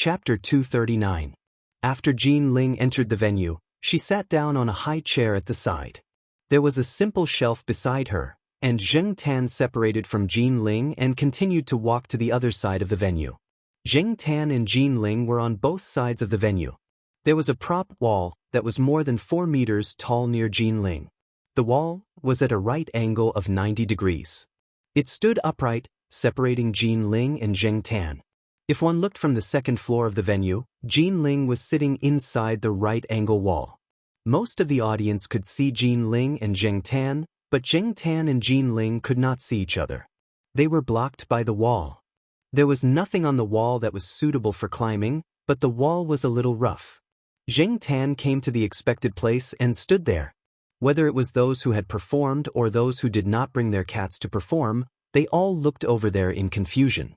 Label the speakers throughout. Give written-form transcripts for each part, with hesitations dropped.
Speaker 1: Chapter 239. After Jean Ling entered the venue, she sat down on a high chair at the side. There was a simple shelf beside her, and Zheng Tan separated from Jean Ling and continued to walk to the other side of the venue. Zheng Tan and Jean Ling were on both sides of the venue. There was a prop wall that was more than 4 meters tall near Jean Ling. The wall was at a right angle of 90 degrees. It stood upright, separating Jean Ling and Zheng Tan. If one looked from the second floor of the venue, Jean Ling was sitting inside the right angle wall. Most of the audience could see Jean Ling and Zheng Tan, but Zheng Tan and Jean Ling could not see each other. They were blocked by the wall. There was nothing on the wall that was suitable for climbing, but the wall was a little rough. Zheng Tan came to the expected place and stood there. Whether it was those who had performed or those who did not bring their cats to perform, they all looked over there in confusion.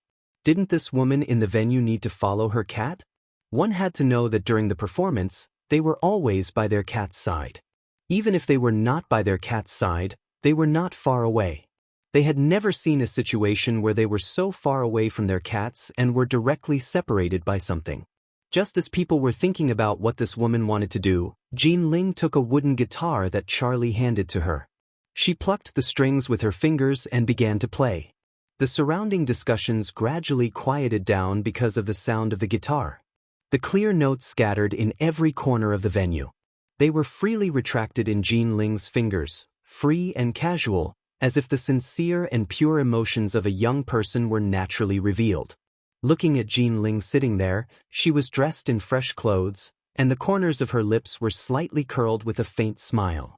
Speaker 1: Didn't this woman in the venue need to follow her cat? One had to know that during the performance, they were always by their cat's side. Even if they were not by their cat's side, they were not far away. They had never seen a situation where they were so far away from their cats and were directly separated by something. Just as people were thinking about what this woman wanted to do, Jean Ling took a wooden guitar that Charlie handed to her. She plucked the strings with her fingers and began to play. The surrounding discussions gradually quieted down because of the sound of the guitar. The clear notes scattered in every corner of the venue. They were freely retracted in Jean Ling's fingers, free and casual, as if the sincere and pure emotions of a young person were naturally revealed. Looking at Jean Ling sitting there, she was dressed in fresh clothes, and the corners of her lips were slightly curled with a faint smile.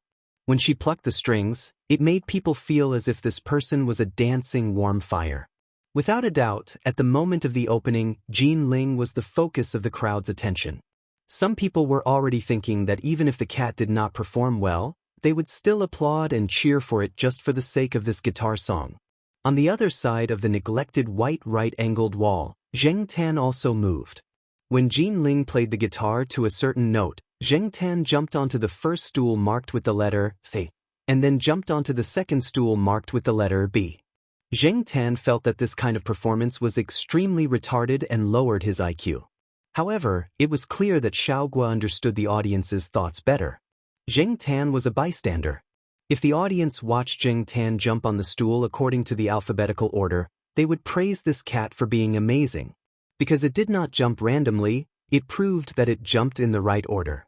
Speaker 1: When she plucked the strings, it made people feel as if this person was a dancing warm fire. Without a doubt, at the moment of the opening, Jean Ling was the focus of the crowd's attention. Some people were already thinking that even if the cat did not perform well, they would still applaud and cheer for it just for the sake of this guitar song. On the other side of the neglected white right-angled wall, Zheng Tan also moved. When Jean Ling played the guitar to a certain note, Zheng Tan jumped onto the first stool marked with the letter Th, and then jumped onto the second stool marked with the letter B. Zheng Tan felt that this kind of performance was extremely retarded and lowered his IQ. However, it was clear that Xiaogua understood the audience's thoughts better. Zheng Tan was a bystander. If the audience watched Zheng Tan jump on the stool according to the alphabetical order, they would praise this cat for being amazing. Because it did not jump randomly, it proved that it jumped in the right order.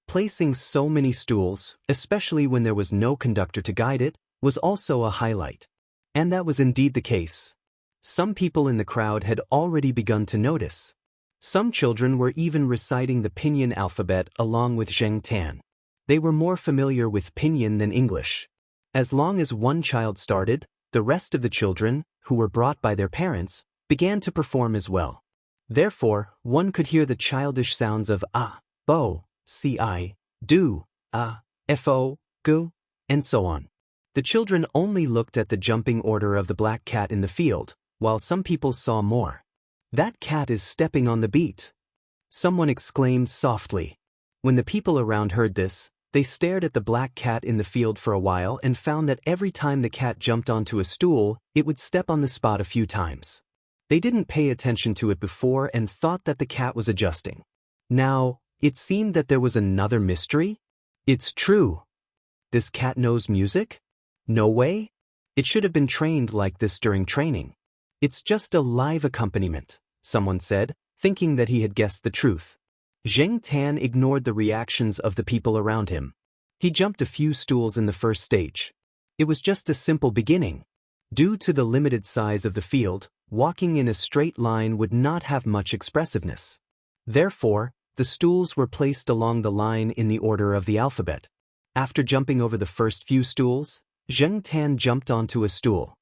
Speaker 1: Placing so many stools, especially when there was no conductor to guide it, was also a highlight. And that was indeed the case. Some people in the crowd had already begun to notice. Some children were even reciting the Pinyin alphabet along with Zheng Tan. They were more familiar with Pinyin than English. As long as one child started, the rest of the children, who were brought by their parents, began to perform as well. Therefore, one could hear the childish sounds of ah, bo, ci, do, fo, gu, and so on. The children only looked at the jumping order of the black cat in the field, while some people saw more. That cat is stepping on the beat. Someone exclaimed softly. When the people around heard this, they stared at the black cat in the field for a while and found that every time the cat jumped onto a stool, it would step on the spot a few times. They didn't pay attention to it before and thought that the cat was adjusting. Now, it seemed that there was another mystery. It's true. This cat knows music? No way. It should have been trained like this during training. It's just a live accompaniment, someone said, thinking that he had guessed the truth. Zheng Tan ignored the reactions of the people around him. He jumped a few stools in the first stage. It was just a simple beginning. Due to the limited size of the field, walking in a straight line would not have much expressiveness. Therefore, the stools were placed along the line in the order of the alphabet. After jumping over the first few stools, Zheng Tan jumped onto a stool.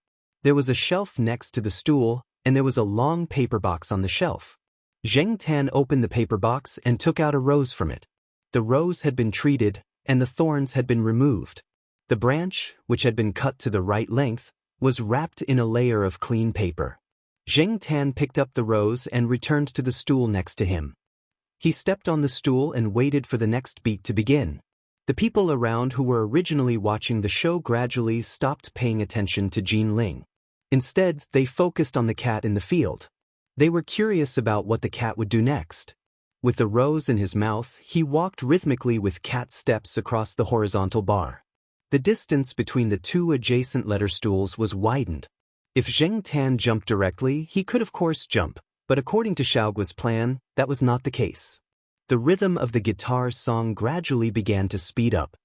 Speaker 1: There was a shelf next to the stool, and there was a long paper box on the shelf. Zheng Tan opened the paper box and took out a rose from it. The rose had been treated, and the thorns had been removed. The branch, which had been cut to the right length, was wrapped in a layer of clean paper. Zheng Tan picked up the rose and returned to the stool next to him. He stepped on the stool and waited for the next beat to begin. The people around who were originally watching the show gradually stopped paying attention to Jean Ling. Instead, they focused on the cat in the field. They were curious about what the cat would do next. With the rose in his mouth, he walked rhythmically with cat steps across the horizontal bar. The distance between the two adjacent letter stools was widened. If Zheng Tan jumped directly, he could of course jump, but according to Xiaoguo's plan, that was not the case. The rhythm of the guitar song gradually began to speed up.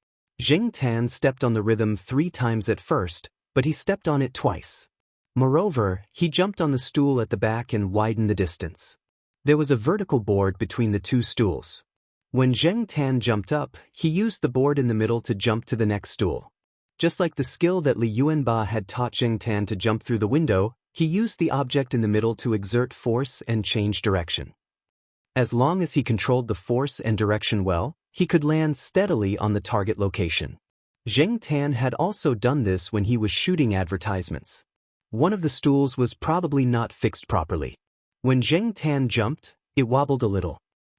Speaker 1: Zheng Tan stepped on the rhythm 3 times at first, but he stepped on it twice. Moreover, he jumped on the stool at the back and widened the distance. There was a vertical board between the 2 stools. When Zheng Tan jumped up, he used the board in the middle to jump to the next stool. Just like the skill that Li Yuanba had taught Zheng Tan to jump through the window, he used the object in the middle to exert force and change direction. As long as he controlled the force and direction well, he could land steadily on the target location. Zheng Tan had also done this when he was shooting advertisements. One of the stools was probably not fixed properly. When Zheng Tan jumped, it wobbled a little.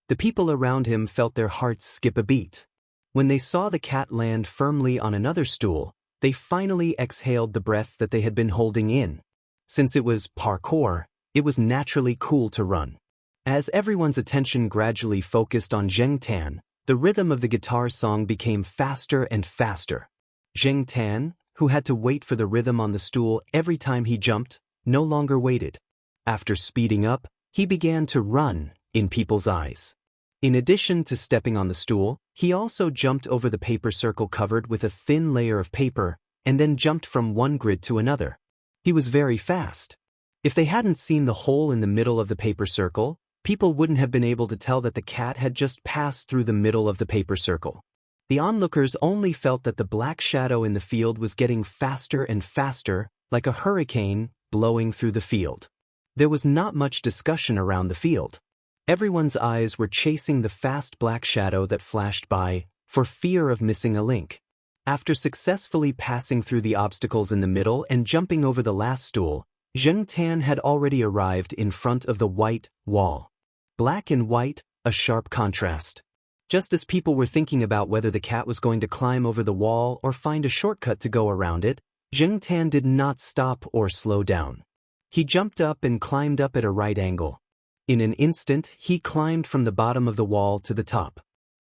Speaker 1: The people around him felt their hearts skip a beat. When they saw the cat land firmly on another stool, they finally exhaled the breath that they had been holding in. Since it was parkour, it was naturally cool to run. As everyone's attention gradually focused on Zheng Tan, the rhythm of the guitar song became faster and faster. Zheng Tan, who had to wait for the rhythm on the stool every time he jumped, no longer waited. After speeding up, he began to run in people's eyes. In addition to stepping on the stool, he also jumped over the paper circle covered with a thin layer of paper, and then jumped from one grid to another. He was very fast. If they hadn't seen the hole in the middle of the paper circle, people wouldn't have been able to tell that the cat had just passed through the middle of the paper circle. The onlookers only felt that the black shadow in the field was getting faster and faster, like a hurricane blowing through the field. There was not much discussion around the field. Everyone's eyes were chasing the fast black shadow that flashed by, for fear of missing a link. After successfully passing through the obstacles in the middle and jumping over the last stool, Zheng Tan had already arrived in front of the white wall. Black and white, a sharp contrast. Just as people were thinking about whether the cat was going to climb over the wall or find a shortcut to go around it, Zheng Tan did not stop or slow down. He jumped up and climbed up at a right angle. In an instant, he climbed from the bottom of the wall to the top.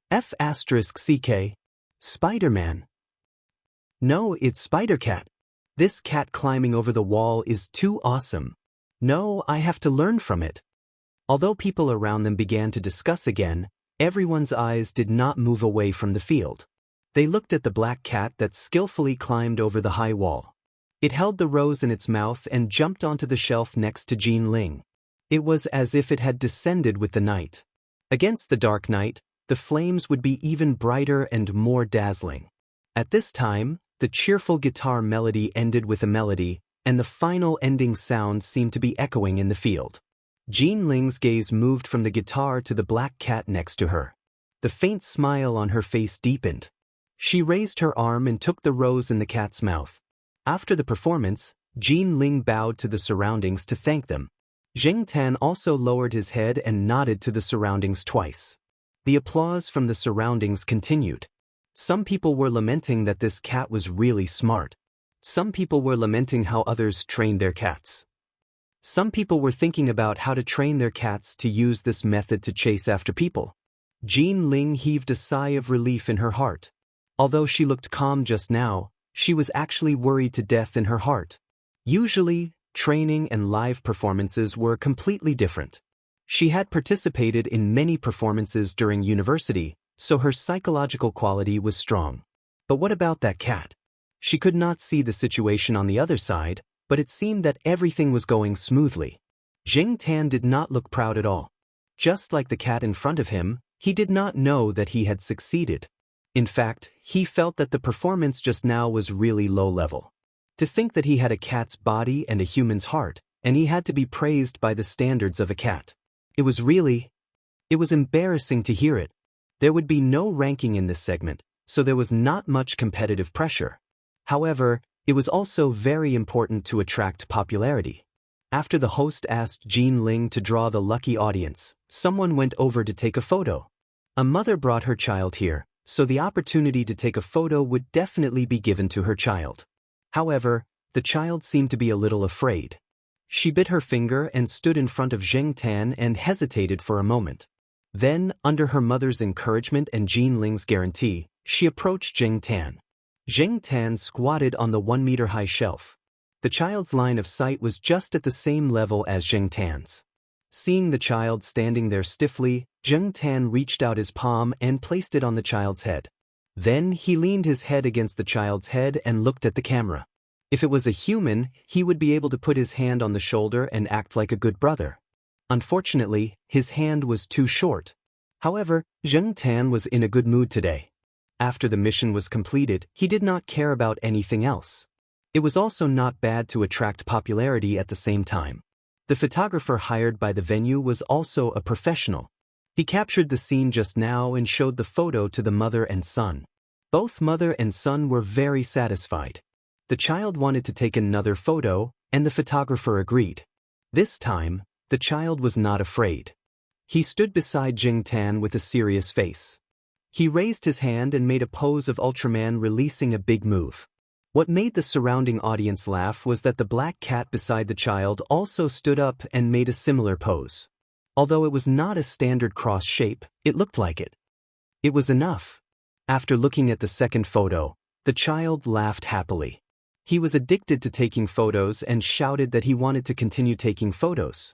Speaker 1: F***CK. Spider-Man. No, it's Spider-Cat. This cat climbing over the wall is too awesome. No, I have to learn from it. Although people around them began to discuss again, everyone's eyes did not move away from the field. They looked at the black cat that skillfully climbed over the high wall. It held the rose in its mouth and jumped onto the shelf next to Jin Ling. It was as if it had descended with the night. Against the dark night, the flames would be even brighter and more dazzling. At this time, the cheerful guitar melody ended with a melody, and the final ending sound seemed to be echoing in the field. Jin Ling's gaze moved from the guitar to the black cat next to her. The faint smile on her face deepened. She raised her arm and took the rose in the cat's mouth. After the performance, Jin Ling bowed to the surroundings to thank them. Zheng Tan also lowered his head and nodded to the surroundings twice. The applause from the surroundings continued. Some people were lamenting that this cat was really smart. Some people were lamenting how others trained their cats. Some people were thinking about how to train their cats to use this method to chase after people. Jin Ling heaved a sigh of relief in her heart. Although she looked calm just now, she was actually worried to death in her heart. Usually, training and live performances were completely different. She had participated in many performances during university, so her psychological quality was strong. But what about that cat? She could not see the situation on the other side, but it seemed that everything was going smoothly. Zheng Tan did not look proud at all. Just like the cat in front of him, he did not know that he had succeeded. In fact, he felt that the performance just now was really low level. To think that he had a cat's body and a human's heart, and he had to be praised by the standards of a cat. It was embarrassing to hear it. There would be no ranking in this segment, so there was not much competitive pressure. However, it was also very important to attract popularity. After the host asked Jin Ling to draw the lucky audience, someone went over to take a photo. A mother brought her child here, so the opportunity to take a photo would definitely be given to her child. However, the child seemed to be a little afraid. She bit her finger and stood in front of Zheng Tan and hesitated for a moment. Then, under her mother's encouragement and Jin Ling's guarantee, she approached Zheng Tan. Zheng Tan squatted on the 1-meter-high shelf. The child's line of sight was just at the same level as Zheng Tan's. Seeing the child standing there stiffly, Zheng Tan reached out his palm and placed it on the child's head. Then he leaned his head against the child's head and looked at the camera. If it was a human, he would be able to put his hand on the shoulder and act like a good brother. Unfortunately, his hand was too short. However, Zheng Tan was in a good mood today. After the mission was completed, he did not care about anything else. It was also not bad to attract popularity at the same time. The photographer hired by the venue was also a professional. He captured the scene just now and showed the photo to the mother and son. Both mother and son were very satisfied. The child wanted to take another photo, and the photographer agreed. This time, the child was not afraid. He stood beside Zheng Tan with a serious face. He raised his hand and made a pose of Ultraman releasing a big move. What made the surrounding audience laugh was that the black cat beside the child also stood up and made a similar pose. Although it was not a standard cross shape, it looked like it. It was enough. After looking at the second photo, the child laughed happily. He was addicted to taking photos and shouted that he wanted to continue taking photos.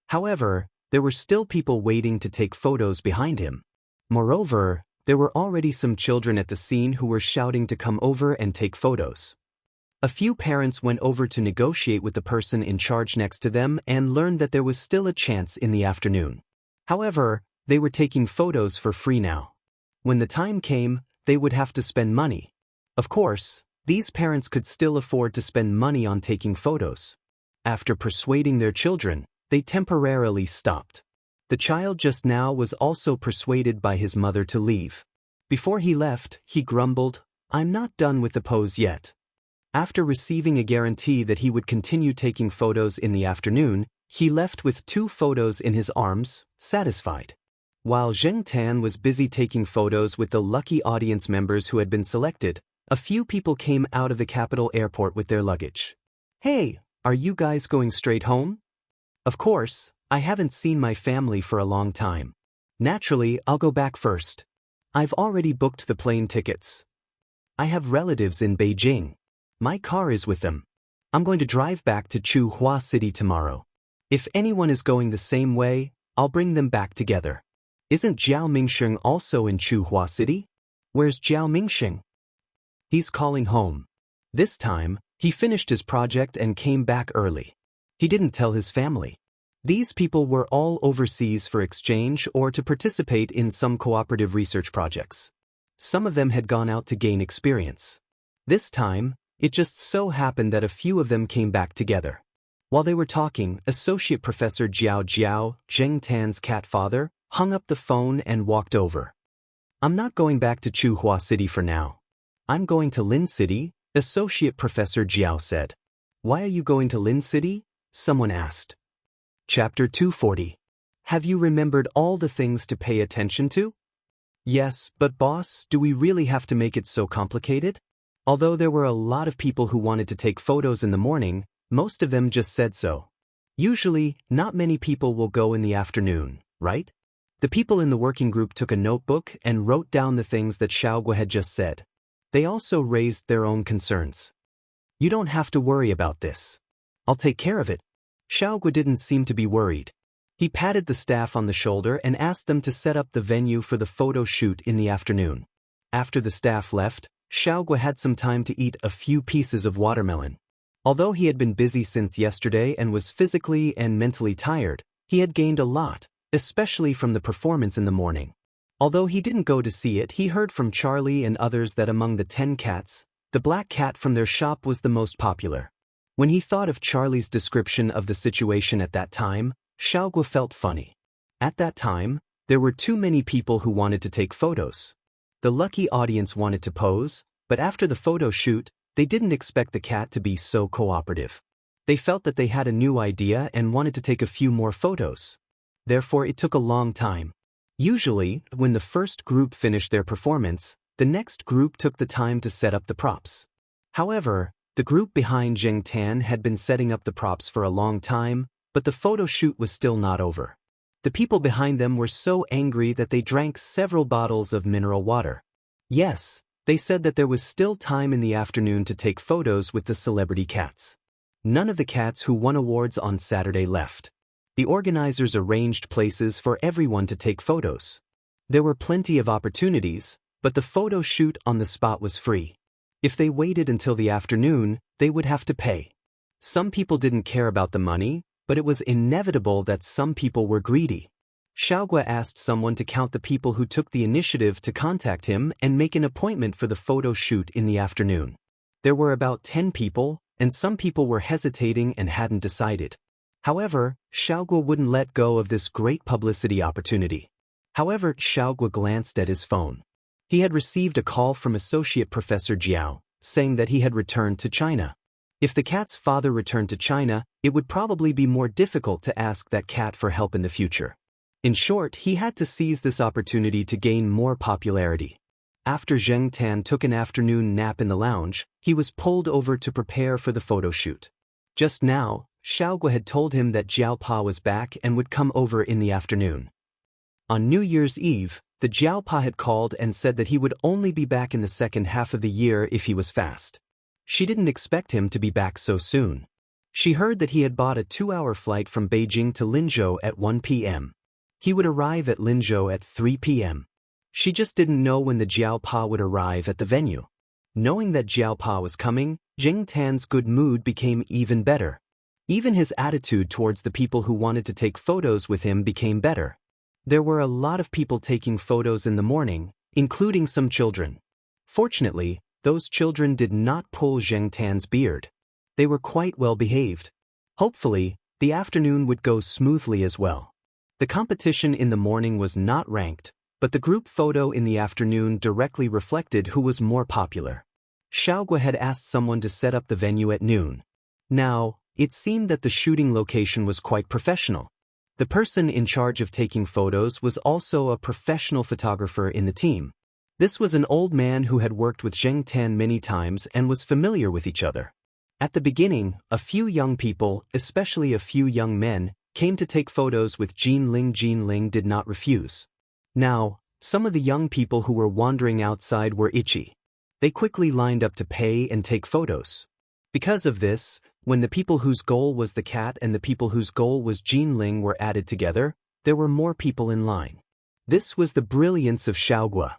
Speaker 1: However, there were still people waiting to take photos behind him. Moreover, there were already some children at the scene who were shouting to come over and take photos. A few parents went over to negotiate with the person in charge next to them and learned that there was still a chance in the afternoon. However, they were taking photos for free now. When the time came, they would have to spend money. Of course, these parents could still afford to spend money on taking photos. After persuading their children, they temporarily stopped. The child just now was also persuaded by his mother to leave. Before he left, he grumbled, "I'm not done with the pose yet." After receiving a guarantee that he would continue taking photos in the afternoon, he left with 2 photos in his arms, satisfied. While Zheng Tan was busy taking photos with the lucky audience members who had been selected, a few people came out of the capital airport with their luggage. "Hey, are you guys going straight home?" "Of course. I haven't seen my family for a long time. Naturally, I'll go back first. I've already booked the plane tickets. I have relatives in Beijing. My car is with them. I'm going to drive back to Chuhua City tomorrow. If anyone is going the same way, I'll bring them back together." "Isn't Jiao Mingsheng also in Chuhua City? Where's Jiao Mingsheng?" "He's calling home." This time, he finished his project and came back early. He didn't tell his family. These people were all overseas for exchange or to participate in some cooperative research projects. Some of them had gone out to gain experience. This time, it just so happened that a few of them came back together. While they were talking, Associate Professor Jiao Jiao, Zheng Tan's cat father, hung up the phone and walked over. "I'm not going back to Chuhua City for now. I'm going to Lin City," Associate Professor Jiao said. "Why are you going to Lin City?" someone asked. Chapter 240. Have you remembered all the things to pay attention to? Yes, but boss, do we really have to make it so complicated? Although there were a lot of people who wanted to take photos in the morning, most of them just said so. Usually, not many people will go in the afternoon, right? The people in the working group took a notebook and wrote down the things that Xiaoguo had just said. They also raised their own concerns. "You don't have to worry about this. I'll take care of it." Xiaoguo didn't seem to be worried. He patted the staff on the shoulder and asked them to set up the venue for the photo shoot in the afternoon. After the staff left, Xiaoguo had some time to eat a few pieces of watermelon. Although he had been busy since yesterday and was physically and mentally tired, he had gained a lot, especially from the performance in the morning. Although he didn't go to see it, he heard from Charlie and others that among the 10 cats, the black cat from their shop was the most popular. When he thought of Charlie's description of the situation at that time, Xiaoguo felt funny. At that time, there were too many people who wanted to take photos. The lucky audience wanted to pose, but after the photo shoot, they didn't expect the cat to be so cooperative. They felt that they had a new idea and wanted to take a few more photos. Therefore, it took a long time. Usually, when the first group finished their performance, the next group took the time to set up the props. However, The group behind Zheng Tan had been setting up the props for a long time, but the photo shoot was still not over. The people behind them were so angry that they drank several bottles of mineral water. Yes, they said that there was still time in the afternoon to take photos with the celebrity cats. None of the cats who won awards on Saturday left. The organizers arranged places for everyone to take photos. There were plenty of opportunities, but the photo shoot on the spot was free. If they waited until the afternoon, they would have to pay. Some people didn't care about the money, but it was inevitable that some people were greedy. Xiaogua asked someone to count the people who took the initiative to contact him and make an appointment for the photo shoot in the afternoon. There were about 10 people, and some people were hesitating and hadn't decided. However, Xiaogua wouldn't let go of this great publicity opportunity. However, Xiaogua glanced at his phone. He had received a call from Associate Professor Jiao, saying that he had returned to China. If the cat's father returned to China, it would probably be more difficult to ask that cat for help in the future. In short, he had to seize this opportunity to gain more popularity. After Zheng Tan took an afternoon nap in the lounge, he was pulled over to prepare for the photo shoot. Just now, Xiaogua had told him that Jiao Pa was back and would come over in the afternoon. On New Year's Eve, the Jiao Pa had called and said that he would only be back in the second half of the year if he was fast. She didn't expect him to be back so soon. She heard that he had bought a 2-hour flight from Beijing to Linzhou at 1 p.m. He would arrive at Linzhou at 3 p.m. She just didn't know when the Jiao Pa would arrive at the venue. Knowing that Jiao Pa was coming, Zheng Tan's good mood became even better. Even his attitude towards the people who wanted to take photos with him became better. There were a lot of people taking photos in the morning, including some children. Fortunately, those children did not pull Zheng Tan's beard. They were quite well behaved. Hopefully, the afternoon would go smoothly as well. The competition in the morning was not ranked, but the group photo in the afternoon directly reflected who was more popular. Xiaogua had asked someone to set up the venue at noon. Now, it seemed that the shooting location was quite professional. The person in charge of taking photos was also a professional photographer in the team. This was an old man who had worked with Zheng Tan many times and was familiar with each other. At the beginning, a few young people, especially a few young men, came to take photos with Jin Ling. Jin Ling did not refuse. Now, some of the young people who were wandering outside were itchy. They quickly lined up to pay and take photos. Because of this, when the people whose goal was the cat and the people whose goal was Jin Ling were added together, there were more people in line. This was the brilliance of Xiaogua.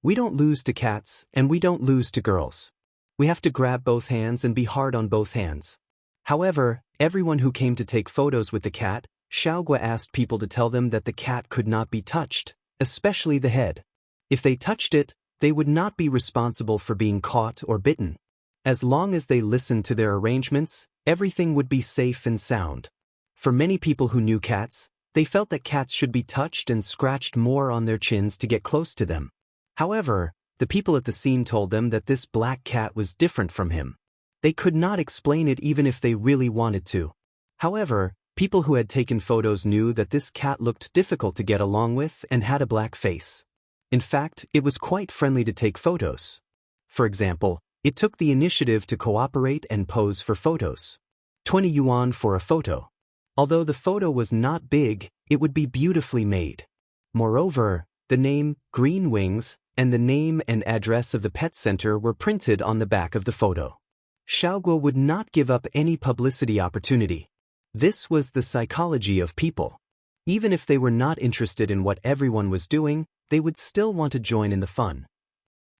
Speaker 1: We don't lose to cats, and we don't lose to girls. We have to grab both hands and be hard on both hands. However, everyone who came to take photos with the cat, Xiaogua asked people to tell them that the cat could not be touched, especially the head. If they touched it, they would not be responsible for being caught or bitten. As long as they listened to their arrangements, everything would be safe and sound. For many people who knew cats, they felt that cats should be touched and scratched more on their chins to get close to them. However, the people at the scene told them that this black cat was different from him. They could not explain it even if they really wanted to. However, people who had taken photos knew that this cat looked difficult to get along with and had a black face. In fact, it was quite friendly to take photos. For example, it took the initiative to cooperate and pose for photos. 20 yuan for a photo. Although the photo was not big, it would be beautifully made. Moreover, the name, Green Wings, and the name and address of the pet center were printed on the back of the photo. Xiaogua would not give up any publicity opportunity. This was the psychology of people. Even if they were not interested in what everyone was doing, they would still want to join in the fun.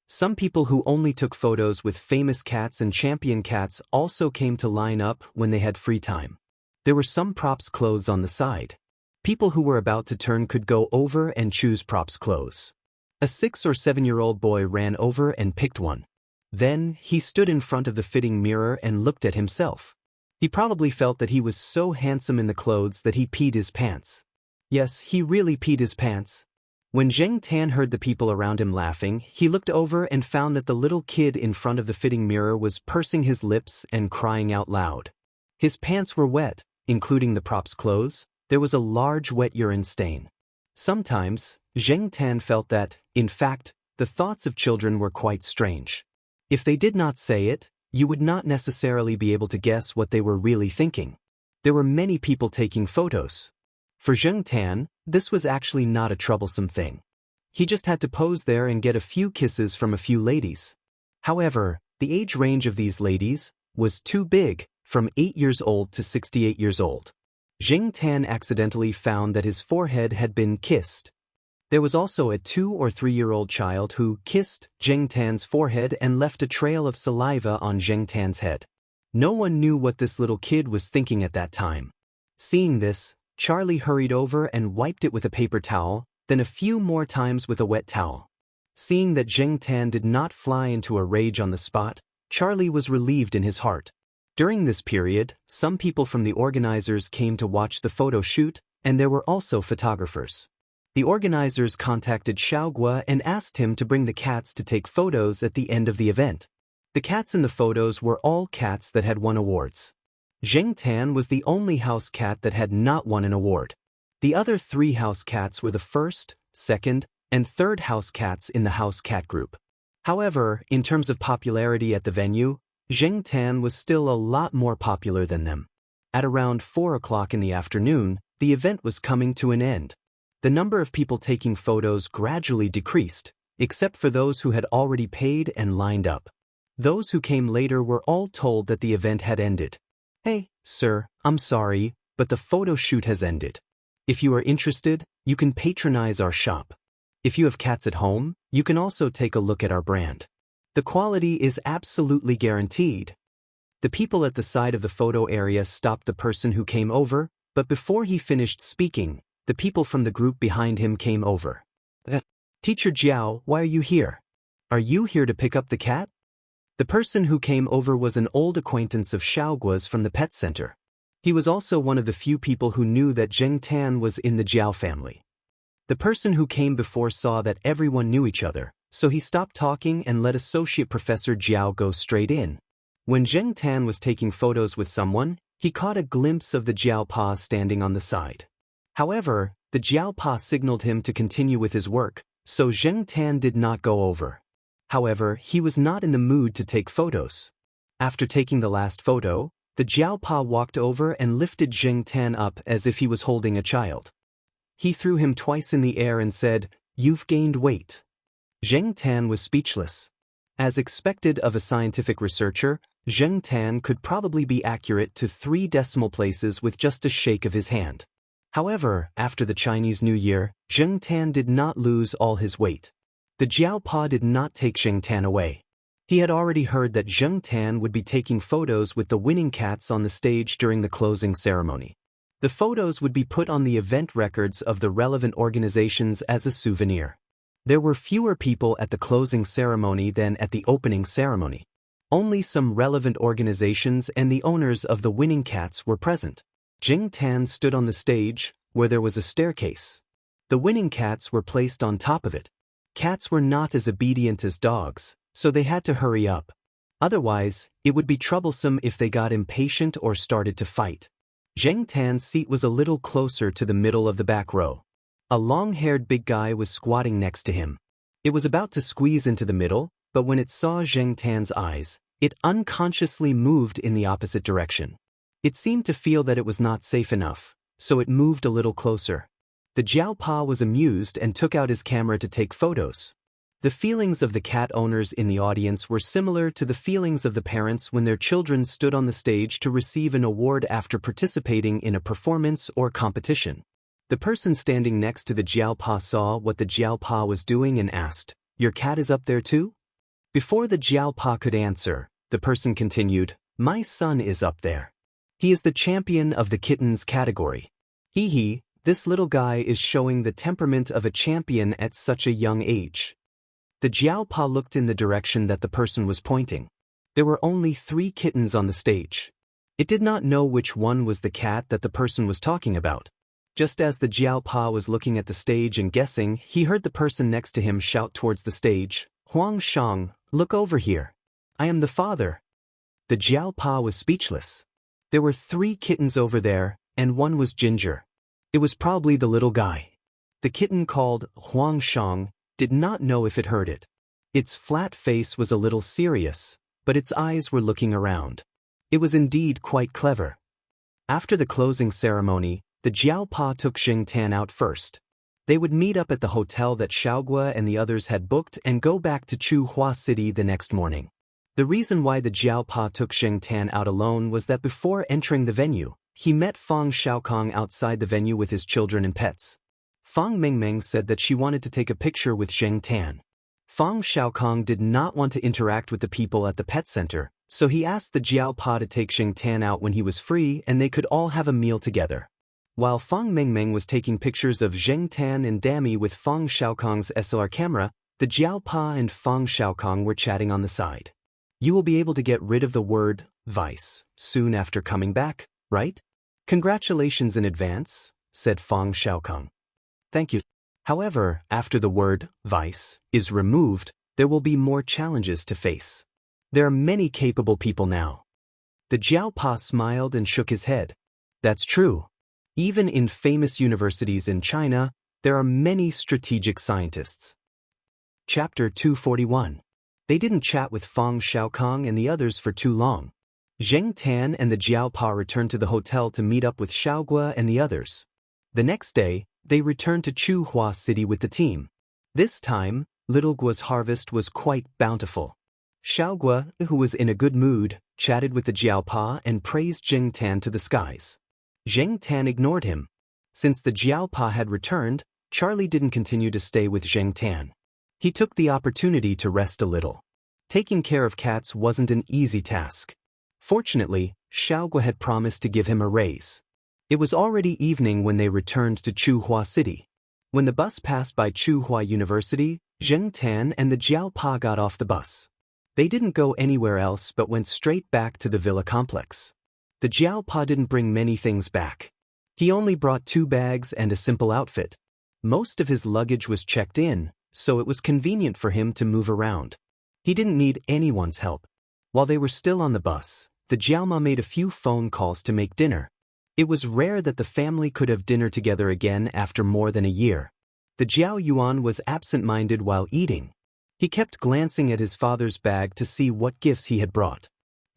Speaker 1: Some people who only took photos with famous cats and champion cats also came to line up when they had free time. There were some props clothes on the side. People who were about to turn could go over and choose props clothes. A 6 or 7-year-old boy ran over and picked one. Then, he stood in front of the fitting mirror and looked at himself. He probably felt that he was so handsome in the clothes that he peed his pants. Yes, he really peed his pants. When Zheng Tan heard the people around him laughing, he looked over and found that the little kid in front of the fitting mirror was pursing his lips and crying out loud. His pants were wet, including the prop's clothes. There was a large wet urine stain. Sometimes, Zheng Tan felt that, in fact, the thoughts of children were quite strange. If they did not say it, you would not necessarily be able to guess what they were really thinking. There were many people taking photos. For Zheng Tan, this was actually not a troublesome thing. He just had to pose there and get a few kisses from a few ladies. However, the age range of these ladies was too big, from 8 years old to 68 years old. Zheng Tan accidentally found that his forehead had been kissed. There was also a 2- or 3-year-old child who kissed Zheng Tan's forehead and left a trail of saliva on Zheng Tan's head. No one knew what this little kid was thinking at that time. Seeing this, Charlie hurried over and wiped it with a paper towel, then a few more times with a wet towel. Seeing that Zheng Tan did not fly into a rage on the spot, Charlie was relieved in his heart. During this period, some people from the organizers came to watch the photo shoot, and there were also photographers. The organizers contacted Xiaogua and asked him to bring the cats to take photos at the end of the event. The cats in the photos were all cats that had won awards. Zheng Tan was the only house cat that had not won an award. The other 3 house cats were the first, second, and third house cats in the house cat group. However, in terms of popularity at the venue, Zheng Tan was still a lot more popular than them. At around 4 o'clock in the afternoon, the event was coming to an end. The number of people taking photos gradually decreased, except for those who had already paid and lined up. Those who came later were all told that the event had ended. "Hey, sir, I'm sorry, but the photo shoot has ended. If you are interested, you can patronize our shop. If you have cats at home, you can also take a look at our brand. The quality is absolutely guaranteed." The people at the side of the photo area stopped the person who came over, but before he finished speaking, the people from the group behind him came over. "Teacher Jiao, why are you here? Are you here to pick up the cat?" The person who came over was an old acquaintance of Xiaogua's from the pet center. He was also one of the few people who knew that Zheng Tan was in the Jiao family. The person who came before saw that everyone knew each other, so he stopped talking and let Associate Professor Jiao go straight in. When Zheng Tan was taking photos with someone, he caught a glimpse of the Jiao Pa standing on the side. However, the Jiao Pa signaled him to continue with his work, so Zheng Tan did not go over. However, he was not in the mood to take photos. After taking the last photo, the Jiao Pa walked over and lifted Zheng Tan up as if he was holding a child. He threw him twice in the air and said, "You've gained weight." Zheng Tan was speechless. As expected of a scientific researcher, Zheng Tan could probably be accurate to 3 decimal places with just a shake of his hand. However, after the Chinese New Year, Zheng Tan did not lose all his weight. The Jiao Pa did not take Zheng Tan away. He had already heard that Zheng Tan would be taking photos with the winning cats on the stage during the closing ceremony. The photos would be put on the event records of the relevant organizations as a souvenir. There were fewer people at the closing ceremony than at the opening ceremony. Only some relevant organizations and the owners of the winning cats were present. Zheng Tan stood on the stage, where there was a staircase. The winning cats were placed on top of it. Cats were not as obedient as dogs, so they had to hurry up. Otherwise, it would be troublesome if they got impatient or started to fight. Zheng Tan's seat was a little closer to the middle of the back row. A long-haired big guy was squatting next to him. It was about to squeeze into the middle, but when it saw Zheng Tan's eyes, it unconsciously moved in the opposite direction. It seemed to feel that it was not safe enough, so it moved a little closer. The Jiao Pa was amused and took out his camera to take photos. The feelings of the cat owners in the audience were similar to the feelings of the parents when their children stood on the stage to receive an award after participating in a performance or competition. The person standing next to the Jiao Pa saw what the Jiao Pa was doing and asked, "Your cat is up there too?" Before the Jiao Pa could answer, the person continued, "My son is up there. He is the champion of the kittens category. Hee, this little guy is showing the temperament of a champion at such a young age." The Jiao Pa looked in the direction that the person was pointing. There were only 3 kittens on the stage. It did not know which one was the cat that the person was talking about. Just as the Jiao Pa was looking at the stage and guessing, he heard the person next to him shout towards the stage, "Huang Shang, look over here. I am the father." The Jiao Pa was speechless. There were 3 kittens over there, and one was Ginger. It was probably the little guy. The kitten called Huang Shang did not know if it heard it. Its flat face was a little serious, but its eyes were looking around. It was indeed quite clever. After the closing ceremony, the Jiaopa took Xingtan out first. They would meet up at the hotel that Xiaogua and the others had booked and go back to Chuhua City the next morning. The reason why the Jiaopa took Xingtan out alone was that before entering the venue, he met Fang Xiaokong outside the venue with his children and pets. Fang Mingming said that she wanted to take a picture with Xingtan. Fang Xiaokong did not want to interact with the people at the pet center, so he asked the Jiaopa to take Xingtan out when he was free and they could all have a meal together. While Fang Mingming was taking pictures of Xingtan and Dami with Fang Xiaokong's SLR camera, the Jiaopa and Fang Xiaokong were chatting on the side. You will be able to get rid of the word vice soon after coming back, right? Congratulations in advance, said Fang Xiaokong. Thank you. However, after the word vice is removed, there will be more challenges to face. There are many capable people now. The Jiaopa smiled and shook his head. That's true. Even in famous universities in China, there are many strategic scientists. Chapter 241. They didn't chat with Fang Xiaokong and the others for too long. Xingtan and the Jiaopa returned to the hotel to meet up with Xiaogua and the others. The next day, they returned to Chuhua City with the team. This time, Little Gua's harvest was quite bountiful. Xiaogua, who was in a good mood, chatted with the Jiaopa and praised Xingtan to the skies. Xingtan ignored him. Since the Jiaopa had returned, Charlie didn't continue to stay with Xingtan. He took the opportunity to rest a little. Taking care of cats wasn't an easy task. Fortunately, Xiaogua had promised to give him a raise. It was already evening when they returned to Chuhua City. When the bus passed by Chuhua University, Xingtan and the Jiaopa got off the bus. They didn't go anywhere else but went straight back to the villa complex. The Jiaopa didn't bring many things back. He only brought 2 bags and a simple outfit. Most of his luggage was checked in, so it was convenient for him to move around. He didn't need anyone's help. While they were still on the bus, the Jiaoma made a few phone calls to make dinner. It was rare that the family could have dinner together again after more than a year. The Jiao Yuan was absent-minded while eating. He kept glancing at his father's bag to see what gifts he had brought.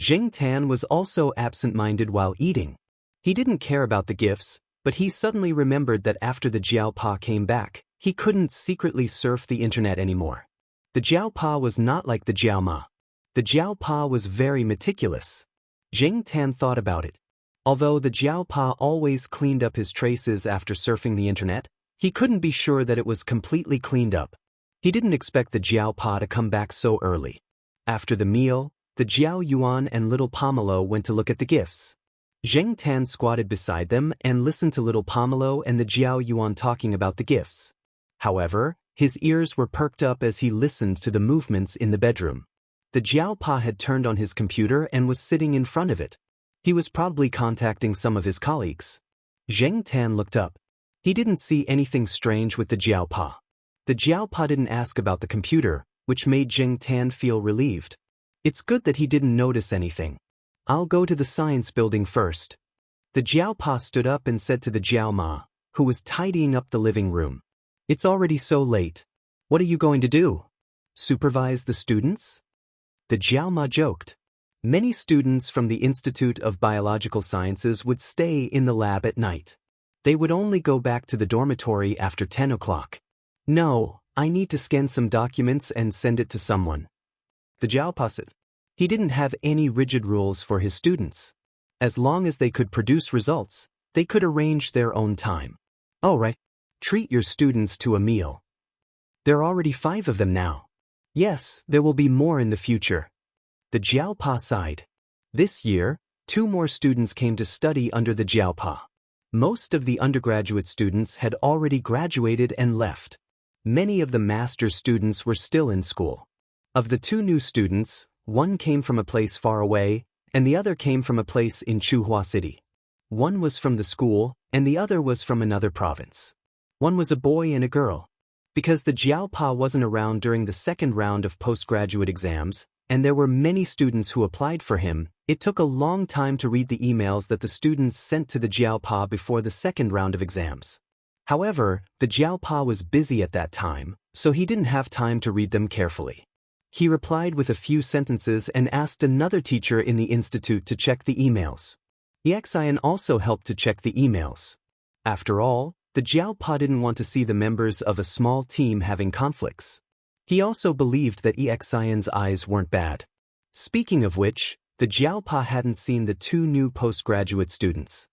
Speaker 1: Xingtan was also absent-minded while eating. He didn't care about the gifts, but he suddenly remembered that after the Jiaopa came back, he couldn't secretly surf the internet anymore. The Jiaopa was not like the Jiaoma. The Jiaopa was very meticulous. Xingtan thought about it. Although the Jiaopa always cleaned up his traces after surfing the internet, he couldn't be sure that it was completely cleaned up. He didn't expect the Jiaopa to come back so early. After the meal, the Jiao Yuan and little Pomelo went to look at the gifts. Xingtan squatted beside them and listened to little Pomelo and the Jiao Yuan talking about the gifts. However, his ears were perked up as he listened to the movements in the bedroom. The Jiaopa had turned on his computer and was sitting in front of it. He was probably contacting some of his colleagues. Xingtan looked up. He didn't see anything strange with the Jiaopa. The Jiaopa didn't ask about the computer, which made Xingtan feel relieved. It's good that he didn't notice anything. I'll go to the science building first. The Jiaopa stood up and said to the Jiaoma, who was tidying up the living room. It's already so late. What are you going to do? Supervise the students? The Jiaoma joked. Many students from the Institute of Biological Sciences would stay in the lab at night. They would only go back to the dormitory after 10 o'clock. No, I need to scan some documents and send it to someone. The Jiaopa said. He didn't have any rigid rules for his students. As long as they could produce results, they could arrange their own time. All right. Treat your students to a meal. There are already 5 of them now. Yes, there will be more in the future. The Jiaopa sighed. This year, 2 more students came to study under the Jiaopa. Most of the undergraduate students had already graduated and left. Many of the master's students were still in school. Of the 2 new students, one came from a place far away, and the other came from a place in Chuhua City. One was from the school, and the other was from another province. One was a boy and a girl. Because the Jiaopa wasn't around during the second round of postgraduate exams, and there were many students who applied for him, it took a long time to read the emails that the students sent to the Jiaopa before the second round of exams. However, the Jiaopa was busy at that time, so he didn't have time to read them carefully. He replied with a few sentences and asked another teacher in the institute to check the emails. Xian also helped to check the emails. After all, the Jiaopa didn't want to see the members of a small team having conflicts. He also believed that Xian's eyes weren't bad. Speaking of which, the Jiaopa hadn't seen the two new postgraduate students.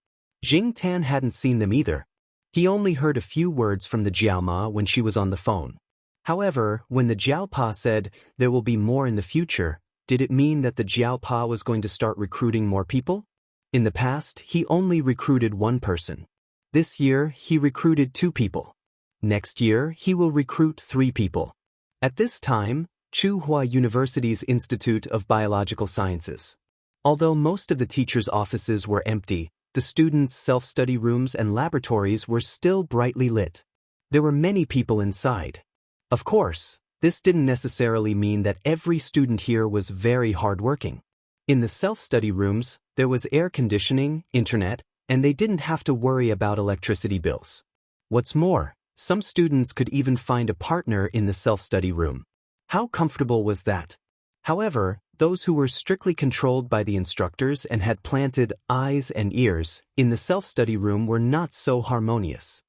Speaker 1: Jing Tan hadn't seen them either. He only heard a few words from the Jiaoma when she was on the phone. However, when the Jiaopa said, "There will be more in the future," did it mean that the Jiaopa was going to start recruiting more people? In the past, he only recruited one person. This year, he recruited 2 people. Next year, he will recruit 3 people. At this time, Tsinghua University's Institute of Biological Sciences. Although most of the teachers' offices were empty, the students' self-study rooms and laboratories were still brightly lit. There were many people inside. Of course, this didn't necessarily mean that every student here was very hardworking. In the self-study rooms, there was air conditioning, internet, and they didn't have to worry about electricity bills. What's more, some students could even find a partner in the self-study room. How comfortable was that? However, those who were strictly controlled by the instructors and had planted eyes and ears in the self-study room were not so harmonious.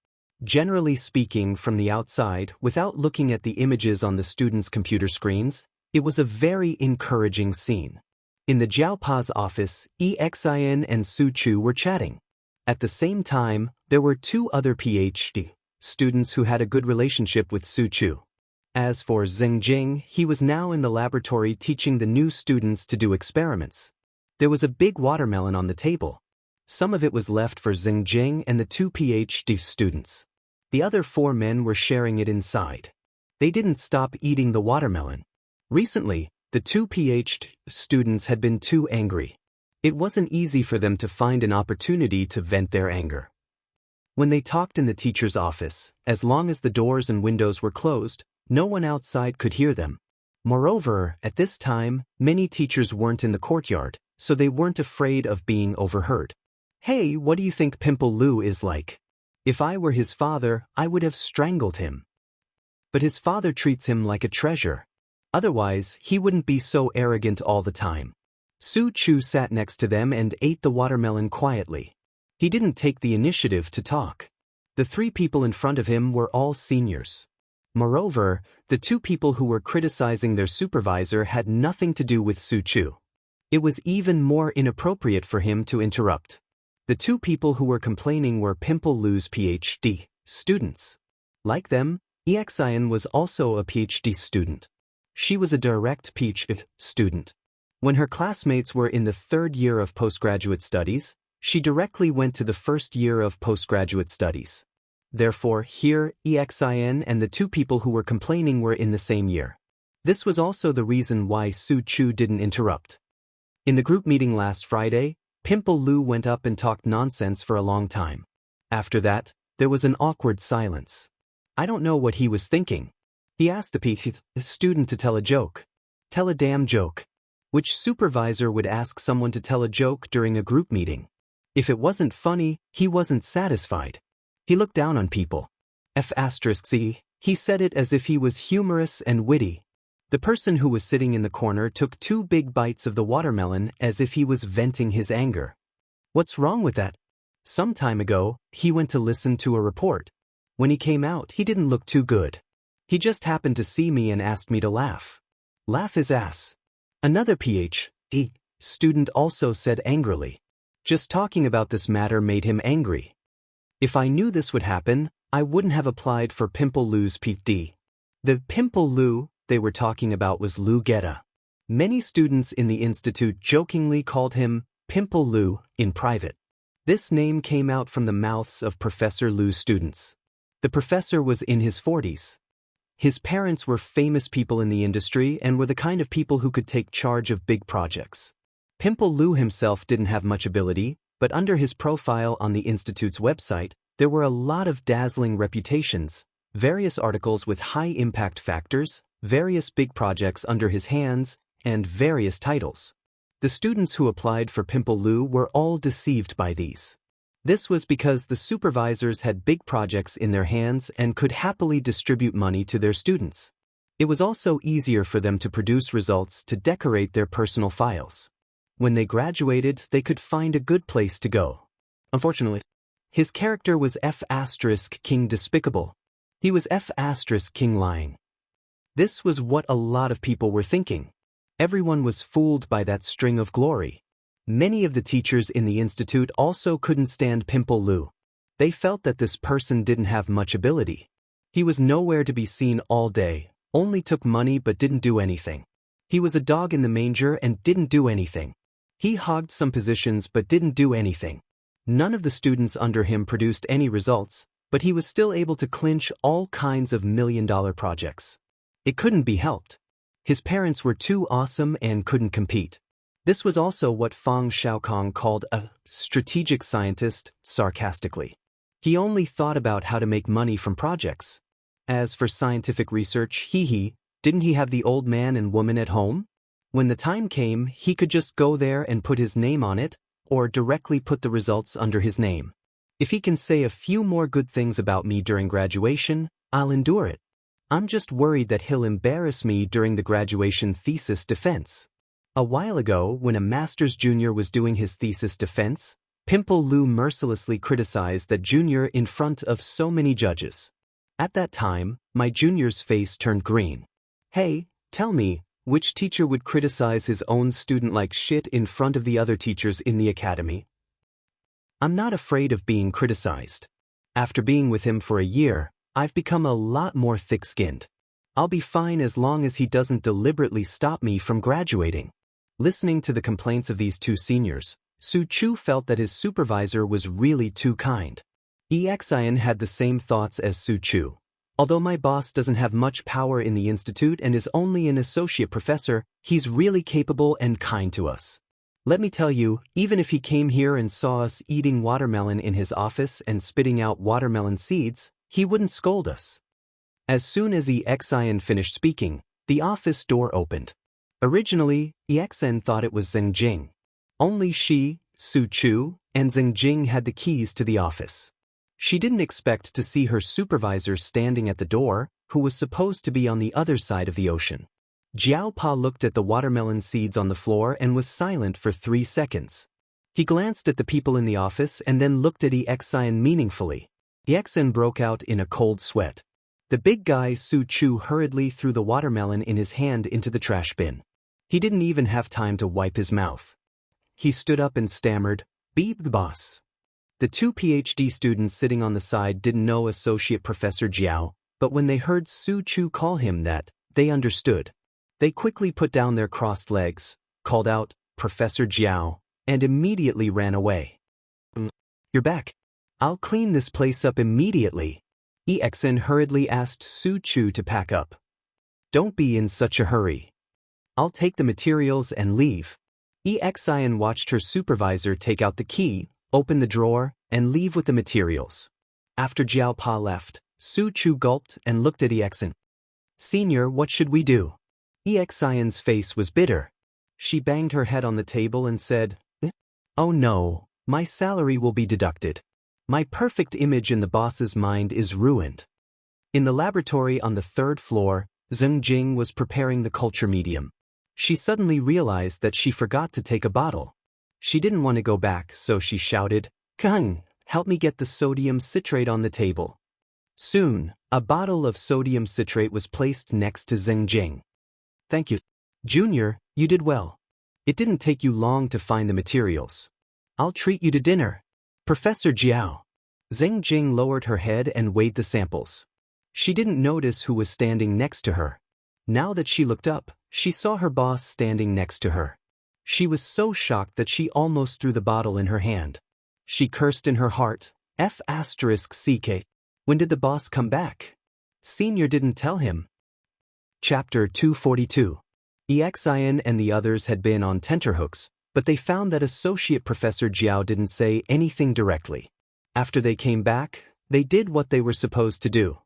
Speaker 1: Generally speaking, from the outside, without looking at the images on the students' computer screens, it was a very encouraging scene. In the Jiaopa's office, Xian and Su Chu were chatting. At the same time, there were 2 other PhD students who had a good relationship with Su Chu. As for Zheng Jing, he was now in the laboratory teaching the new students to do experiments. There was a big watermelon on the table. Some of it was left for Zheng Jing and the 2 PhD students. The other 4 men were sharing it inside. They didn't stop eating the watermelon. Recently, the 2 PhD students had been too angry. It wasn't easy for them to find an opportunity to vent their anger. When they talked in the teacher's office, as long as the doors and windows were closed, no one outside could hear them. Moreover, at this time, many teachers weren't in the courtyard, so they weren't afraid of being overheard. "Hey, what do you think Pimple Lu is like? If I were his father, I would have strangled him. But his father treats him like a treasure. Otherwise, he wouldn't be so arrogant all the time." Su Chu sat next to them and ate the watermelon quietly. He didn't take the initiative to talk. The 3 people in front of him were all seniors. Moreover, the 2 people who were criticizing their supervisor had nothing to do with Su Chu. It was even more inappropriate for him to interrupt. The 2 people who were complaining were Pimple Lu's PhD students. Like them, Xian was also a PhD student. She was a direct PhD student. When her classmates were in the 3rd year of postgraduate studies, she directly went to the 1st year of postgraduate studies. Therefore, here, Xian and the 2 people who were complaining were in the same year. This was also the reason why Su Chu didn't interrupt. In the group meeting last Friday, Pimple Lu went up and talked nonsense for a long time. After that, there was an awkward silence. I don't know what he was thinking. He asked the PhD student to tell a joke. Tell a damn joke. Which supervisor would ask someone to tell a joke during a group meeting? If it wasn't funny, he wasn't satisfied. He looked down on people. F***C, he said it as if he was humorous and witty. The person who was sitting in the corner took 2 big bites of the watermelon as if he was venting his anger. What's wrong with that? Some time ago, he went to listen to a report. When he came out, he didn't look too good. He just happened to see me and asked me to laugh. Laugh his ass. Another PhD student also said angrily. Just talking about this matter made him angry. If I knew this would happen, I wouldn't have applied for Pimple Lu's PhD. The Pimple Lu they were talking about was Lu Geta. Many students in the institute jokingly called him Pimple Lu in private. This name came out from the mouths of Professor Lu's students. The professor was in his 40s. His parents were famous people in the industry and were the kind of people who could take charge of big projects. Pimple Lu himself didn't have much ability, but under his profile on the institute's website, there were a lot of dazzling reputations, various articles with high impact factors, various big projects under his hands, and various titles. The students who applied for Pimple Lu were all deceived by these. This was because the supervisors had big projects in their hands and could happily distribute money to their students. It was also easier for them to produce results to decorate their personal files. When they graduated, they could find a good place to go. Unfortunately, his character was F** King Despicable. He was F** King Lying. This was what a lot of people were thinking. Everyone was fooled by that string of glory. Many of the teachers in the institute also couldn't stand Pimple Lu. They felt that this person didn't have much ability. He was nowhere to be seen all day, only took money but didn't do anything. He was a dog in the manger and didn't do anything. He hogged some positions but didn't do anything. None of the students under him produced any results, but he was still able to clinch all kinds of million-dollar projects. It couldn't be helped. His parents were too awesome and couldn't compete. This was also what Fang Xiaokong called a strategic scientist, sarcastically. He only thought about how to make money from projects. As for scientific research, didn't he have the old man and woman at home? When the time came, he could just go there and put his name on it, or directly put the results under his name. If he can say a few more good things about me during graduation, I'll endure it. I'm just worried that he'll embarrass me during the graduation thesis defense. A while ago, when a master's junior was doing his thesis defense, Pimple Lu mercilessly criticized that junior in front of so many judges. At that time, my junior's face turned green. Hey, tell me, which teacher would criticize his own student like shit in front of the other teachers in the academy? I'm not afraid of being criticized. After being with him for a year, I've become a lot more thick-skinned. I'll be fine as long as he doesn't deliberately stop me from graduating. Listening to the complaints of these two seniors, Su Chu felt that his supervisor was really too kind. Xian had the same thoughts as Su Chu. Although my boss doesn't have much power in the institute and is only an associate professor, he's really capable and kind to us. Let me tell you, even if he came here and saw us eating watermelon in his office and spitting out watermelon seeds, he wouldn't scold us. As soon as Xian finished speaking, the office door opened. Originally, Xian thought it was Zheng Jing. Only she, Su Chu, and Zheng Jing had the keys to the office. She didn't expect to see her supervisor standing at the door, who was supposed to be on the other side of the ocean. Jiao Pa looked at the watermelon seeds on the floor and was silent for 3 seconds. He glanced at the people in the office and then looked at Xian meaningfully. Xian broke out in a cold sweat. The big guy Su Chu hurriedly threw the watermelon in his hand into the trash bin. He didn't even have time to wipe his mouth. He stood up and stammered, "Beep, boss." The 2 PhD students sitting on the side didn't know Associate Professor Jiao, but when they heard Su Chu call him that, they understood. They quickly put down their crossed legs, called out, "Professor Jiao," and immediately ran away. "You're back. I'll clean this place up immediately." Xian hurriedly asked Su Chu to pack up. "Don't be in such a hurry. I'll take the materials and leave." Xian watched her supervisor take out the key, open the drawer, and leave with the materials. After Jiao Pa left, Su Chu gulped and looked at Xian. "Senior, what should we do?" Xian's face was bitter. She banged her head on the table and said, "Oh no, my salary will be deducted. My perfect image in the boss's mind is ruined." In the laboratory on the 3rd floor, Zheng Jing was preparing the culture medium. She suddenly realized that she forgot to take a bottle. She didn't want to go back, so she shouted, "Kung, help me get the sodium citrate on the table." Soon, a bottle of sodium citrate was placed next to Zheng Jing. "Thank you. Junior, you did well. It didn't take you long to find the materials. I'll treat you to dinner." "Professor Jiao." Zheng Jing lowered her head and weighed the samples. She didn't notice who was standing next to her. Now that she looked up, she saw her boss standing next to her. She was so shocked that she almost threw the bottle in her hand. She cursed in her heart, F***CK. When did the boss come back? Senior didn't tell him. Chapter 242. Xian and the others had been on tenterhooks, but they found that Associate Professor Jiao didn't say anything directly. After they came back, they did what they were supposed to do.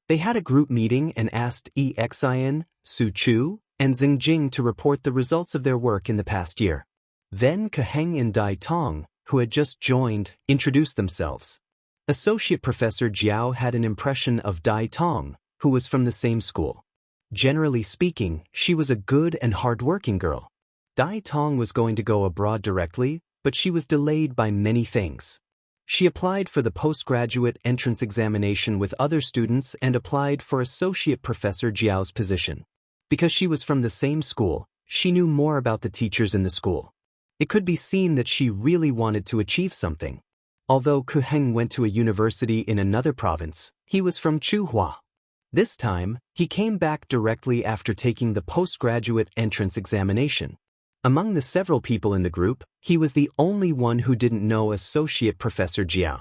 Speaker 1: They had a group meeting and asked Xian, Su Chu, and Zheng Jing to report the results of their work in the past year. Then Kaheng and Dai Tong, who had just joined, introduced themselves. Associate Professor Jiao had an impression of Dai Tong, who was from the same school. Generally speaking, she was a good and hard-working girl. Dai Tong was going to go abroad directly, but she was delayed by many things. She applied for the postgraduate entrance examination with other students and applied for Associate Professor Jiao's position. Because she was from the same school, she knew more about the teachers in the school. It could be seen that she really wanted to achieve something. Although Ku Heng went to a university in another province, he was from Chuhua. This time, he came back directly after taking the postgraduate entrance examination. Among the several people in the group, he was the only one who didn't know Associate Professor Jiao.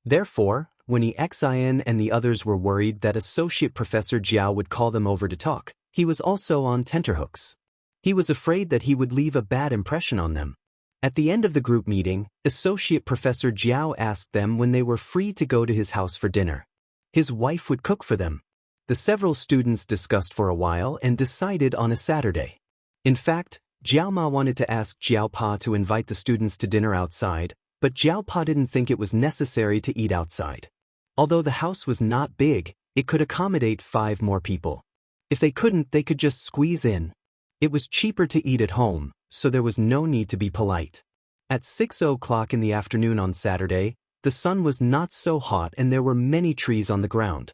Speaker 1: Therefore, when Xin and the others were worried that Associate Professor Jiao would call them over to talk, he was also on tenterhooks. He was afraid that he would leave a bad impression on them. At the end of the group meeting, Associate Professor Jiao asked them when they were free to go to his house for dinner. His wife would cook for them. The several students discussed for a while and decided on a Saturday. In fact, Jiao Ma wanted to ask Jiao Pa to invite the students to dinner outside, but Jiao Pa didn't think it was necessary to eat outside. Although the house was not big, it could accommodate 5 more people. If they couldn't, they could just squeeze in. It was cheaper to eat at home, so there was no need to be polite. At 6 o'clock in the afternoon on Saturday, the sun was not so hot and there were many trees on the ground.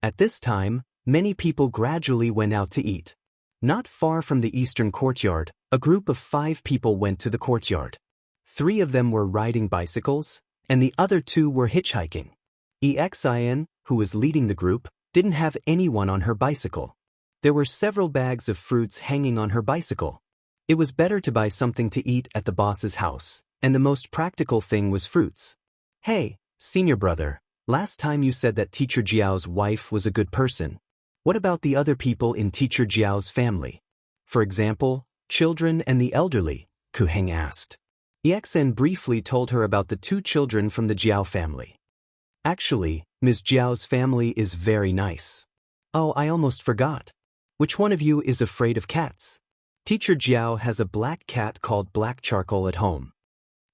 Speaker 1: At this time, many people gradually went out to eat. Not far from the eastern courtyard, a group of 5 people went to the courtyard. 3 of them were riding bicycles, and the other 2 were hitchhiking. Xin, who was leading the group, didn't have anyone on her bicycle. There were several bags of fruits hanging on her bicycle. It was better to buy something to eat at the boss's house, and the most practical thing was fruits. Hey, senior brother, last time you said that Teacher Jiao's wife was a good person. What about the other people in Teacher Jiao's family? For example, children and the elderly, Ku Heng asked. Xin briefly told her about the 2 children from the Jiao family. Actually, Ms. Jiao's family is very nice. Oh, I almost forgot. Which one of you is afraid of cats? Teacher Jiao has a black cat called Black Charcoal at home.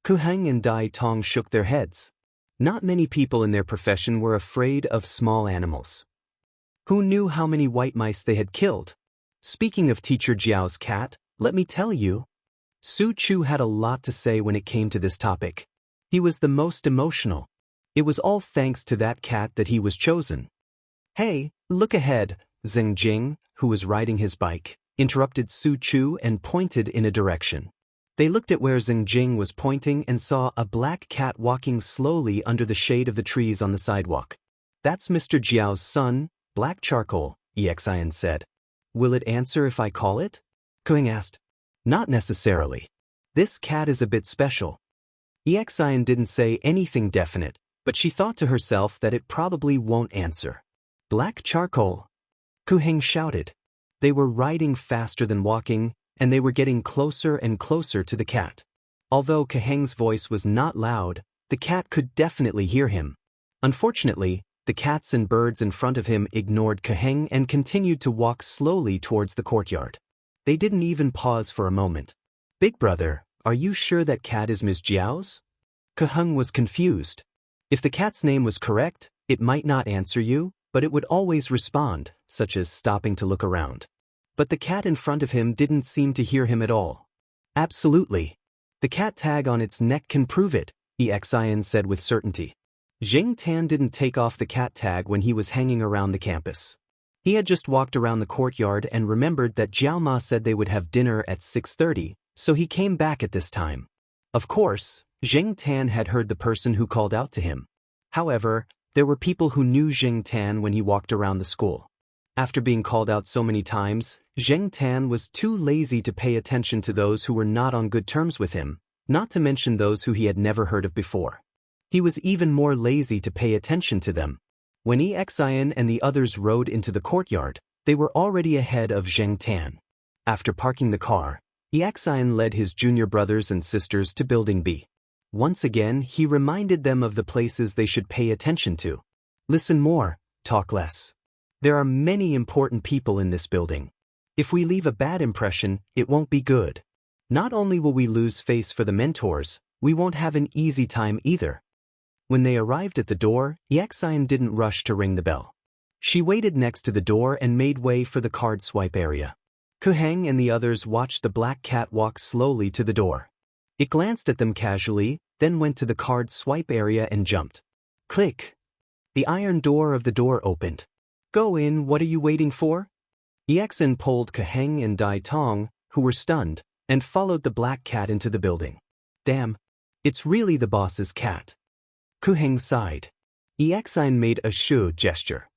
Speaker 1: Ku Heng and Dai Tong shook their heads. Not many people in their profession were afraid of small animals. Who knew how many white mice they had killed? Speaking of Teacher Jiao's cat, let me tell you. Su Chu had a lot to say when it came to this topic. He was the most emotional. It was all thanks to that cat that he was chosen. Hey, look ahead, Zheng Jing, who was riding his bike, interrupted Su Chu and pointed in a direction. They looked at where Zheng Jing was pointing and saw a black cat walking slowly under the shade of the trees on the sidewalk. That's Mr. Jiao's son, Black Charcoal, Xin said. Will it answer if I call it? Ku Heng asked. Not necessarily. This cat is a bit special. Xin didn't say anything definite, but she thought to herself that it probably won't answer. Black Charcoal? Ku Heng shouted. They were riding faster than walking, and they were getting closer and closer to the cat. Although Ku Heng's voice was not loud, the cat could definitely hear him. Unfortunately, the cats and birds in front of him ignored Ku Heng and continued to walk slowly towards the courtyard. They didn't even pause for a moment. Big brother, are you sure that cat is Ms. Jiao's? Ku Heng was confused. If the cat's name was correct, it might not answer you, but it would always respond, such as stopping to look around. But the cat in front of him didn't seem to hear him at all. Absolutely. The cat tag on its neck can prove it, Xin said with certainty. Jing Tan didn't take off the cat tag when he was hanging around the campus. He had just walked around the courtyard and remembered that Jiao Ma said they would have dinner at 6:30, so he came back at this time. Of course, Jing Tan had heard the person who called out to him. However, there were people who knew Jing Tan when he walked around the school. After being called out so many times, Jing Tan was too lazy to pay attention to those who were not on good terms with him, not to mention those who he had never heard of before. He was even more lazy to pay attention to them. When Xin and the others rode into the courtyard, they were already ahead of Jing Tan. After parking the car, Xin led his junior brothers and sisters to Building B. Once again, he reminded them of the places they should pay attention to. Listen more, talk less. There are many important people in this building. If we leave a bad impression, it won't be good. Not only will we lose face for the mentors, we won't have an easy time either. When they arrived at the door, Xin didn't rush to ring the bell. She waited next to the door and made way for the card swipe area. Kuheng and the others watched the black cat walk slowly to the door. It glanced at them casually, then went to the card swipe area and jumped. Click! The iron door of the door opened. Go in, what are you waiting for? Exen pulled Kuheng and Dai Tong, who were stunned, and followed the black cat into the building. Damn, it's really the boss's cat. Kuheng sighed. Exen made a shu gesture.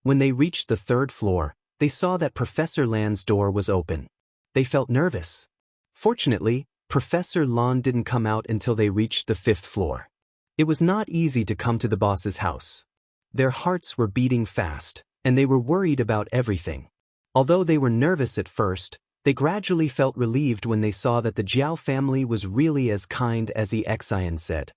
Speaker 1: When they reached the third floor, they saw that Professor Lan's door was open. They felt nervous. Fortunately, Professor Lan didn't come out until they reached the fifth floor. It was not easy to come to the boss's house. Their hearts were beating fast, and they were worried about everything. Although they were nervous at first, they gradually felt relieved when they saw that the Jiao family was really as kind as Exen said.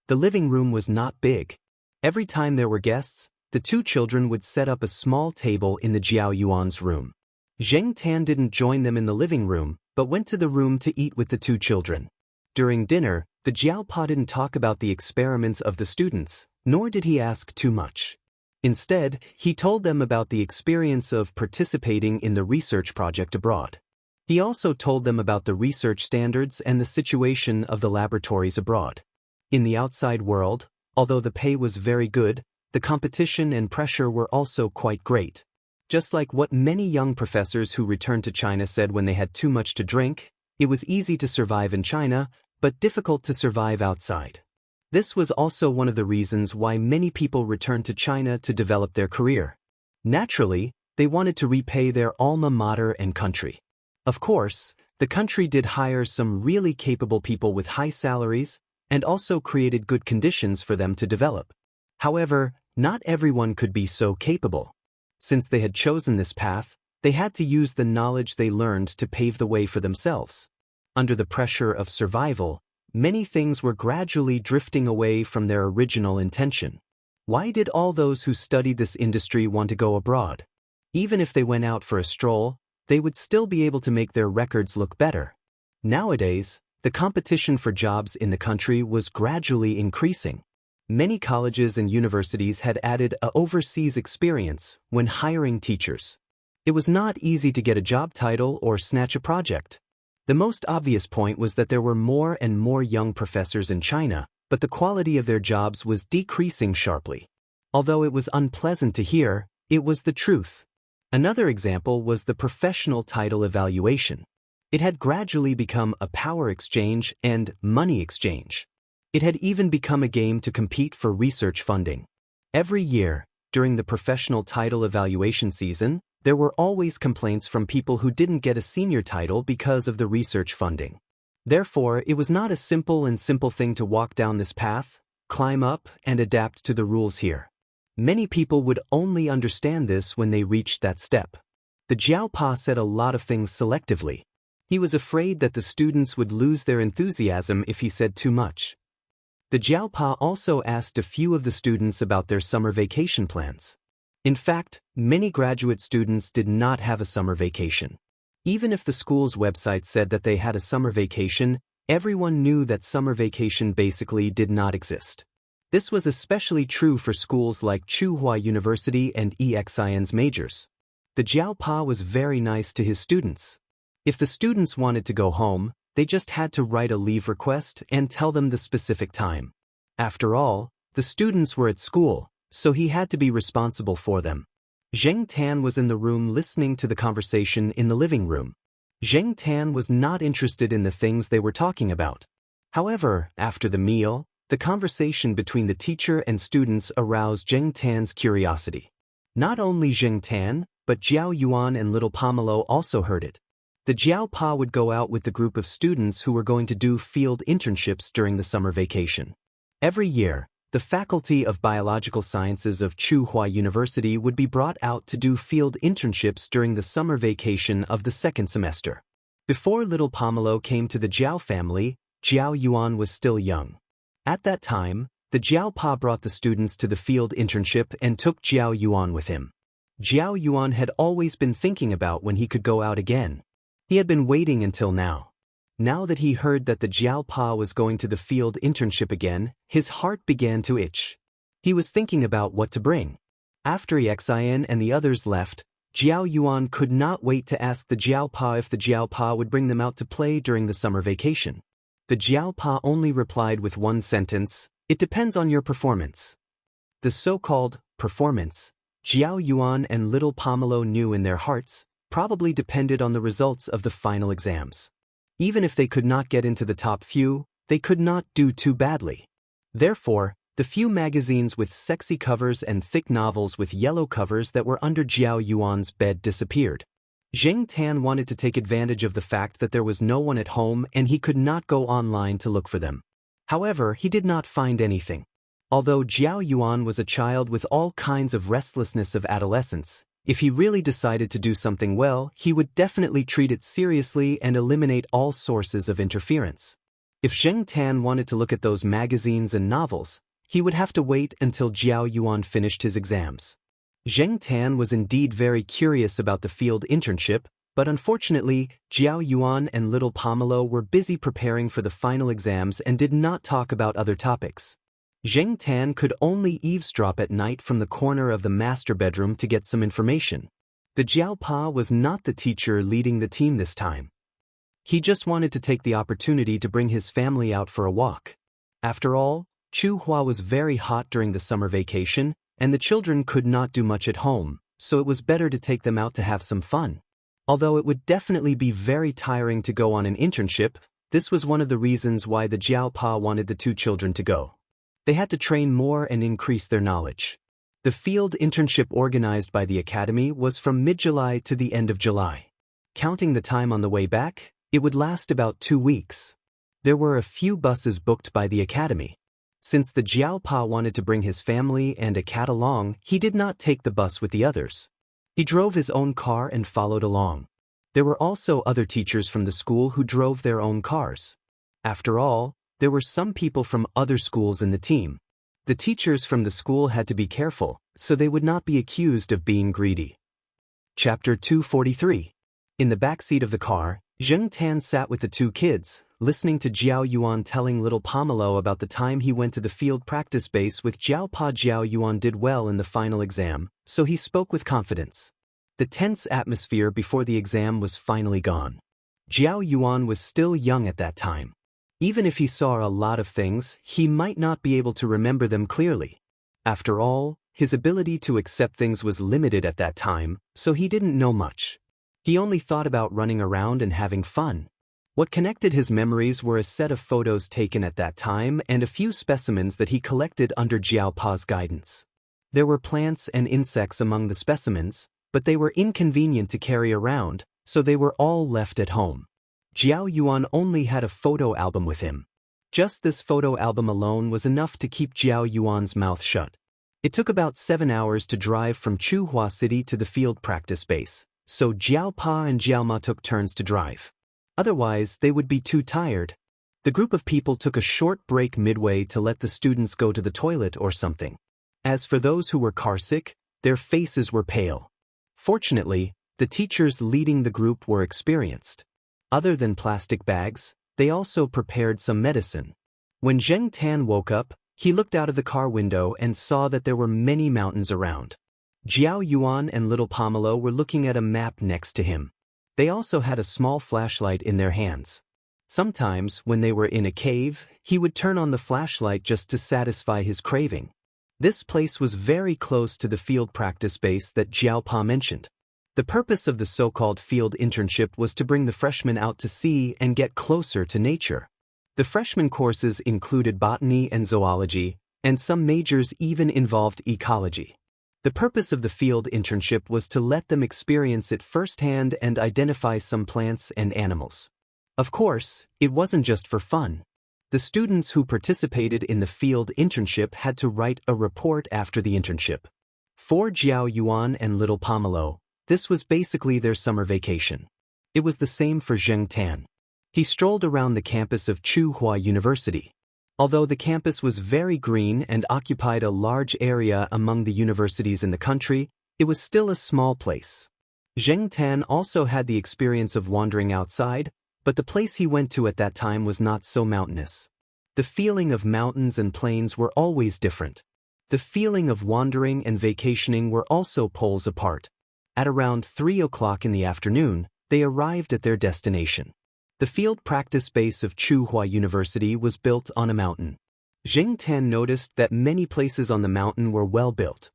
Speaker 1: The living room was not big. Every time there were guests, the two children would set up a small table in the Jiao Yuan's room. Zheng Tan didn't join them in the living room, but went to the room to eat with the two children. During dinner, the Jiao Pa didn't talk about the experiments of the students, nor did he ask too much. Instead, he told them about the experience of participating in the research project abroad. He also told them about the research standards and the situation of the laboratories abroad. In the outside world, although the pay was very good, the competition and pressure were also quite great. Just like what many young professors who returned to China said when they had too much to drink, it was easy to survive in China, but difficult to survive outside. This was also one of the reasons why many people returned to China to develop their career. Naturally, they wanted to repay their alma mater and country. Of course, the country did hire some really capable people with high salaries, and also created good conditions for them to develop. However, not everyone could be so capable. Since they had chosen this path, they had to use the knowledge they learned to pave the way for themselves. Under the pressure of survival, many things were gradually drifting away from their original intention. Why did all those who studied this industry want to go abroad? Even if they went out for a stroll, they would still be able to make their records look better. Nowadays, the competition for jobs in the country was gradually increasing. Many colleges and universities had added an overseas experience when hiring teachers. It was not easy to get a job title or snatch a project. The most obvious point was that there were more and more young professors in China, but the quality of their jobs was decreasing sharply. Although it was unpleasant to hear, it was the truth. Another example was the professional title evaluation. It had gradually become a power exchange and money exchange. It had even become a game to compete for research funding. Every year, during the professional title evaluation season, there were always complaints from people who didn't get a senior title because of the research funding. Therefore, it was not a simple thing to walk down this path, climb up, and adapt to the rules here. Many people would only understand this when they reached that step. The Jiao Pa said a lot of things selectively. He was afraid that the students would lose their enthusiasm if he said too much. The Jiao Pa also asked a few of the students about their summer vacation plans. In fact, many graduate students did not have a summer vacation. Even if the school's website said that they had a summer vacation, everyone knew that summer vacation basically did not exist. This was especially true for schools like Tsinghua University and Exen's majors. The Jiao Pa was very nice to his students. If the students wanted to go home, they just had to write a leave request and tell them the specific time. After all, the students were at school, so he had to be responsible for them. Zheng Tan was in the room listening to the conversation in the living room. Zheng Tan was not interested in the things they were talking about. However, after the meal, the conversation between the teacher and students aroused Zheng Tan's curiosity. Not only Zheng Tan, but Jiao Yuan and little Pomelo also heard it. The Jiao Pa would go out with the group of students who were going to do field internships during the summer vacation. Every year, the Faculty of Biological Sciences of Tsinghua University would be brought out to do field internships during the summer vacation of the second semester. Before little Pomelo came to the Jiao family, Jiao Yuan was still young. At that time, the Jiao Pa brought the students to the field internship and took Jiao Yuan with him. Jiao Yuan had always been thinking about when he could go out again. He had been waiting until now. Now that he heard that the Jiao Pa was going to the field internship again, his heart began to itch. He was thinking about what to bring. After Xian and the others left, Jiao Yuan could not wait to ask the Jiaopa if the Jiaopa would bring them out to play during the summer vacation. The Jiaopa only replied with one sentence, "It depends on your performance." The so-called performance, Jiao Yuan and little Pomelo knew in their hearts, probably depended on the results of the final exams. Even if they could not get into the top few, they could not do too badly. Therefore, the few magazines with sexy covers and thick novels with yellow covers that were under Jiao Yuan's bed disappeared. Zheng Tan wanted to take advantage of the fact that there was no one at home and he could not go online to look for them. However, he did not find anything. Although Jiao Yuan was a child with all kinds of restlessness of adolescence, if he really decided to do something well, he would definitely treat it seriously and eliminate all sources of interference. If Zheng Tan wanted to look at those magazines and novels, he would have to wait until Jiao Yuan finished his exams. Zheng Tan was indeed very curious about the field internship, but unfortunately, Jiao Yuan and little Pomelo were busy preparing for the final exams and did not talk about other topics. Zheng Tan could only eavesdrop at night from the corner of the master bedroom to get some information. The Jiaopa was not the teacher leading the team this time. He just wanted to take the opportunity to bring his family out for a walk. After all, Chuhua was very hot during the summer vacation, and the children could not do much at home, so it was better to take them out to have some fun. Although it would definitely be very tiring to go on an internship, this was one of the reasons why the Jiaopa wanted the two children to go. They had to train more and increase their knowledge. The field internship organized by the academy was from mid-July to the end of July. Counting the time on the way back, it would last about 2 weeks. There were a few buses booked by the academy. Since the Jiaopa wanted to bring his family and a cat along, he did not take the bus with the others. He drove his own car and followed along. There were also other teachers from the school who drove their own cars. After all, there were some people from other schools in the team. The teachers from the school had to be careful, so they would not be accused of being greedy. Chapter 243. In the back seat of the car, Zheng Tan sat with the two kids, listening to Jiao Yuan telling little Pomelo about the time he went to the field practice base with Jiaopa. Jiao Yuan did well in the final exam, so he spoke with confidence. The tense atmosphere before the exam was finally gone. Jiao Yuan was still young at that time. Even if he saw a lot of things, he might not be able to remember them clearly. After all, his ability to accept things was limited at that time, so he didn't know much. He only thought about running around and having fun. What connected his memories were a set of photos taken at that time and a few specimens that he collected under Jiaopa's guidance. There were plants and insects among the specimens, but they were inconvenient to carry around, so they were all left at home. Jiao Yuan only had a photo album with him. Just this photo album alone was enough to keep Jiao Yuan's mouth shut. It took about 7 hours to drive from Chuhua City to the field practice base, so Jiaopa and Jiaoma took turns to drive. Otherwise, they would be too tired. The group of people took a short break midway to let the students go to the toilet or something. As for those who were carsick, their faces were pale. Fortunately, the teachers leading the group were experienced. Other than plastic bags, they also prepared some medicine. When Zheng Tan woke up, he looked out of the car window and saw that there were many mountains around. Jiao Yuan and little Pomelo were looking at a map next to him. They also had a small flashlight in their hands. Sometimes, when they were in a cave, he would turn on the flashlight just to satisfy his craving. This place was very close to the field practice base that Jiaopa mentioned. The purpose of the so-called field internship was to bring the freshmen out to see and get closer to nature. The freshman courses included botany and zoology, and some majors even involved ecology. The purpose of the field internship was to let them experience it firsthand and identify some plants and animals. Of course, it wasn't just for fun. The students who participated in the field internship had to write a report after the internship. For Jiao Yuan and little Pomelo, this was basically their summer vacation. It was the same for Zheng Tan. He strolled around the campus of Chuhua University. Although the campus was very green and occupied a large area among the universities in the country, it was still a small place. Zheng Tan also had the experience of wandering outside, but the place he went to at that time was not so mountainous. The feeling of mountains and plains were always different. The feeling of wandering and vacationing were also poles apart. At around 3 o'clock in the afternoon, they arrived at their destination. The field practice base of Tsinghua University was built on a mountain. Jing Tan noticed that many places on the mountain were well built.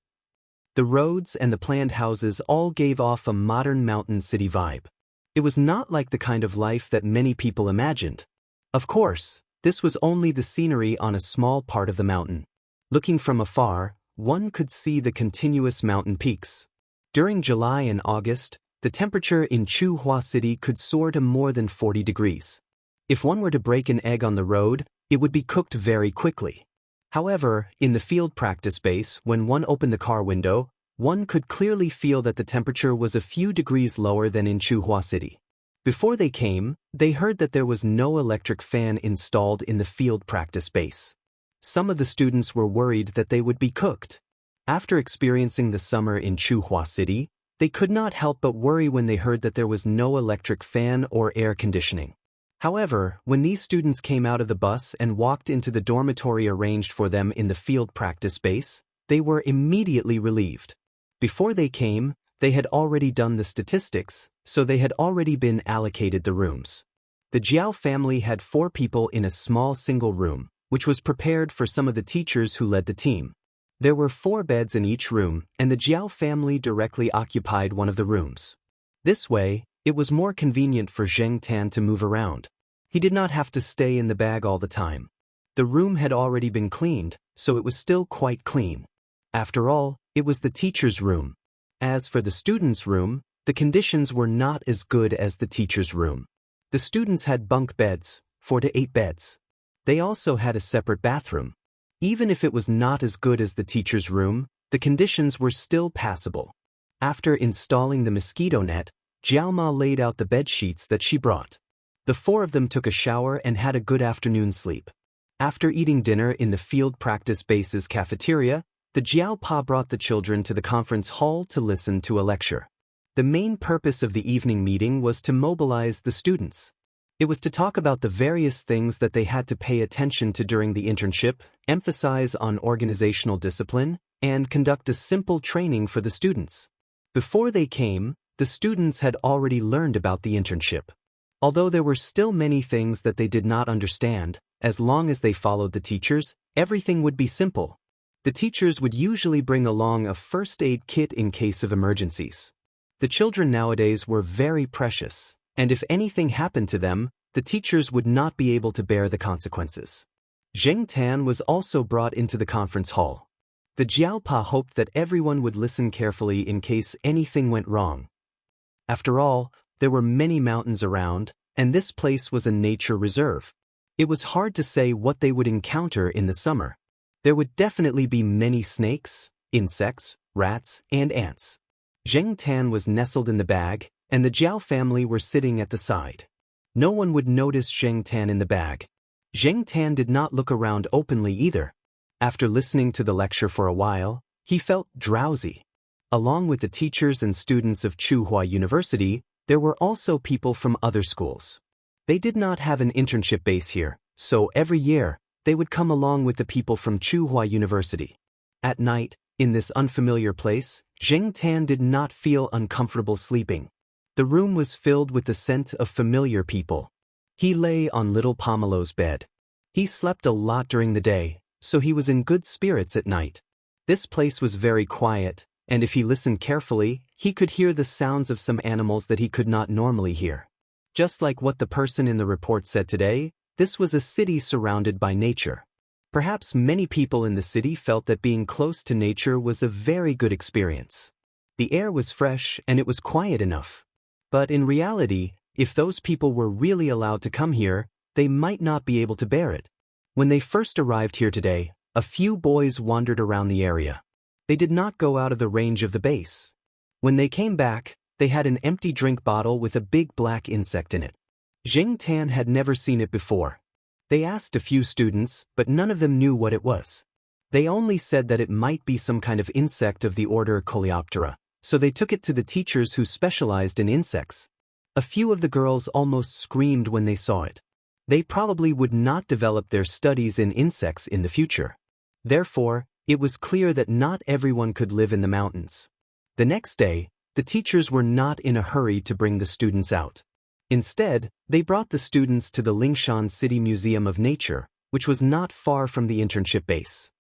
Speaker 1: The roads and the planned houses all gave off a modern mountain city vibe. It was not like the kind of life that many people imagined. Of course, this was only the scenery on a small part of the mountain. Looking from afar, one could see the continuous mountain peaks. During July and August, the temperature in Tsinghua City could soar to more than 40 degrees. If one were to break an egg on the road, it would be cooked very quickly. However, in the field practice base, when one opened the car window, one could clearly feel that the temperature was a few degrees lower than in Tsinghua City. Before they came, they heard that there was no electric fan installed in the field practice base. Some of the students were worried that they would be cooked. After experiencing the summer in Tsinghua City, they could not help but worry when they heard that there was no electric fan or air conditioning. However, when these students came out of the bus and walked into the dormitory arranged for them in the field practice base, they were immediately relieved. Before they came, they had already done the statistics, so they had already been allocated the rooms. The Jiao family had 4 people in a small single room, which was prepared for some of the teachers who led the team. There were 4 beds in each room, and the Jiao family directly occupied one of the rooms. This way, it was more convenient for Zheng Tan to move around. He did not have to stay in the bag all the time. The room had already been cleaned, so it was still quite clean. After all, it was the teacher's room. As for the students' room, the conditions were not as good as the teacher's room. The students had bunk beds, 4 to 8 beds. They also had a separate bathroom. Even if it was not as good as the teacher's room, the conditions were still passable. After installing the mosquito net, Jiaoma laid out the bed sheets that she brought. The 4 of them took a shower and had a good afternoon sleep. After eating dinner in the field practice base's cafeteria, the Jiaopa brought the children to the conference hall to listen to a lecture. The main purpose of the evening meeting was to mobilize the students. It was to talk about the various things that they had to pay attention to during the internship, emphasize on organizational discipline, and conduct a simple training for the students. Before they came, the students had already learned about the internship. Although there were still many things that they did not understand, as long as they followed the teachers, everything would be simple. The teachers would usually bring along a first aid kit in case of emergencies. The children nowadays were very precious, and if anything happened to them, the teachers would not be able to bear the consequences. Zheng Tan was also brought into the conference hall. The Jiaopa hoped that everyone would listen carefully in case anything went wrong. After all, there were many mountains around, and this place was a nature reserve. It was hard to say what they would encounter in the summer. There would definitely be many snakes, insects, rats, and ants. Zheng Tan was nestled in the bag, and the Jiao family were sitting at the side. No one would notice Zheng Tan in the bag. Zheng Tan did not look around openly either. After listening to the lecture for a while, he felt drowsy. Along with the teachers and students of Tsinghua University, there were also people from other schools. They did not have an internship base here, so every year, they would come along with the people from Tsinghua University. At night, in this unfamiliar place, Zheng Tan did not feel uncomfortable sleeping. The room was filled with the scent of familiar people. He lay on little Pomelo's bed. He slept a lot during the day, so he was in good spirits at night. This place was very quiet, and if he listened carefully, he could hear the sounds of some animals that he could not normally hear. Just like what the person in the report said today, this was a city surrounded by nature. Perhaps many people in the city felt that being close to nature was a very good experience. The air was fresh and it was quiet enough. But in reality, if those people were really allowed to come here, they might not be able to bear it. When they first arrived here today, a few boys wandered around the area. They did not go out of the range of the base. When they came back, they had an empty drink bottle with a big black insect in it. Zheng Tan had never seen it before. They asked a few students, but none of them knew what it was. They only said that it might be some kind of insect of the order Coleoptera, so they took it to the teachers who specialized in insects. A few of the girls almost screamed when they saw it. They probably would not develop their studies in insects in the future. Therefore, It was clear that not everyone could live in the mountains. The next day, the teachers were not in a hurry to bring the students out. Instead, they brought the students to the Lingshan City Museum of Nature, which was not far from the internship base.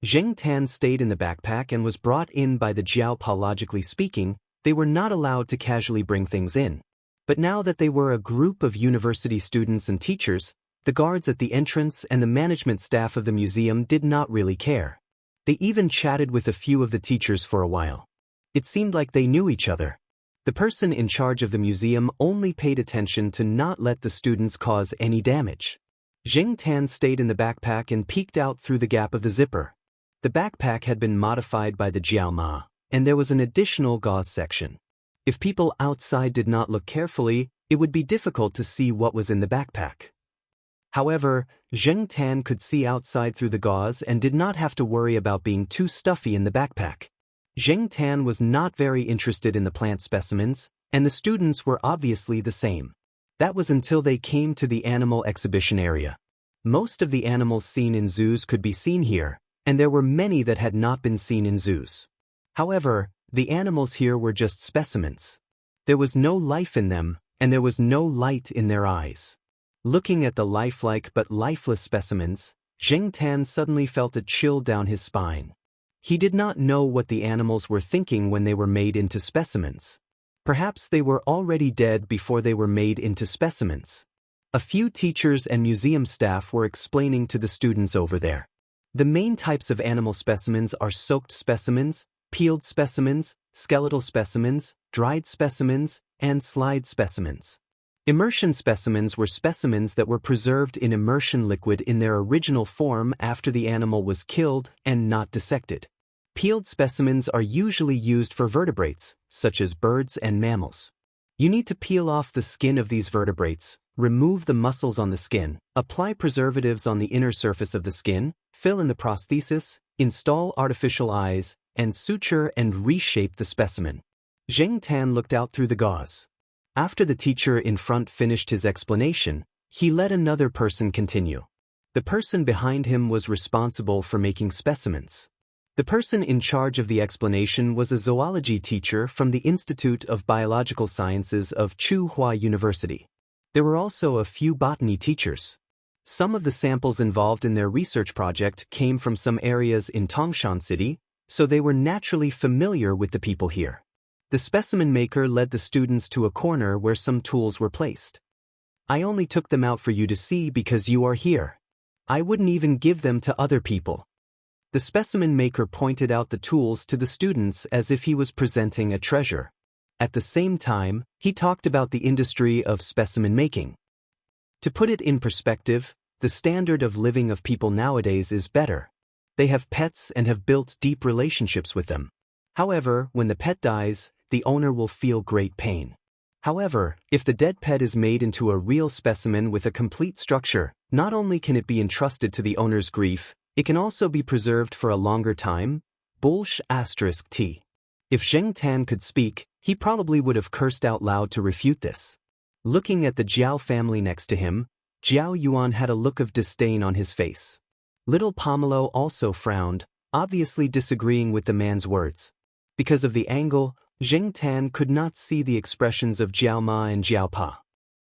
Speaker 1: Zheng Tan stayed in the backpack and was brought in by the Jiaopa. Logically speaking, they were not allowed to casually bring things in. But now that they were a group of university students and teachers, the guards at the entrance and the management staff of the museum did not really care. They even chatted with a few of the teachers for a while. It seemed like they knew each other. The person in charge of the museum only paid attention to not let the students cause any damage. Zheng Tan stayed in the backpack and peeked out through the gap of the zipper. The backpack had been modified by the Jiao Ma, and there was an additional gauze section. If people outside did not look carefully, it would be difficult to see what was in the backpack. However, Zheng Tan could see outside through the gauze and did not have to worry about being too stuffy in the backpack. Zheng Tan was not very interested in the plant specimens, and the students were obviously the same. That was until they came to the animal exhibition area. Most of the animals seen in zoos could be seen here, and there were many that had not been seen in zoos. However, the animals here were just specimens. There was no life in them, and there was no light in their eyes. Looking at the lifelike but lifeless specimens, Zheng Tan suddenly felt a chill down his spine. He did not know what the animals were thinking when they were made into specimens. Perhaps they were already dead before they were made into specimens. A few teachers and museum staff were explaining to the students over there. The main types of animal specimens are soaked specimens, peeled specimens, skeletal specimens, dried specimens, and slide specimens. Immersion specimens were specimens that were preserved in immersion liquid in their original form after the animal was killed and not dissected. Peeled specimens are usually used for vertebrates, such as birds and mammals. You need to peel off the skin of these vertebrates, remove the muscles on the skin, apply preservatives on the inner surface of the skin, fill in the prosthesis, install artificial eyes, and suture and reshape the specimen. Zheng Tan looked out through the gauze. After the teacher in front finished his explanation, he let another person continue. The person behind him was responsible for making specimens. The person in charge of the explanation was a zoology teacher from the Institute of Biological Sciences of Tsinghua University. There were also a few botany teachers. Some of the samples involved in their research project came from some areas in Tangshan City, so they were naturally familiar with the people here. The specimen maker led the students to a corner where some tools were placed. I only took them out for you to see because you are here. I wouldn't even give them to other people. The specimen maker pointed out the tools to the students as if he was presenting a treasure. At the same time, he talked about the industry of specimen making. To put it in perspective, the standard of living of people nowadays is better. They have pets and have built deep relationships with them. However, when the pet dies, the owner will feel great pain. However, if the dead pet is made into a real specimen with a complete structure, not only can it be entrusted to the owner's grief, it can also be preserved for a longer time. T. If Zheng Tan could speak, he probably would have cursed out loud to refute this. Looking at the Jiao family next to him, Jiao Yuan had a look of disdain on his face. Little Pomelo also frowned, obviously disagreeing with the man's words. Because of the angle, Zheng Tan could not see the expressions of Jiao Ma and Jiao Pa.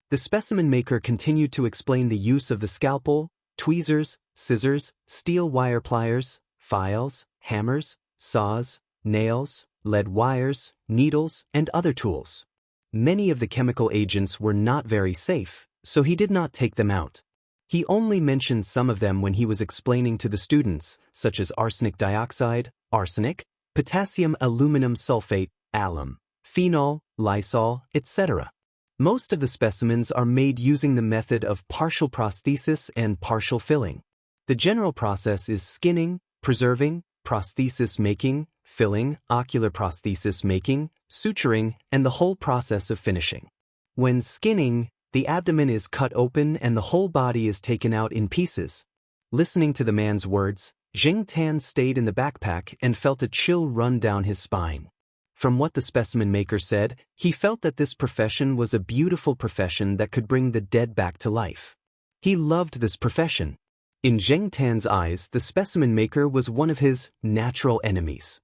Speaker 1: The specimen maker continued to explain the use of the scalpel, tweezers, scissors, steel wire pliers, files, hammers, saws, nails, lead wires, needles, and other tools. Many of the chemical agents were not very safe, so he did not take them out. He only mentioned some of them when he was explaining to the students, such as arsenic dioxide, arsenic, potassium aluminum sulfate, alum, phenol, Lysol, etc. Most of the specimens are made using the method of partial prosthesis and partial filling. The general process is skinning, preserving, prosthesis making, filling, ocular prosthesis making, suturing, and the whole process of finishing. When skinning, the abdomen is cut open and the whole body is taken out in pieces. Listening to the man's words, Zheng Tan stayed in the backpack and felt a chill run down his spine. From what the specimen maker said, he felt that this profession was a beautiful profession that could bring the dead back to life. He loved this profession. In Zheng Tan's eyes, the specimen maker was one of his natural enemies.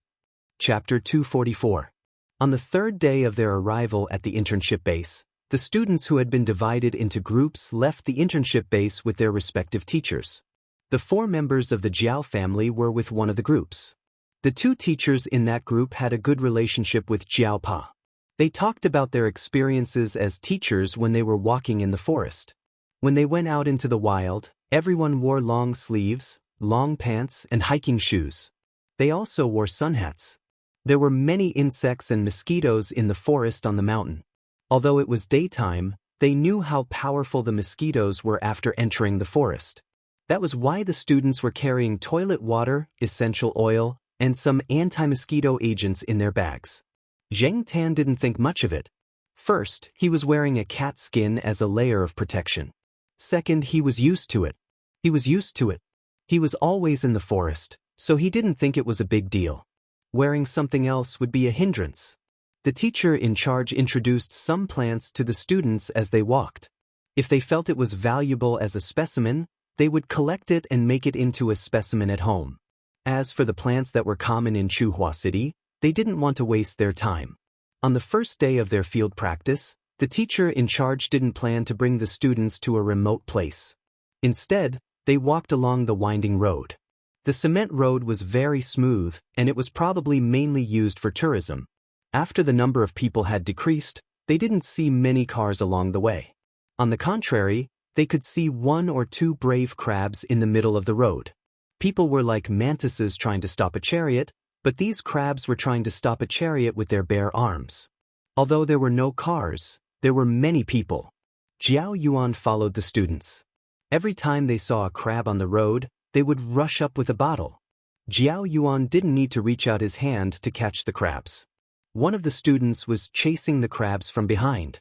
Speaker 1: Chapter 244. On the third day of their arrival at the internship base, the students who had been divided into groups left the internship base with their respective teachers. The 4 members of the Jiao family were with one of the groups. The 2 teachers in that group had a good relationship with Jiao Pa. They talked about their experiences as teachers when they were walking in the forest. When they went out into the wild, everyone wore long sleeves, long pants, and hiking shoes. They also wore sun hats. There were many insects and mosquitoes in the forest on the mountain. Although it was daytime, they knew how powerful the mosquitoes were after entering the forest. That was why the students were carrying toilet water, essential oil, and some anti-mosquito agents in their bags. Zheng Tan didn't think much of it. First, he was wearing a cat skin as a layer of protection. Second, he was used to it. He was always in the forest, so he didn't think it was a big deal. Wearing something else would be a hindrance. The teacher in charge introduced some plants to the students as they walked. If they felt it was valuable as a specimen, they would collect it and make it into a specimen at home. As for the plants that were common in Chuhua City, they didn't want to waste their time. On the first day of their field practice, the teacher in charge didn't plan to bring the students to a remote place. Instead, they walked along the winding road. The cement road was very smooth, and it was probably mainly used for tourism. After the number of people had decreased, they didn't see many cars along the way. On the contrary, they could see 1 or 2 brave crabs in the middle of the road. People were like mantises trying to stop a chariot, but these crabs were trying to stop a chariot with their bare arms. Although there were no cars, there were many people. Jiao Yuan followed the students. Every time they saw a crab on the road, they would rush up with a bottle. Jiao Yuan didn't need to reach out his hand to catch the crabs. One of the students was chasing the crabs from behind.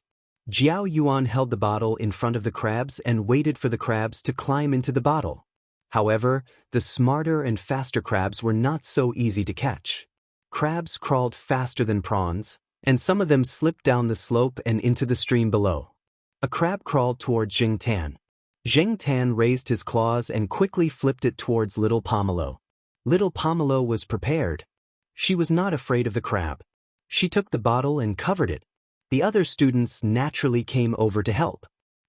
Speaker 1: Jiao Yuan held the bottle in front of the crabs and waited for the crabs to climb into the bottle. However, the smarter and faster crabs were not so easy to catch. Crabs crawled faster than prawns, and some of them slipped down the slope and into the stream below. A crab crawled towards Zheng Tan. Zheng Tan raised his claws and quickly flipped it towards little Pomelo. Little Pomelo was prepared. She was not afraid of the crab. She took the bottle and covered it. The other students naturally came over to help.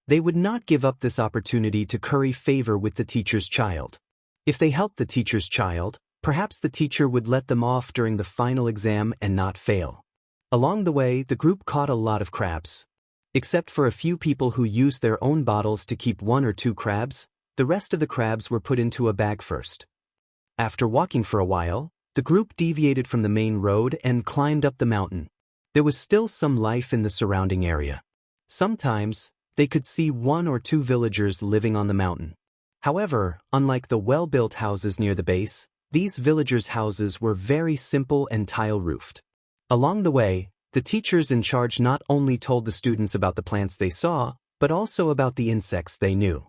Speaker 1: They would not give up this opportunity to curry favor with the teacher's child. If they helped the teacher's child, perhaps the teacher would let them off during the final exam and not fail. Along the way, the group caught a lot of crabs. Except for a few people who used their own bottles to keep 1 or 2 crabs, the rest of the crabs were put into a bag first. After walking for a while, the group deviated from the main road and climbed up the mountain. There was still some life in the surrounding area. Sometimes, they could see 1 or 2 villagers living on the mountain. However, unlike the well-built houses near the base, these villagers' houses were very simple and tile-roofed. Along the way, the teachers in charge not only told the students about the plants they saw, but also about the insects they knew.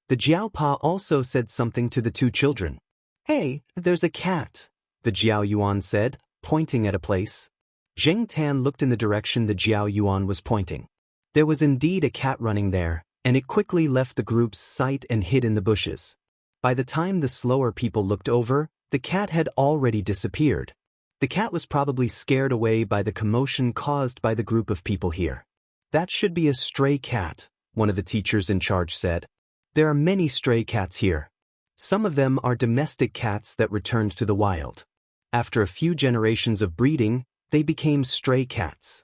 Speaker 1: The Jiaopa also said something to the 2 children. "Hey, there's a cat," the Jiao Yuan said, pointing at a place. Zheng Tan looked in the direction the Jiao Yuan was pointing. There was indeed a cat running there, and it quickly left the group's sight and hid in the bushes. By the time the slower people looked over, the cat had already disappeared. The cat was probably scared away by the commotion caused by the group of people here. "That should be a stray cat," one of the teachers in charge said. "There are many stray cats here. Some of them are domestic cats that returned to the wild. After a few generations of breeding, they became stray cats."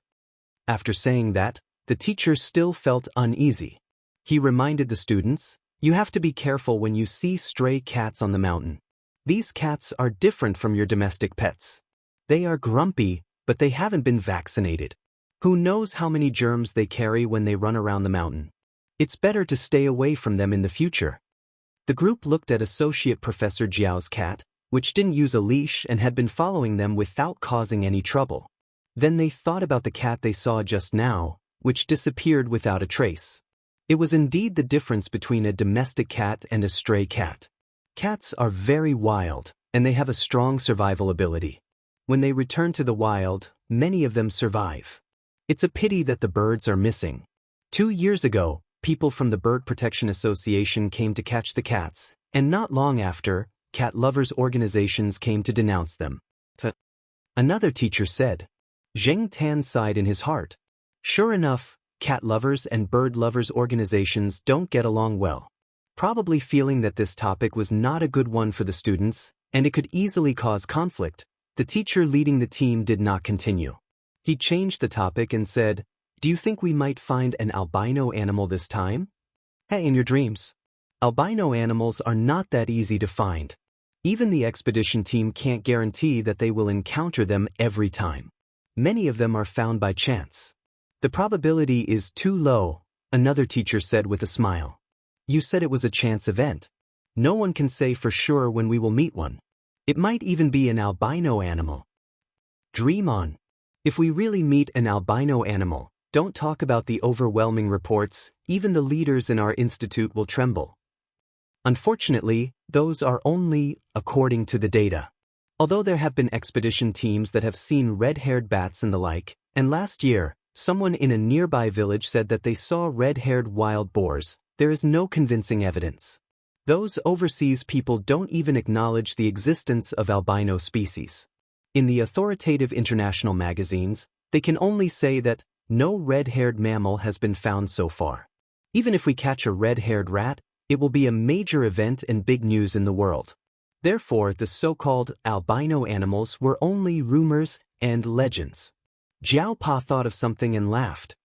Speaker 1: After saying that, the teacher still felt uneasy. He reminded the students, "You have to be careful when you see stray cats on the mountain. These cats are different from your domestic pets. They are grumpy, but they haven't been vaccinated. Who knows how many germs they carry when they run around the mountain. It's better to stay away from them in the future." The group looked at Associate Professor Jiao's cat, which didn't use a leash and had been following them without causing any trouble. Then they thought about the cat they saw just now, which disappeared without a trace. It was indeed the difference between a domestic cat and a stray cat. Cats are very wild, and they have a strong survival ability. When they return to the wild, many of them survive. It's a pity that the birds are missing. 2 years ago, people from the Bird Protection Association came to catch the cats, And not long after, cat lovers' organizations came to denounce them. Another teacher said. Zheng Tan sighed in his heart. Sure enough, cat lovers and bird lovers' organizations don't get along well. Probably feeling that this topic was not a good one for the students, and it could easily cause conflict, the teacher leading the team did not continue. He changed the topic and said, "Do you think we might find an albino animal this time?" Hey, in your dreams. Albino animals are not that easy to find. Even the expedition team can't guarantee that they will encounter them every time. Many of them are found by chance. The probability is too low, another teacher said with a smile. You said it was a chance event. No one can say for sure when we will meet one. It might even be an albino animal. Dream on. If we really meet an albino animal, don't talk about the overwhelming reports, even the leaders in our institute will tremble. Unfortunately, those are only according to the data. Although there have been expedition teams that have seen red-haired bats and the like, and last year, someone in a nearby village said that they saw red-haired wild boars, there is no convincing evidence. Those overseas people don't even acknowledge the existence of albino species. In the authoritative international magazines, they can only say that no red-haired mammal has been found so far. Even if we catch a red-haired rat, it will be a major event and big news in the world. Therefore, the so-called albino animals were only rumors and legends. Jiao Pa thought of something and laughed.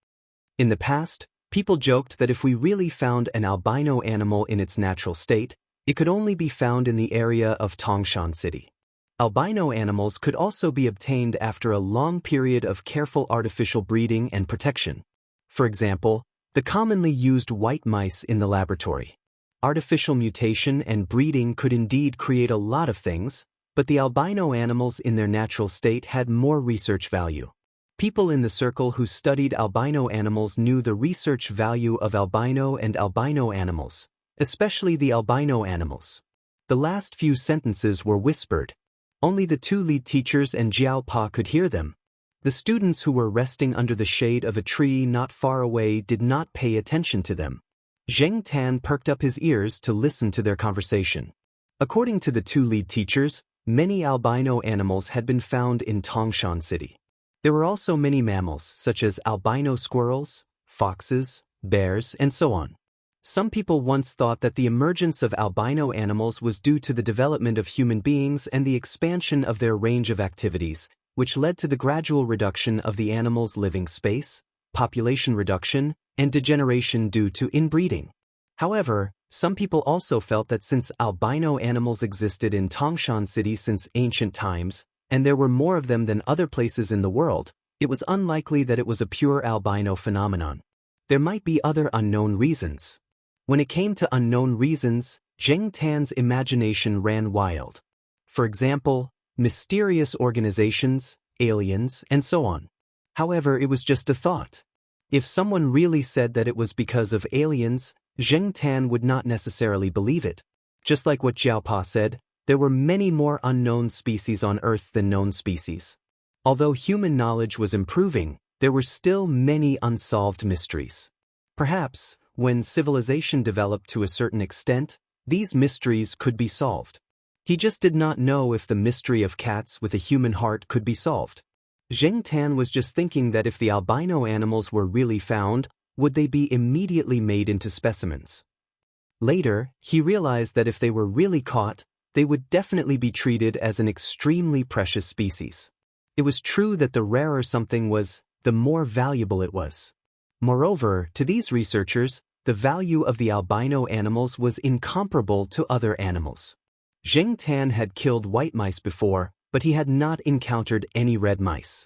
Speaker 1: In the past, people joked that if we really found an albino animal in its natural state, it could only be found in the area of Tangshan City. Albino animals could also be obtained after a long period of careful artificial breeding and protection. For example, the commonly used white mice in the laboratory. Artificial mutation and breeding could indeed create a lot of things, but the albino animals in their natural state had more research value. People in the circle who studied albino animals knew the research value of albino and albino animals, especially the albino animals. The last few sentences were whispered. Only the two lead teachers and Jiao Pa could hear them. The students who were resting under the shade of a tree not far away did not pay attention to them. Zheng Tan perked up his ears to listen to their conversation. According to the two lead teachers, many albino animals had been found in Tangshan City. There were also many mammals, such as albino squirrels, foxes, bears, and so on. Some people once thought that the emergence of albino animals was due to the development of human beings and the expansion of their range of activities, which led to the gradual reduction of the animals' living space, population reduction, and degeneration due to inbreeding. However, some people also felt that since albino animals existed in Tangshan City since ancient times, and there were more of them than other places in the world, it was unlikely that it was a pure albino phenomenon. There might be other unknown reasons. When it came to unknown reasons, Zheng Tan's imagination ran wild. For example, mysterious organizations, aliens, and so on. However, it was just a thought. If someone really said that it was because of aliens, Zheng Tan would not necessarily believe it. Just like what Jiao Pa said, there were many more unknown species on Earth than known species. Although human knowledge was improving, there were still many unsolved mysteries. Perhaps, when civilization developed to a certain extent, these mysteries could be solved. He just did not know if the mystery of cats with a human heart could be solved. Zheng Tan was just thinking that if the albino animals were really found, would they be immediately made into specimens? Later, he realized that if they were really caught, they would definitely be treated as an extremely precious species. It was true that the rarer something was, the more valuable it was. Moreover, to these researchers, the value of the albino animals was incomparable to other animals. Zheng Tan had killed white mice before, but he had not encountered any red mice.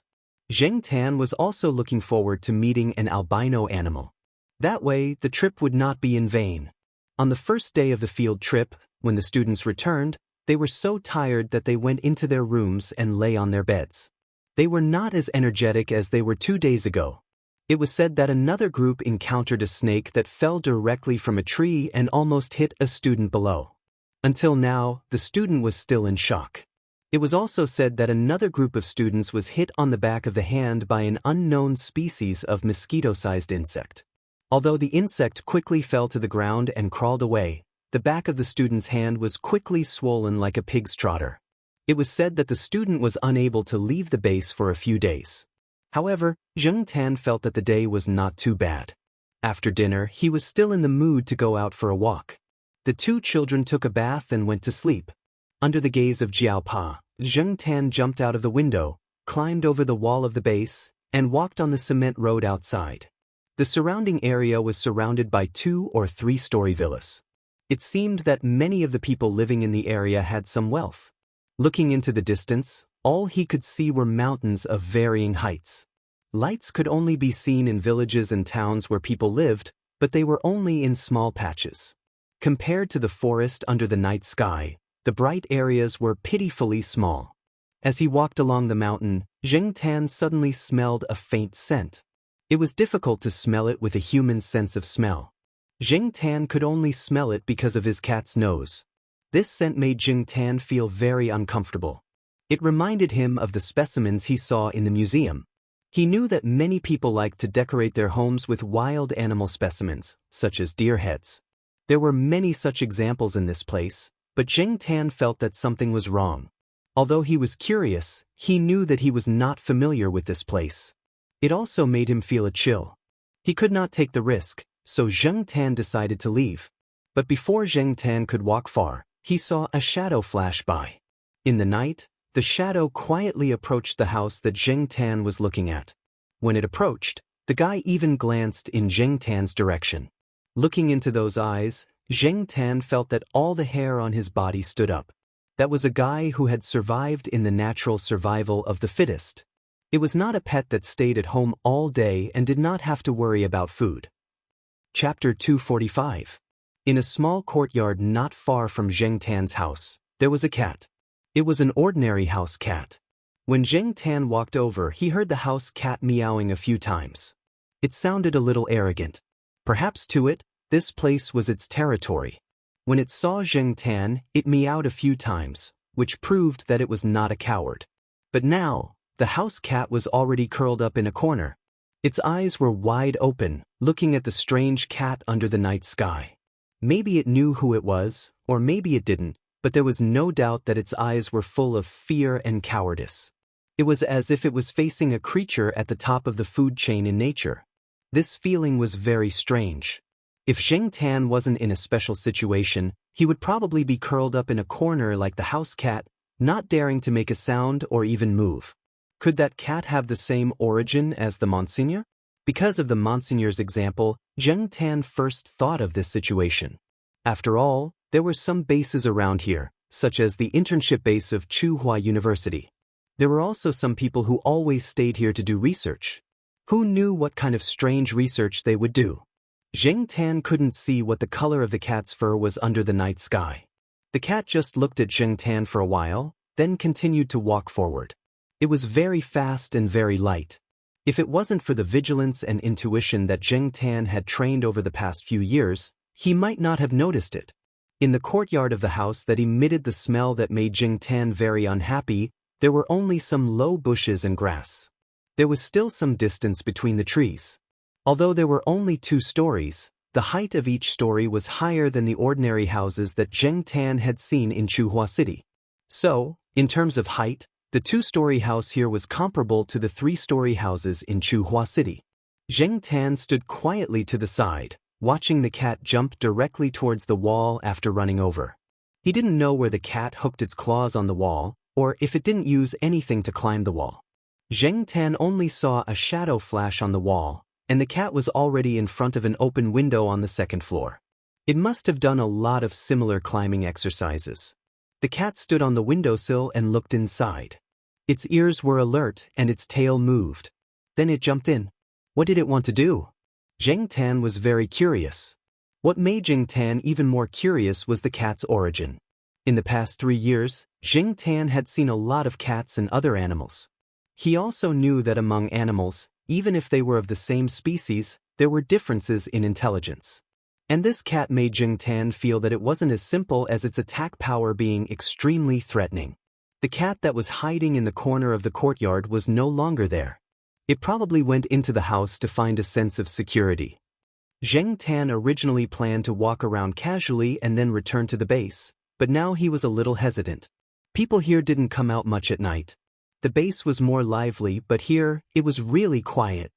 Speaker 1: Zheng Tan was also looking forward to meeting an albino animal. That way, the trip would not be in vain. On the first day of the field trip, when the students returned, they were so tired that they went into their rooms and lay on their beds. They were not as energetic as they were 2 days ago. It was said that another group encountered a snake that fell directly from a tree and almost hit a student below. Until now, the student was still in shock. It was also said that another group of students was hit on the back of the hand by an unknown species of mosquito-sized insect. Although the insect quickly fell to the ground and crawled away, the back of the student's hand was quickly swollen like a pig's trotter. It was said that the student was unable to leave the base for a few days. However, Zheng Tan felt that the day was not too bad. After dinner, he was still in the mood to go out for a walk. The two children took a bath and went to sleep. Under the gaze of Jiao Pa, Zheng Tan jumped out of the window, climbed over the wall of the base, and walked on the cement road outside. The surrounding area was surrounded by 2- or 3-story villas. It seemed that many of the people living in the area had some wealth. Looking into the distance, all he could see were mountains of varying heights. Lights could only be seen in villages and towns where people lived, but they were only in small patches. Compared to the forest under the night sky, the bright areas were pitifully small. As he walked along the mountain, Zheng Tan suddenly smelled a faint scent. It was difficult to smell it with a human sense of smell. Zheng Tan could only smell it because of his cat's nose. This scent made Zheng Tan feel very uncomfortable. It reminded him of the specimens he saw in the museum. He knew that many people liked to decorate their homes with wild animal specimens, such as deer heads. There were many such examples in this place, but Zheng Tan felt that something was wrong. Although he was curious, he knew that he was not familiar with this place. It also made him feel a chill. He could not take the risk, so Zheng Tan decided to leave. But before Zheng Tan could walk far, he saw a shadow flash by. In the night, the shadow quietly approached the house that Zheng Tan was looking at. When it approached, the guy even glanced in Zheng Tan's direction. Looking into those eyes, Zheng Tan felt that all the hair on his body stood up. That was a guy who had survived in the natural survival of the fittest. It was not a pet that stayed at home all day and did not have to worry about food. Chapter 245. In a small courtyard not far from Zheng Tan's house, there was a cat. It was an ordinary house cat. When Zheng Tan walked over, he heard the house cat meowing a few times. It sounded a little arrogant. Perhaps to it, this place was its territory. When it saw Zheng Tan, it meowed a few times, which proved that it was not a coward. But now, the house cat was already curled up in a corner. Its eyes were wide open, looking at the strange cat under the night sky. Maybe it knew who it was, or maybe it didn't, but there was no doubt that its eyes were full of fear and cowardice. It was as if it was facing a creature at the top of the food chain in nature. This feeling was very strange. If Zheng Tan wasn't in a special situation, he would probably be curled up in a corner like the house cat, not daring to make a sound or even move. Could that cat have the same origin as the Monsignor? Because of the Monsignor's example, Zheng Tan first thought of this situation. After all, there were some bases around here, such as the internship base of Tsinghua University. There were also some people who always stayed here to do research. Who knew what kind of strange research they would do? Zheng Tan couldn't see what the color of the cat's fur was under the night sky. The cat just looked at Zheng Tan for a while, then continued to walk forward. It was very fast and very light. If it wasn't for the vigilance and intuition that Zheng Tan had trained over the past few years, he might not have noticed it. In the courtyard of the house that emitted the smell that made Zheng Tan very unhappy, there were only some low bushes and grass. There was still some distance between the trees. Although there were only 2 stories, the height of each story was higher than the ordinary houses that Zheng Tan had seen in Tsinghua City. So, in terms of height, the 2-story house here was comparable to the 3-story houses in Tsinghua City. Zheng Tan stood quietly to the side, watching the cat jump directly towards the wall after running over. He didn't know where the cat hooked its claws on the wall, or if it didn't use anything to climb the wall. Zheng Tan only saw a shadow flash on the wall, and the cat was already in front of an open window on the 2nd floor. It must have done a lot of similar climbing exercises. The cat stood on the windowsill and looked inside. Its ears were alert and its tail moved. Then it jumped in. What did it want to do? Zheng Tan was very curious. What made Zheng Tan even more curious was the cat's origin. In the past 3 years, Zheng Tan had seen a lot of cats and other animals. He also knew that among animals, even if they were of the same species, there were differences in intelligence. And this cat made Zheng Tan feel that it wasn't as simple as its attack power being extremely threatening. The cat that was hiding in the corner of the courtyard was no longer there. It probably went into the house to find a sense of security. Zheng Tan originally planned to walk around casually and then return to the base, but now he was a little hesitant. People here didn't come out much at night. The base was more lively, but here, it was really quiet.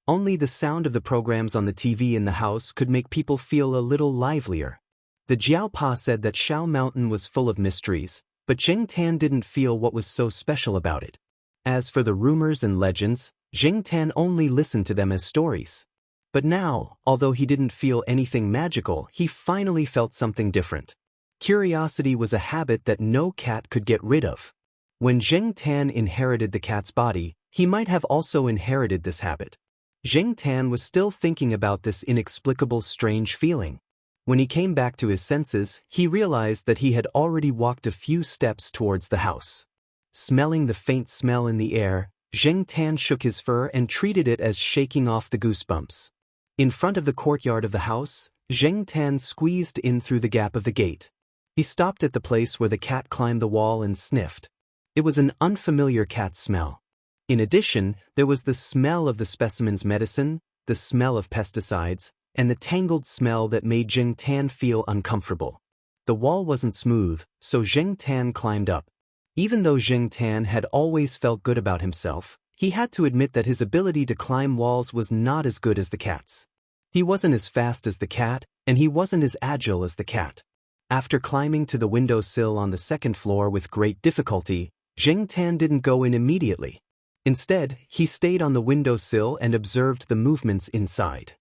Speaker 1: Only the sound of the programs on the TV in the house could make people feel a little livelier. The Jiaopa said that Shao Mountain was full of mysteries, but Zheng Tan didn't feel what was so special about it. As for the rumors and legends, Zheng Tan only listened to them as stories. But now, although he didn't feel anything magical, he finally felt something different. Curiosity was a habit that no cat could get rid of. When Zheng Tan inherited the cat's body, he might have also inherited this habit. Zheng Tan was still thinking about this inexplicable strange feeling. When he came back to his senses, he realized that he had already walked a few steps towards the house. Smelling the faint smell in the air, Zheng Tan shook his fur and treated it as shaking off the goosebumps. In front of the courtyard of the house, Zheng Tan squeezed in through the gap of the gate. He stopped at the place where the cat climbed the wall and sniffed. It was an unfamiliar cat smell. In addition, there was the smell of the specimen's medicine, the smell of pesticides, and the tangled smell that made Zheng Tan feel uncomfortable. The wall wasn't smooth, so Zheng Tan climbed up. Even though Zheng Tan had always felt good about himself, he had to admit that his ability to climb walls was not as good as the cat's. He wasn't as fast as the cat, and he wasn't as agile as the cat. After climbing to the windowsill on the second floor with great difficulty, Zheng Tan didn't go in immediately. Instead, he stayed on the windowsill and observed the movements inside.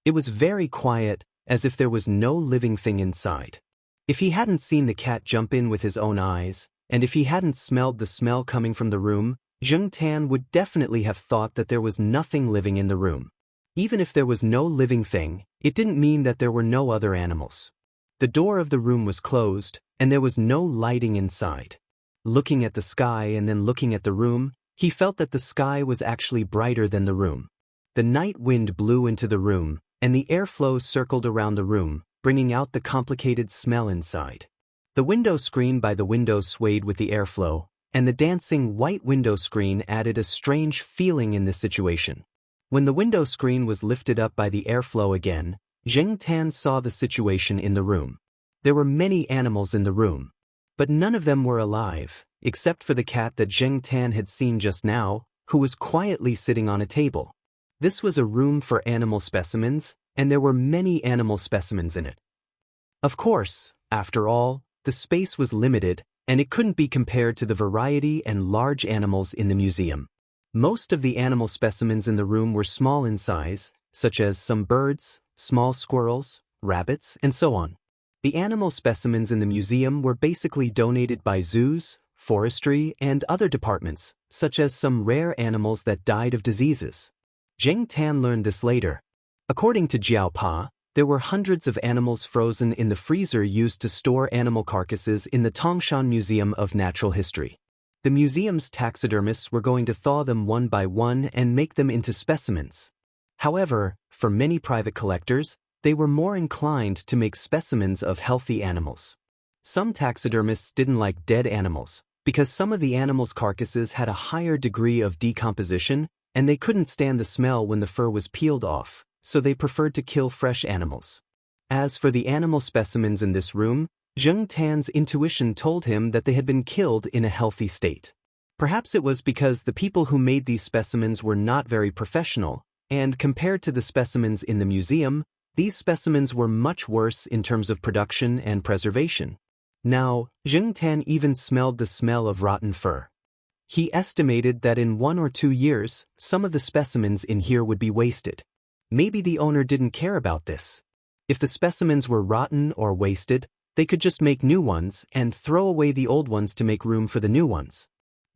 Speaker 1: It was very quiet, as if there was no living thing inside. If he hadn't seen the cat jump in with his own eyes, and if he hadn't smelled the smell coming from the room, Zheng Tan would definitely have thought that there was nothing living in the room. Even if there was no living thing, it didn't mean that there were no other animals. The door of the room was closed, and there was no lighting inside. Looking at the sky and then looking at the room, he felt that the sky was actually brighter than the room. The night wind blew into the room, and the airflow circled around the room, bringing out the complicated smell inside. The window screen by the window swayed with the airflow, and the dancing white window screen added a strange feeling in this situation. When the window screen was lifted up by the airflow again, Zheng Tan saw the situation in the room. There were many animals in the room, but none of them were alive, except for the cat that Zheng Tan had seen just now, who was quietly sitting on a table. This was a room for animal specimens, and there were many animal specimens in it. Of course, after all, the space was limited, and it couldn't be compared to the variety and large animals in the museum. Most of the animal specimens in the room were small in size, such as some birds, small squirrels, rabbits, and so on. The animal specimens in the museum were basically donated by zoos, forestry, and other departments, such as some rare animals that died of diseases. Zheng Tan learned this later. According to Jiaopa, there were hundreds of animals frozen in the freezer used to store animal carcasses in the Tongshan Museum of Natural History. The museum's taxidermists were going to thaw them one by one and make them into specimens. However, for many private collectors, they were more inclined to make specimens of healthy animals. Some taxidermists didn't like dead animals, because some of the animals' carcasses had a higher degree of decomposition, and they couldn't stand the smell when the fur was peeled off, so they preferred to kill fresh animals. As for the animal specimens in this room, Zheng Tan's intuition told him that they had been killed in a healthy state. Perhaps it was because the people who made these specimens were not very professional, and compared to the specimens in the museum, these specimens were much worse in terms of production and preservation. Now, Zheng Tan even smelled the smell of rotten fur. He estimated that in 1 or 2 years, some of the specimens in here would be wasted. Maybe the owner didn't care about this. If the specimens were rotten or wasted, they could just make new ones and throw away the old ones to make room for the new ones.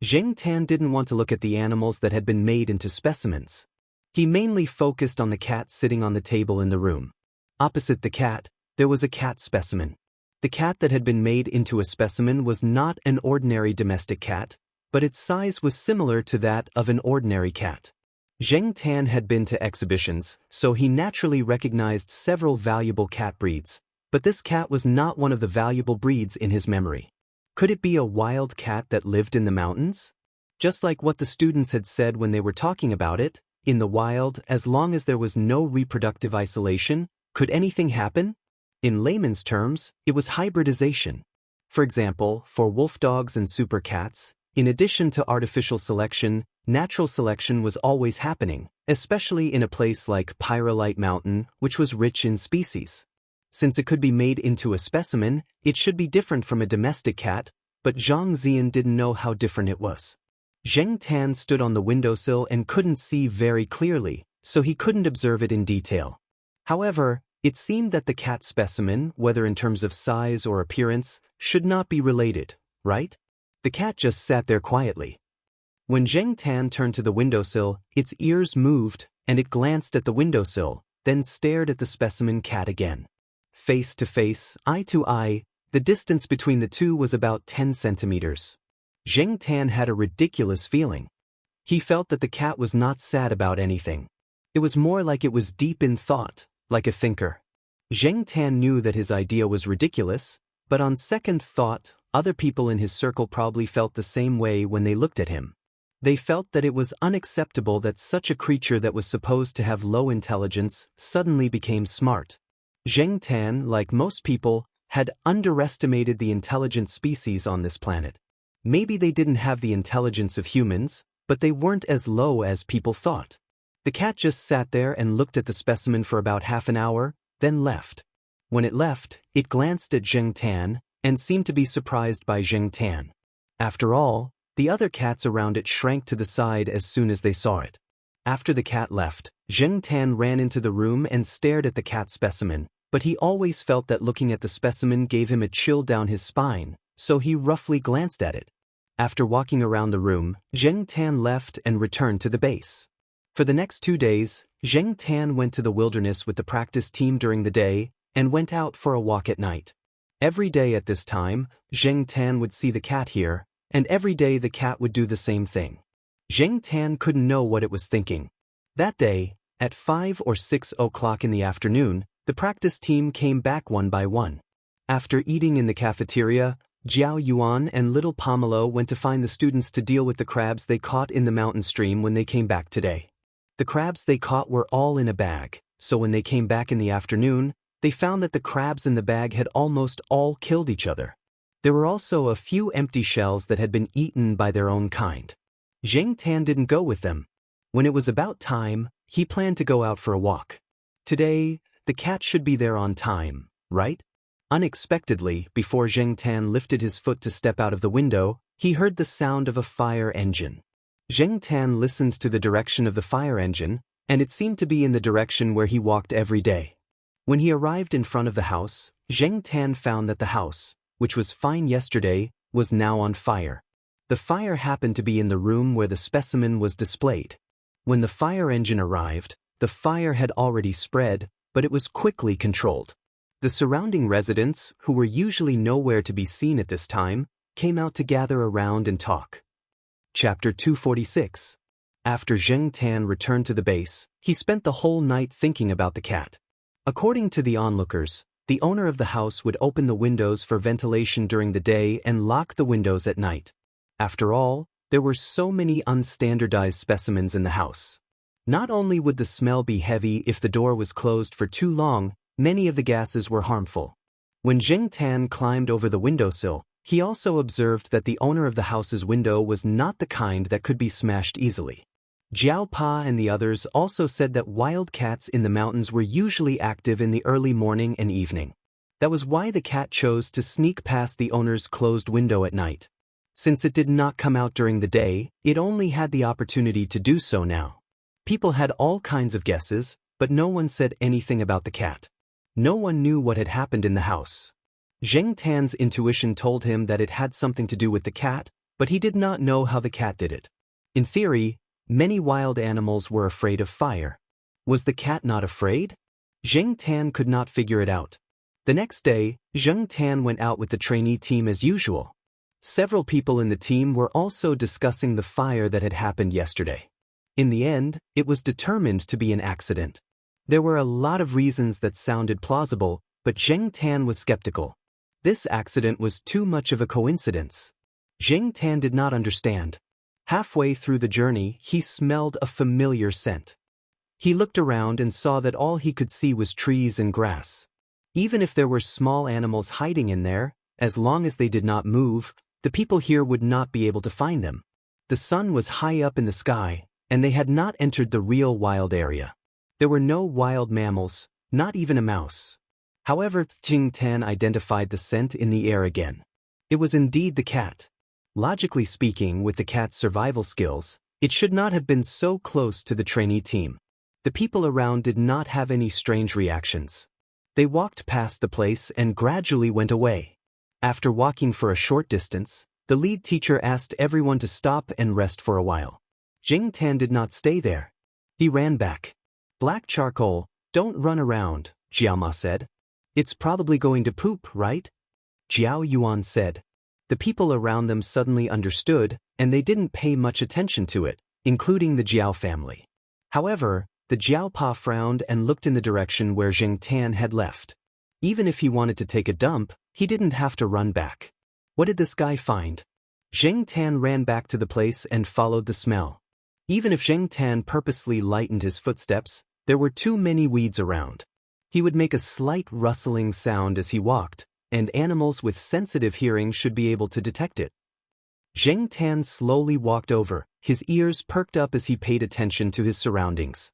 Speaker 1: Zheng Tan didn't want to look at the animals that had been made into specimens. He mainly focused on the cat sitting on the table in the room. Opposite the cat, there was a cat specimen. The cat that had been made into a specimen was not an ordinary domestic cat, but its size was similar to that of an ordinary cat. Zheng Tan had been to exhibitions, so he naturally recognized several valuable cat breeds, but this cat was not one of the valuable breeds in his memory. Could it be a wild cat that lived in the mountains? Just like what the students had said when they were talking about it, in the wild, as long as there was no reproductive isolation, Could anything happen? In layman's terms, it was hybridization. For example, for wolf dogs and super cats, in addition to artificial selection, natural selection was always happening, especially in a place like Pyrolite Mountain, which was rich in species. Since it could be made into a specimen, it should be different from a domestic cat, but Zhang Zian didn't know how different it was. Zheng Tan stood on the windowsill and couldn't see very clearly, so he couldn't observe it in detail. However, it seemed that the cat specimen, whether in terms of size or appearance, should not be related, right? The cat just sat there quietly. When Zheng Tan turned to the windowsill, its ears moved, and it glanced at the windowsill, then stared at the specimen cat again. Face to face, eye to eye, the distance between the two was about 10 centimeters. Zheng Tan had a ridiculous feeling. He felt that the cat was not sad about anything. It was more like it was deep in thought, like a thinker. Zheng Tan knew that his idea was ridiculous, but on second thought, other people in his circle probably felt the same way when they looked at him. They felt that it was unacceptable that such a creature that was supposed to have low intelligence suddenly became smart. Zheng Tan, like most people, had underestimated the intelligent species on this planet. Maybe they didn't have the intelligence of humans, but they weren't as low as people thought. The cat just sat there and looked at the specimen for about half an hour, then left. When it left, it glanced at Zheng Tan and seemed to be surprised by Zheng Tan. After all, the other cats around it shrank to the side as soon as they saw it. After the cat left, Zheng Tan ran into the room and stared at the cat specimen, but he always felt that looking at the specimen gave him a chill down his spine, so he roughly glanced at it. After walking around the room, Zheng Tan left and returned to the base. For the next 2 days, Zheng Tan went to the wilderness with the practice team during the day and went out for a walk at night. Every day at this time, Zheng Tan would see the cat here, and every day the cat would do the same thing. Zheng Tan couldn't know what it was thinking. That day, at 5 or 6 o'clock in the afternoon, the practice team came back one by one. After eating in the cafeteria, Jiao Yuan and little Pomelo went to find the students to deal with the crabs they caught in the mountain stream when they came back today. The crabs they caught were all in a bag, so when they came back in the afternoon, they found that the crabs in the bag had almost all killed each other. There were also a few empty shells that had been eaten by their own kind. Zheng Tan didn't go with them. When it was about time, he planned to go out for a walk. Today, the cat should be there on time, right? Unexpectedly, before Zheng Tan lifted his foot to step out of the window, he heard the sound of a fire engine. Zheng Tan listened to the direction of the fire engine, and it seemed to be in the direction where he walked every day. When he arrived in front of the house, Zheng Tan found that the house, which was fine yesterday, was now on fire. The fire happened to be in the room where the specimen was displayed. When the fire engine arrived, the fire had already spread, but it was quickly controlled. The surrounding residents, who were usually nowhere to be seen at this time, came out to gather around and talk. Chapter 246. After Zheng Tan returned to the base, he spent the whole night thinking about the cat. According to the onlookers, the owner of the house would open the windows for ventilation during the day and lock the windows at night. After all, there were so many unstandardized specimens in the house. Not only would the smell be heavy if the door was closed for too long, many of the gases were harmful. When Zheng Tan climbed over the windowsill, he also observed that the owner of the house's window was not the kind that could be smashed easily. Jiao Pa and the others also said that wild cats in the mountains were usually active in the early morning and evening. That was why the cat chose to sneak past the owner's closed window at night. Since it did not come out during the day, it only had the opportunity to do so now. People had all kinds of guesses, but no one said anything about the cat. No one knew what had happened in the house. Zheng Tan's intuition told him that it had something to do with the cat, but he did not know how the cat did it. In theory, many wild animals were afraid of fire. Was the cat not afraid? Zheng Tan could not figure it out. The next day, Zheng Tan went out with the trainee team as usual. Several people in the team were also discussing the fire that had happened yesterday. In the end, it was determined to be an accident. There were a lot of reasons that sounded plausible, but Zheng Tan was skeptical. This accident was too much of a coincidence. Zheng Tan did not understand. Halfway through the journey, he smelled a familiar scent. He looked around and saw that all he could see was trees and grass. Even if there were small animals hiding in there, as long as they did not move, the people here would not be able to find them. The sun was high up in the sky, and they had not entered the real wild area. There were no wild mammals, not even a mouse. However, Jing Tan identified the scent in the air again. It was indeed the cat. Logically speaking, with the cat's survival skills, it should not have been so close to the trainee team. The people around did not have any strange reactions. They walked past the place and gradually went away. After walking for a short distance, the lead teacher asked everyone to stop and rest for a while. Jing Tan did not stay there. He ran back. "Black charcoal, don't run around," Jiaoma said. "It's probably going to poop, right?" Jiao Yuan said. The people around them suddenly understood, and they didn't pay much attention to it, including the Jiao family. However, the Jiao Pa frowned and looked in the direction where Jing Tan had left. Even if he wanted to take a dump, he didn't have to run back. What did this guy find? Jing Tan ran back to the place and followed the smell. Even if Jing Tan purposely lightened his footsteps, there were too many weeds around. He would make a slight rustling sound as he walked, and animals with sensitive hearing should be able to detect it. Jing Tan slowly walked over, his ears perked up as he paid attention to his surroundings.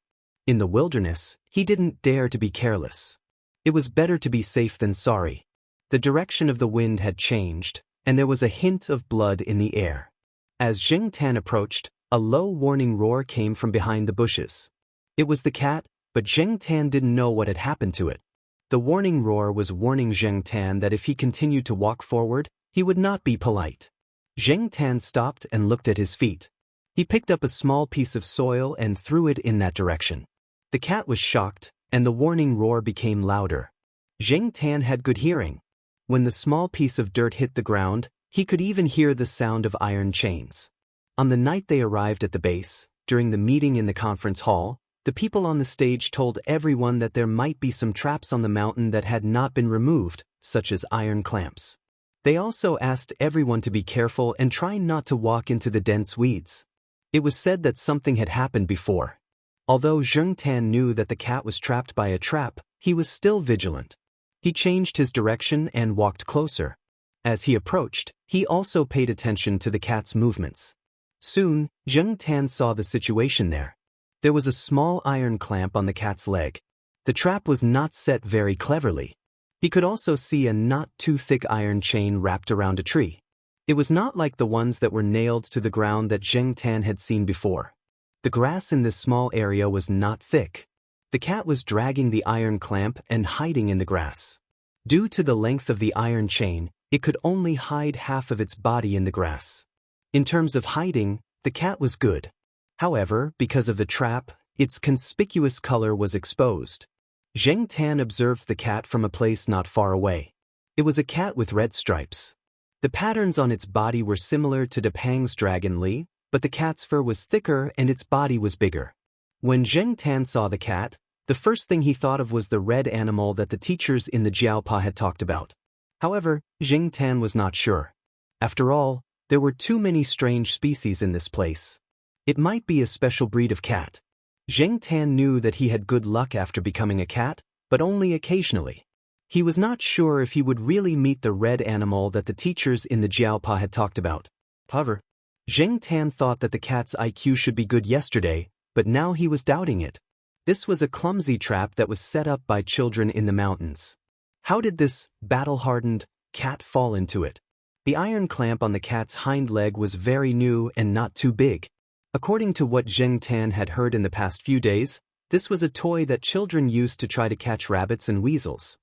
Speaker 1: In the wilderness, he didn't dare to be careless. It was better to be safe than sorry. The direction of the wind had changed, and there was a hint of blood in the air. As Jing Tan approached, a low warning roar came from behind the bushes. It was the cat, but Jing Tan didn't know what had happened to it. The warning roar was warning Jing Tan that if he continued to walk forward, he would not be polite. Jing Tan stopped and looked at his feet. He picked up a small piece of soil and threw it in that direction. The cat was shocked, and the warning roar became louder. Jing Tan had good hearing. When the small piece of dirt hit the ground, he could even hear the sound of iron chains. On the night they arrived at the base, during the meeting in the conference hall, the people on the stage told everyone that there might be some traps on the mountain that had not been removed, such as iron clamps. They also asked everyone to be careful and try not to walk into the dense weeds. It was said that something had happened before. Although Jing Tan knew that the cat was trapped by a trap, he was still vigilant. He changed his direction and walked closer. As he approached, he also paid attention to the cat's movements. Soon, Jing Tan saw the situation there. There was a small iron clamp on the cat's leg. The trap was not set very cleverly. He could also see a not too thick iron chain wrapped around a tree. It was not like the ones that were nailed to the ground that Jing Tan had seen before. The grass in this small area was not thick. The cat was dragging the iron clamp and hiding in the grass. Due to the length of the iron chain, it could only hide half of its body in the grass. In terms of hiding, the cat was good. However, because of the trap, its conspicuous color was exposed. Jing Tan observed the cat from a place not far away. It was a cat with red stripes. The patterns on its body were similar to Depang's dragon Li, but the cat's fur was thicker and its body was bigger. When Jing Tan saw the cat, the first thing he thought of was the red animal that the teachers in the Jiaopa had talked about. However, Jing Tan was not sure. After all, there were too many strange species in this place. It might be a special breed of cat. Jing Tan knew that he had good luck after becoming a cat, but only occasionally. He was not sure if he would really meet the red animal that the teachers in the Jiaopa had talked about. However, Jing Tan thought that the cat's IQ should be good yesterday, but now he was doubting it. This was a clumsy trap that was set up by children in the mountains. How did this battle-hardened cat fall into it? The iron clamp on the cat's hind leg was very new and not too big. According to what Jing Tan had heard in the past few days, this was a toy that children used to try to catch rabbits and weasels.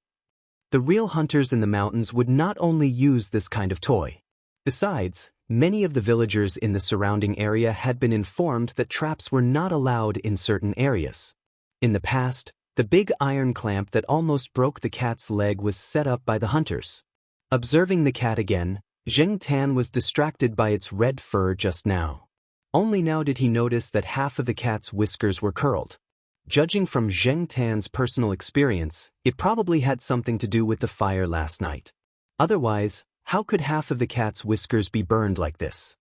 Speaker 1: The real hunters in the mountains would not only use this kind of toy. Besides, many of the villagers in the surrounding area had been informed that traps were not allowed in certain areas. In the past, the big iron clamp that almost broke the cat's leg was set up by the hunters. Observing the cat again, Jing Tan was distracted by its red fur just now. Only now did he notice that half of the cat's whiskers were curled. Judging from Jing Tan's personal experience, it probably had something to do with the fire last night. Otherwise, how could half of the cat's whiskers be burned like this?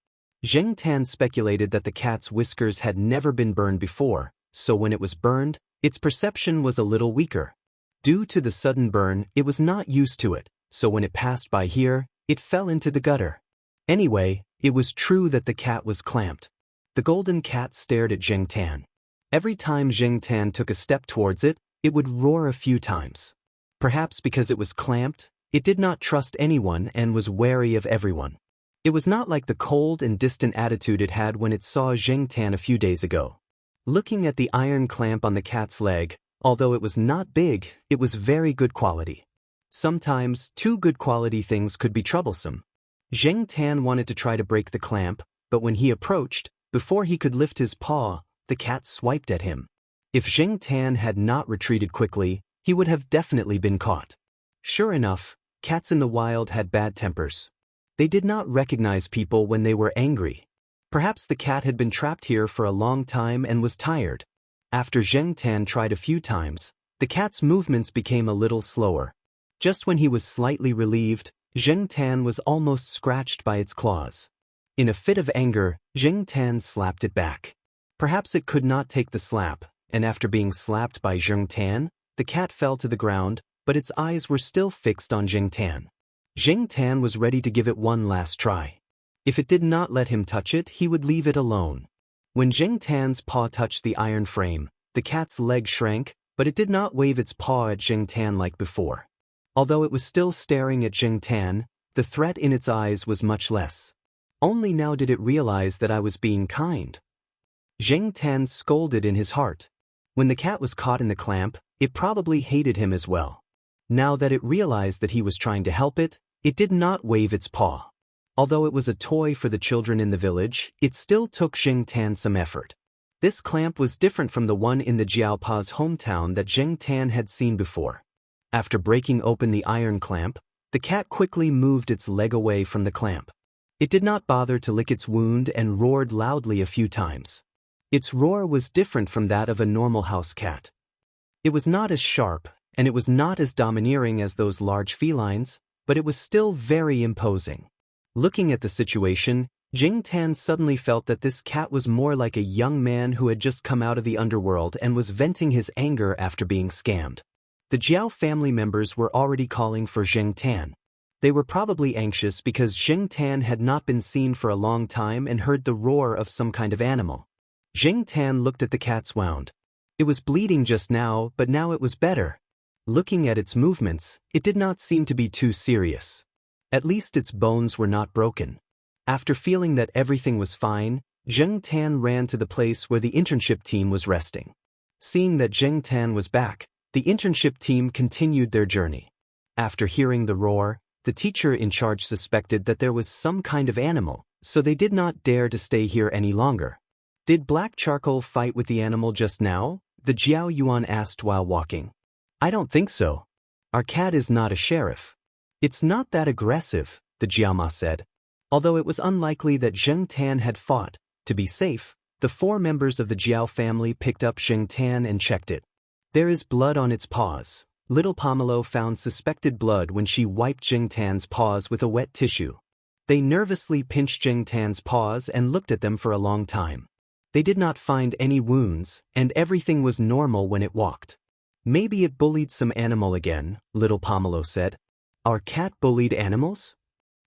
Speaker 1: Jing Tan speculated that the cat's whiskers had never been burned before, so when it was burned, its perception was a little weaker. Due to the sudden burn, it was not used to it, so when it passed by here, it fell into the gutter. Anyway, it was true that the cat was clamped. The golden cat stared at Zheng Tan. Every time Zheng Tan took a step towards it, it would roar a few times. Perhaps because it was clamped, it did not trust anyone and was wary of everyone. It was not like the cold and distant attitude it had when it saw Zheng Tan a few days ago. Looking at the iron clamp on the cat's leg, although it was not big, it was very good quality. Sometimes, too good quality things could be troublesome. Zheng Tan wanted to try to break the clamp, but when he approached, before he could lift his paw, the cat swiped at him. If Zheng Tan had not retreated quickly, he would have definitely been caught. Sure enough, cats in the wild had bad tempers. They did not recognize people when they were angry. Perhaps the cat had been trapped here for a long time and was tired. After Zheng Tan tried a few times, the cat's movements became a little slower. Just when he was slightly relieved, Zheng Tan was almost scratched by its claws. In a fit of anger, Zheng Tan slapped it back. Perhaps it could not take the slap, and after being slapped by Zheng Tan, the cat fell to the ground, but its eyes were still fixed on Zheng Tan. Zheng Tan was ready to give it one last try. If it did not let him touch it, he would leave it alone. When Zheng Tan's paw touched the iron frame, the cat's leg shrank, but it did not wave its paw at Zheng Tan like before. Although it was still staring at Zheng Tan, the threat in its eyes was much less. Only now did it realize that I was being kind. Zheng Tan scolded in his heart. When the cat was caught in the clamp, it probably hated him as well. Now that it realized that he was trying to help it, it did not wave its paw. Although it was a toy for the children in the village, it still took Zheng Tan some effort. This clamp was different from the one in the Jiaopa's hometown that Zheng Tan had seen before. After breaking open the iron clamp, the cat quickly moved its leg away from the clamp. It did not bother to lick its wound and roared loudly a few times. Its roar was different from that of a normal house cat. It was not as sharp, and it was not as domineering as those large felines, but it was still very imposing. Looking at the situation, Zheng Tan suddenly felt that this cat was more like a young man who had just come out of the underworld and was venting his anger after being scammed. The Jiao family members were already calling for Zheng Tan. They were probably anxious because Zheng Tan had not been seen for a long time and heard the roar of some kind of animal. Zheng Tan looked at the cat's wound. It was bleeding just now, but now it was better. Looking at its movements, it did not seem to be too serious. At least its bones were not broken. After feeling that everything was fine, Zheng Tan ran to the place where the internship team was resting. Seeing that Zheng Tan was back, the internship team continued their journey. After hearing the roar, the teacher in charge suspected that there was some kind of animal, so they did not dare to stay here any longer. Did Black Charcoal fight with the animal just now? The Jiao Yuan asked while walking. I don't think so. Our cat is not a sheriff. It's not that aggressive, the Jiama said. Although it was unlikely that Zheng Tan had fought, to be safe, the 4 members of the Jiao family picked up Zheng Tan and checked it. There is blood on its paws. Little Pomelo found suspected blood when she wiped Zheng Tan's paws with a wet tissue. They nervously pinched Zheng Tan's paws and looked at them for a long time. They did not find any wounds, and everything was normal when it walked. Maybe it bullied some animal again, Little Pomelo said. Our cat bullied animals?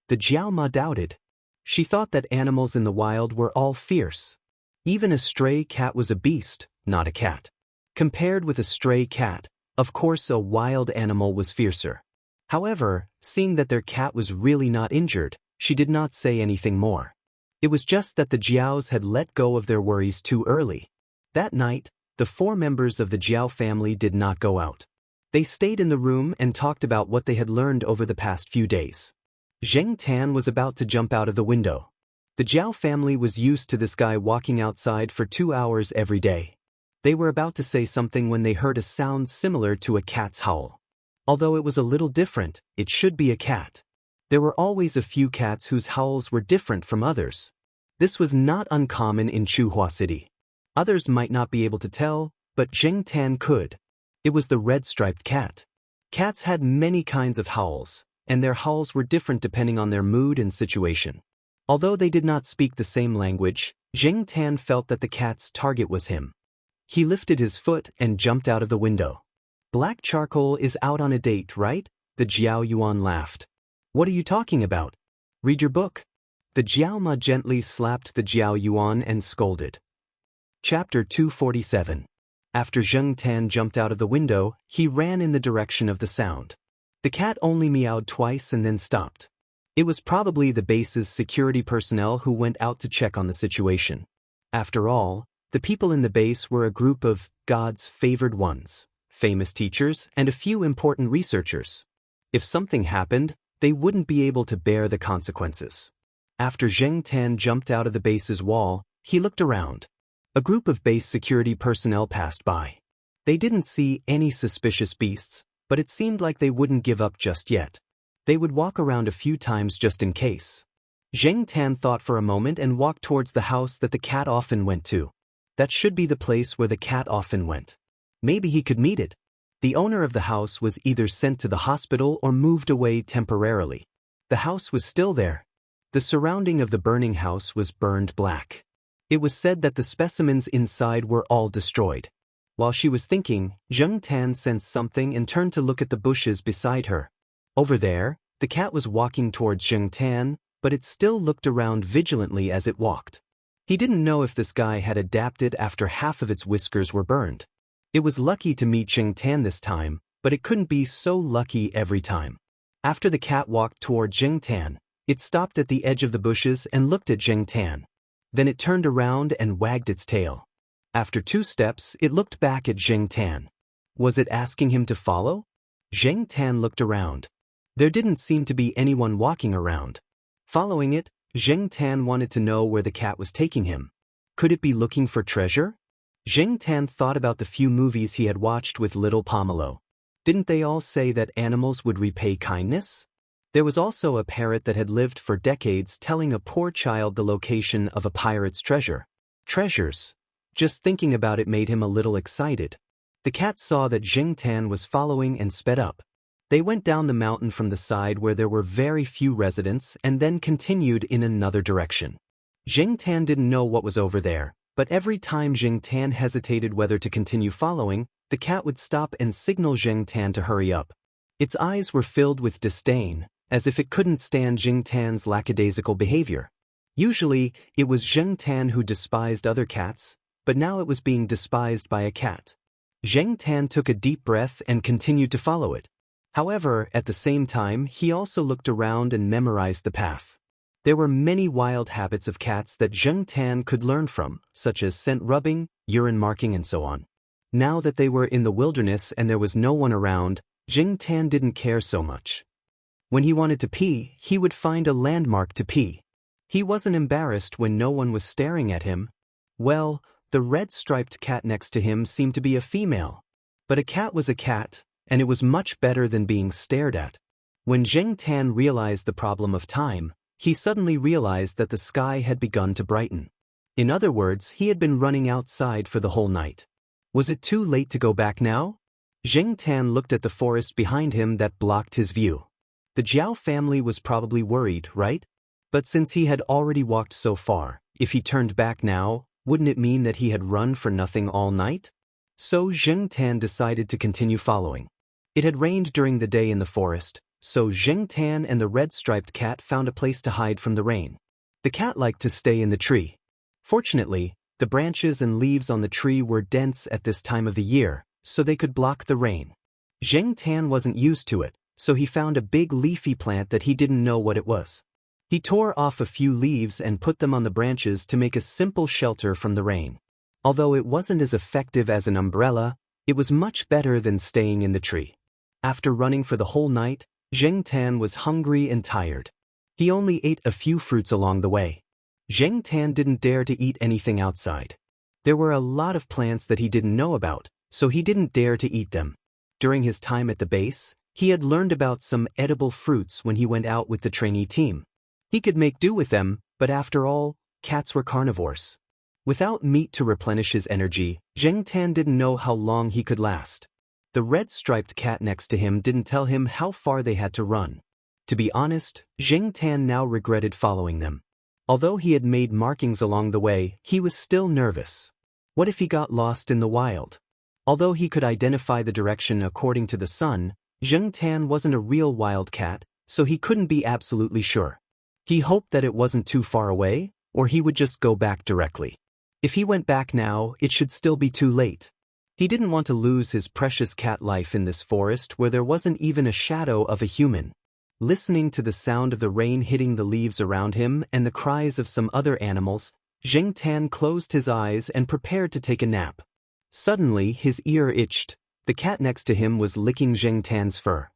Speaker 1: The Jiao Ma doubted. She thought that animals in the wild were all fierce. Even a stray cat was a beast, not a cat. Compared with a stray cat, of course a wild animal was fiercer. However, seeing that their cat was really not injured, she did not say anything more. It was just that the Jiaos had let go of their worries too early. That night, the 4 members of the Jiao family did not go out. They stayed in the room and talked about what they had learned over the past few days. Zheng Tan was about to jump out of the window. The Jiao family was used to this guy walking outside for 2 hours every day. They were about to say something when they heard a sound similar to a cat's howl. Although it was a little different, it should be a cat. There were always a few cats whose howls were different from others. This was not uncommon in Chuhua City. Others might not be able to tell, but Zheng Tan could. It was the red-striped cat. Cats had many kinds of howls, and their howls were different depending on their mood and situation. Although they did not speak the same language, Zheng Tan felt that the cat's target was him. He lifted his foot and jumped out of the window. Black Charcoal is out on a date, right? The Jiao Yuan laughed. What are you talking about? Read your book. The Jiaoma gently slapped the Jiao Yuan and scolded. Chapter 247. After Zheng Tan jumped out of the window, he ran in the direction of the sound. The cat only meowed twice and then stopped. It was probably the base's security personnel who went out to check on the situation. After all, the people in the base were a group of God's favored ones, famous teachers, and a few important researchers. If something happened, they wouldn't be able to bear the consequences. After Zheng Tan jumped out of the base's wall, he looked around. A group of base security personnel passed by. They didn't see any suspicious beasts, but it seemed like they wouldn't give up just yet. They would walk around a few times just in case. Zheng Tan thought for a moment and walked towards the house that the cat often went to. That should be the place where the cat often went. Maybe he could meet it. The owner of the house was either sent to the hospital or moved away temporarily. The house was still there. The surrounding of the burning house was burned black. It was said that the specimens inside were all destroyed. While she was thinking, Zheng Tan sensed something and turned to look at the bushes beside her. Over there, the cat was walking towards Zheng Tan, but it still looked around vigilantly as it walked. He didn't know if this guy had adapted after half of its whiskers were burned. It was lucky to meet Zheng Tan this time, but it couldn't be so lucky every time. After the cat walked toward Zheng Tan, it stopped at the edge of the bushes and looked at Zheng Tan. Then it turned around and wagged its tail. After 2 steps, it looked back at Zheng Tan. Was it asking him to follow? Zheng Tan looked around. There didn't seem to be anyone walking around. Following it, Zheng Tan wanted to know where the cat was taking him. Could it be looking for treasure? Zheng Tan thought about the few movies he had watched with little Pomelo. Didn't they all say that animals would repay kindness? There was also a parrot that had lived for decades telling a poor child the location of a pirate's treasure. Treasures. Just thinking about it made him a little excited. The cat saw that Zheng Tan was following and sped up. They went down the mountain from the side where there were very few residents and then continued in another direction. Zheng Tan didn't know what was over there, but every time Zheng Tan hesitated whether to continue following, the cat would stop and signal Zheng Tan to hurry up. Its eyes were filled with disdain, as if it couldn't stand Zheng Tan's lackadaisical behavior. Usually, it was Zheng Tan who despised other cats, but now it was being despised by a cat. Zheng Tan took a deep breath and continued to follow it. However, at the same time, he also looked around and memorized the path. There were many wild habits of cats that Zheng Tan could learn from, such as scent rubbing, urine marking, and so on. Now that they were in the wilderness and there was no one around, Zheng Tan didn't care so much. When he wanted to pee, he would find a landmark to pee. He wasn't embarrassed when no one was staring at him. Well, the red-striped cat next to him seemed to be a female. But a cat was a cat, and it was much better than being stared at. When Zheng Tan realized the problem of time, he suddenly realized that the sky had begun to brighten. In other words, he had been running outside for the whole night. Was it too late to go back now? Zheng Tan looked at the forest behind him that blocked his view. The Jiao family was probably worried, right? But since he had already walked so far, if he turned back now, wouldn't it mean that he had run for nothing all night? So Zheng Tan decided to continue following. It had rained during the day in the forest, so Zheng Tan and the red-striped cat found a place to hide from the rain. The cat liked to stay in the tree. Fortunately, the branches and leaves on the tree were dense at this time of the year, so they could block the rain. Zheng Tan wasn't used to it, so he found a big leafy plant that he didn't know what it was. He tore off a few leaves and put them on the branches to make a simple shelter from the rain. Although it wasn't as effective as an umbrella, it was much better than staying in the tree. After running for the whole night, Zheng Tan was hungry and tired. He only ate a few fruits along the way. Zheng Tan didn't dare to eat anything outside. There were a lot of plants that he didn't know about, so he didn't dare to eat them. During his time at the base, he had learned about some edible fruits when he went out with the trainee team. He could make do with them, but after all, cats were carnivores. Without meat to replenish his energy, Zheng Tan didn't know how long he could last. The red-striped cat next to him didn't tell him how far they had to run. To be honest, Zheng Tan now regretted following them. Although he had made markings along the way, he was still nervous. What if he got lost in the wild? Although he could identify the direction according to the sun, Zheng Tan wasn't a real wildcat, so he couldn't be absolutely sure. He hoped that it wasn't too far away, or he would just go back directly. If he went back now, it should still be too late. He didn't want to lose his precious cat life in this forest where there wasn't even a shadow of a human. Listening to the sound of the rain hitting the leaves around him and the cries of some other animals, Zheng Tan closed his eyes and prepared to take a nap. Suddenly, his ear itched. The cat next to him was licking Zheng Tan's fur.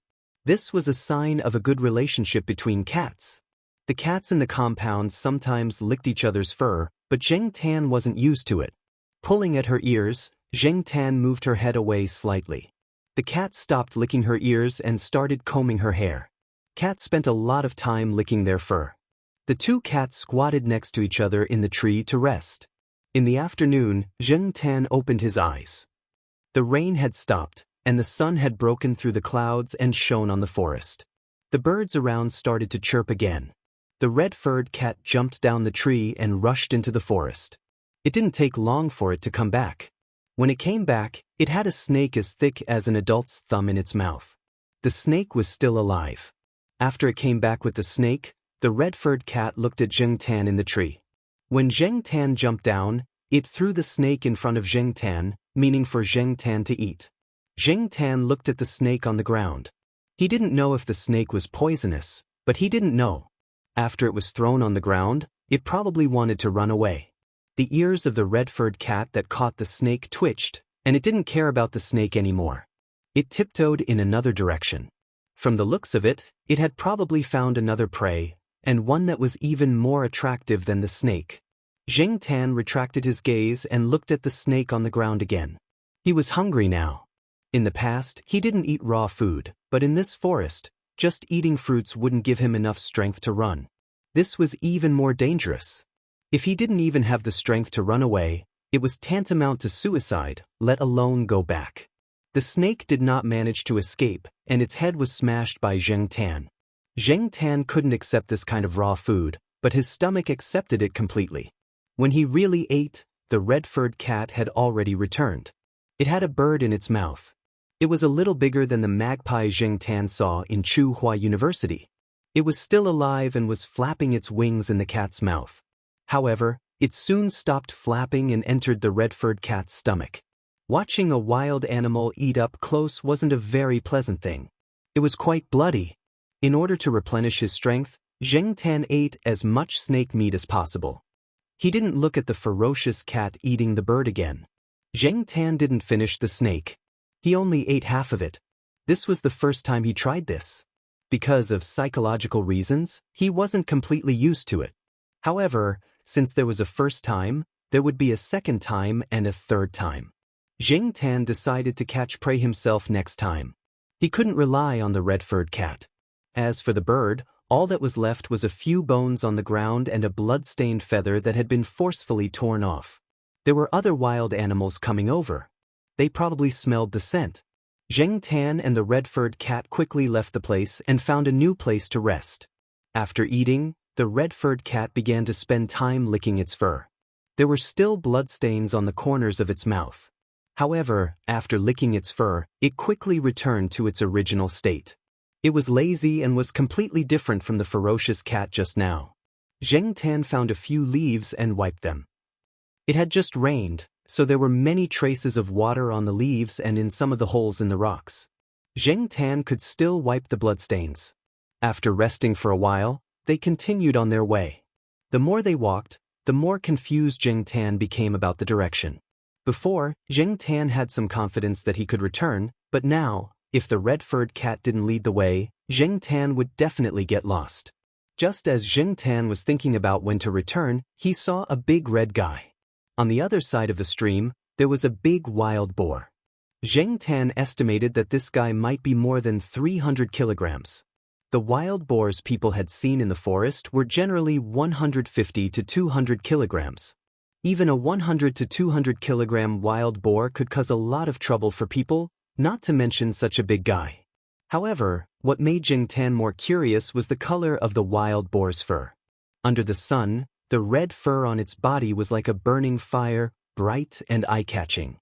Speaker 1: This was a sign of a good relationship between cats. The cats in the compound sometimes licked each other's fur, but Zheng Tan wasn't used to it. Pulling at her ears, Zheng Tan moved her head away slightly. The cat stopped licking her ears and started combing her hair. Cats spent a lot of time licking their fur. The two cats squatted next to each other in the tree to rest. In the afternoon, Zheng Tan opened his eyes. The rain had stopped, and the sun had broken through the clouds and shone on the forest. The birds around started to chirp again. The red-furred cat jumped down the tree and rushed into the forest. It didn't take long for it to come back. When it came back, it had a snake as thick as an adult's thumb in its mouth. The snake was still alive. After it came back with the snake, the red-furred cat looked at Zheng Tan in the tree. When Zheng Tan jumped down, it threw the snake in front of Zheng Tan, meaning for Zheng Tan to eat. Zheng Tan looked at the snake on the ground. He didn't know if the snake was poisonous, but he didn't know. After it was thrown on the ground, it probably wanted to run away. The ears of the red-furred cat that caught the snake twitched, and it didn't care about the snake anymore. It tiptoed in another direction. From the looks of it, it had probably found another prey, and one that was even more attractive than the snake. Zheng Tan retracted his gaze and looked at the snake on the ground again. He was hungry now. In the past, he didn't eat raw food, but in this forest, just eating fruits wouldn't give him enough strength to run. This was even more dangerous. If he didn't even have the strength to run away, it was tantamount to suicide, let alone go back. The snake did not manage to escape, and its head was smashed by Zheng Tan. Zheng Tan couldn't accept this kind of raw food, but his stomach accepted it completely. When he really ate, the red-furred cat had already returned. It had a bird in its mouth. It was a little bigger than the magpie Zheng Tan saw in Tsinghua University. It was still alive and was flapping its wings in the cat's mouth. However, it soon stopped flapping and entered the red-furred cat's stomach. Watching a wild animal eat up close wasn't a very pleasant thing. It was quite bloody. In order to replenish his strength, Zheng Tan ate as much snake meat as possible. He didn't look at the ferocious cat eating the bird again. Zheng Tan didn't finish the snake. He only ate half of it. This was the first time he tried this. Because of psychological reasons, he wasn't completely used to it. However, since there was a first time, there would be a second time and a third time. Zheng Tan decided to catch prey himself next time. He couldn't rely on the red-furred cat. As for the bird, all that was left was a few bones on the ground and a blood-stained feather that had been forcefully torn off. There were other wild animals coming over. They probably smelled the scent. Zheng Tan and the red-furred cat quickly left the place and found a new place to rest. After eating, the red-furred cat began to spend time licking its fur. There were still bloodstains on the corners of its mouth. However, after licking its fur, it quickly returned to its original state. It was lazy and was completely different from the ferocious cat just now. Zheng Tan found a few leaves and wiped them. It had just rained, so there were many traces of water on the leaves and in some of the holes in the rocks. Zheng Tan could still wipe the bloodstains. After resting for a while, they continued on their way. The more they walked, the more confused Zheng Tan became about the direction. Before, Zheng Tan had some confidence that he could return, but now, if the red-furred cat didn't lead the way, Zheng Tan would definitely get lost. Just as Zheng Tan was thinking about when to return, he saw a big red guy. On the other side of the stream, there was a big wild boar. Zheng Tan estimated that this guy might be more than 300 kilograms. The wild boars people had seen in the forest were generally 150 to 200 kilograms. Even a 100 to 200 kilogram wild boar could cause a lot of trouble for people, not to mention such a big guy. However, what made Zheng Tan more curious was the color of the wild boar's fur. Under the sun, the red fur on its body was like a burning fire, bright and eye-catching.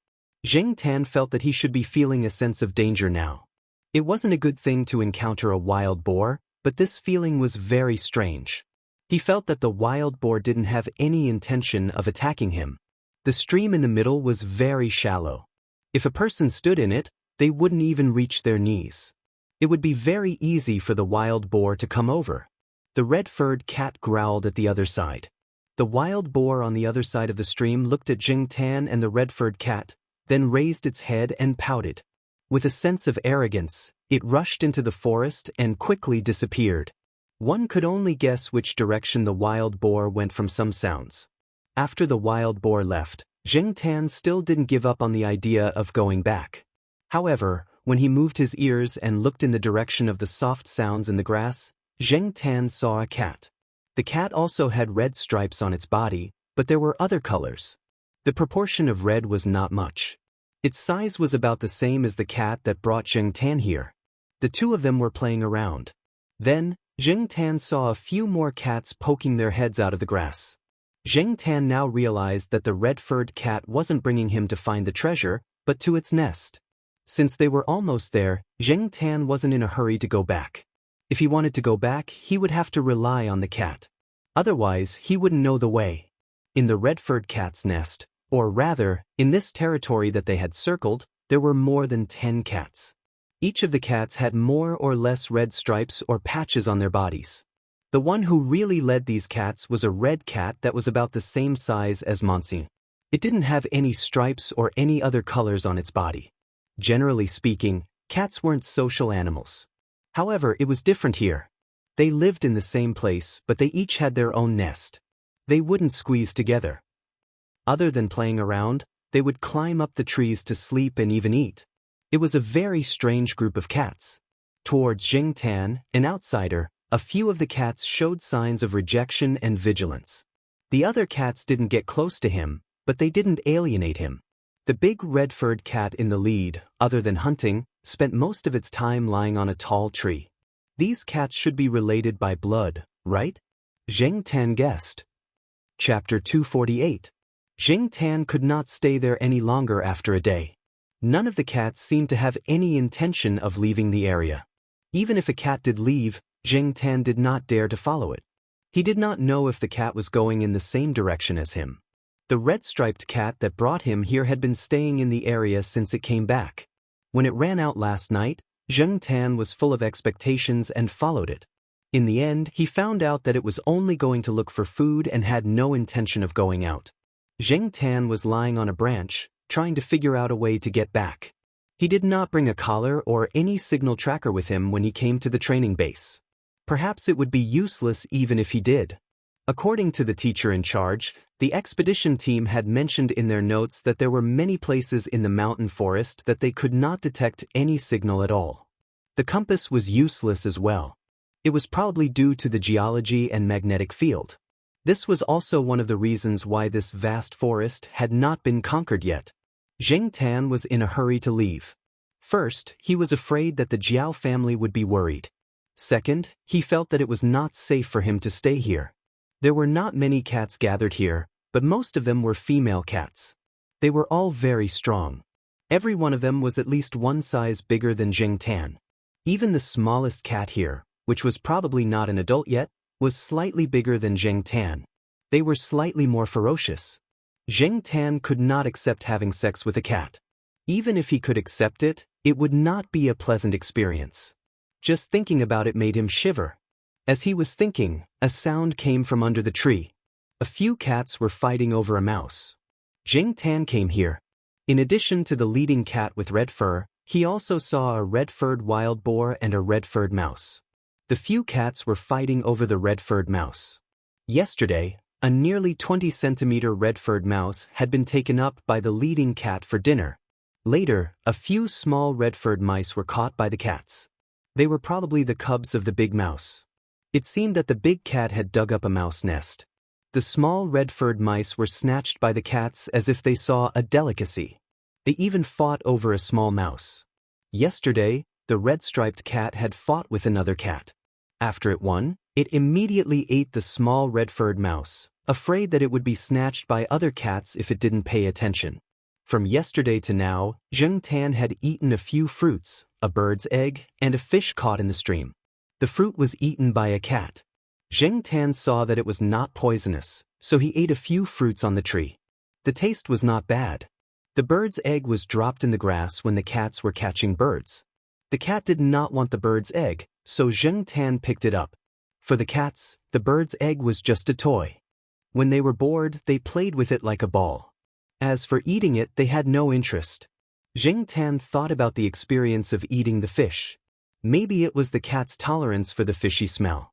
Speaker 1: Zheng Tan felt that he should be feeling a sense of danger now. It wasn't a good thing to encounter a wild boar, but this feeling was very strange. He felt that the wild boar didn't have any intention of attacking him. The stream in the middle was very shallow. If a person stood in it, they wouldn't even reach their knees. It would be very easy for the wild boar to come over. The red-furred cat growled at the other side. The wild boar on the other side of the stream looked at Zheng Tan and the red-furred cat, then raised its head and pouted. With a sense of arrogance, it rushed into the forest and quickly disappeared. One could only guess which direction the wild boar went from some sounds. After the wild boar left, Zheng Tan still didn't give up on the idea of going back. However, when he moved his ears and looked in the direction of the soft sounds in the grass, Zheng Tan saw a cat. The cat also had red stripes on its body, but there were other colors. The proportion of red was not much. Its size was about the same as the cat that brought Zheng Tan here. The two of them were playing around. Then, Zheng Tan saw a few more cats poking their heads out of the grass. Zheng Tan now realized that the red-furred cat wasn't bringing him to find the treasure, but to its nest. Since they were almost there, Zheng Tan wasn't in a hurry to go back. If he wanted to go back, he would have to rely on the cat. Otherwise, he wouldn't know the way. In the red-furred cat's nest, or rather, in this territory that they had circled, there were more than 10 cats. Each of the cats had more or less red stripes or patches on their bodies. The one who really led these cats was a red cat that was about the same size as Monsi. It didn't have any stripes or any other colors on its body. Generally speaking, cats weren't social animals. However, it was different here. They lived in the same place, but they each had their own nest. They wouldn't squeeze together. Other than playing around, they would climb up the trees to sleep and even eat. It was a very strange group of cats. Towards Zheng Tan, an outsider, a few of the cats showed signs of rejection and vigilance. The other cats didn't get close to him, but they didn't alienate him. The big red-furred cat in the lead, other than hunting, spent most of its time lying on a tall tree. These cats should be related by blood, right? Zheng Tan guessed. Chapter 248. Zheng Tan could not stay there any longer after a day. None of the cats seemed to have any intention of leaving the area. Even if a cat did leave, Zheng Tan did not dare to follow it. He did not know if the cat was going in the same direction as him. The red-striped cat that brought him here had been staying in the area since it came back. When it ran out last night, Zheng Tan was full of expectations and followed it. In the end, he found out that it was only going to look for food and had no intention of going out. Zheng Tan was lying on a branch, trying to figure out a way to get back. He did not bring a collar or any signal tracker with him when he came to the training base. Perhaps it would be useless even if he did. According to the teacher in charge, the expedition team had mentioned in their notes that there were many places in the mountain forest that they could not detect any signal at all. The compass was useless as well. It was probably due to the geology and magnetic field. This was also one of the reasons why this vast forest had not been conquered yet. Zheng Tan was in a hurry to leave. First, he was afraid that the Jiao family would be worried. Second, he felt that it was not safe for him to stay here. There were not many cats gathered here, but most of them were female cats. They were all very strong. Every one of them was at least one size bigger than Zheng Tan. Even the smallest cat here, which was probably not an adult yet, was slightly bigger than Zheng Tan. They were slightly more ferocious. Zheng Tan could not accept having sex with a cat. Even if he could accept it, it would not be a pleasant experience. Just thinking about it made him shiver. As he was thinking, a sound came from under the tree. A few cats were fighting over a mouse. Zheng Tan came here. In addition to the leading cat with red fur, he also saw a red-furred wild boar and a red-furred mouse. The few cats were fighting over the red-furred mouse. Yesterday, a nearly 20-centimeter red-furred mouse had been taken up by the leading cat for dinner. Later, a few small red-furred mice were caught by the cats. They were probably the cubs of the big mouse. It seemed that the big cat had dug up a mouse nest. The small red-furred mice were snatched by the cats as if they saw a delicacy. They even fought over a small mouse. Yesterday, the red-striped cat had fought with another cat. After it won, it immediately ate the small red-furred mouse, afraid that it would be snatched by other cats if it didn't pay attention. From yesterday to now, Zheng Tan had eaten a few fruits, a bird's egg, and a fish caught in the stream. The fruit was eaten by a cat. Zheng Tan saw that it was not poisonous, so he ate a few fruits on the tree. The taste was not bad. The bird's egg was dropped in the grass when the cats were catching birds. The cat did not want the bird's egg, so Zheng Tan picked it up. For the cats, the bird's egg was just a toy. When they were bored, they played with it like a ball. As for eating it, they had no interest. Zheng Tan thought about the experience of eating the fish. Maybe it was the cat's tolerance for the fishy smell.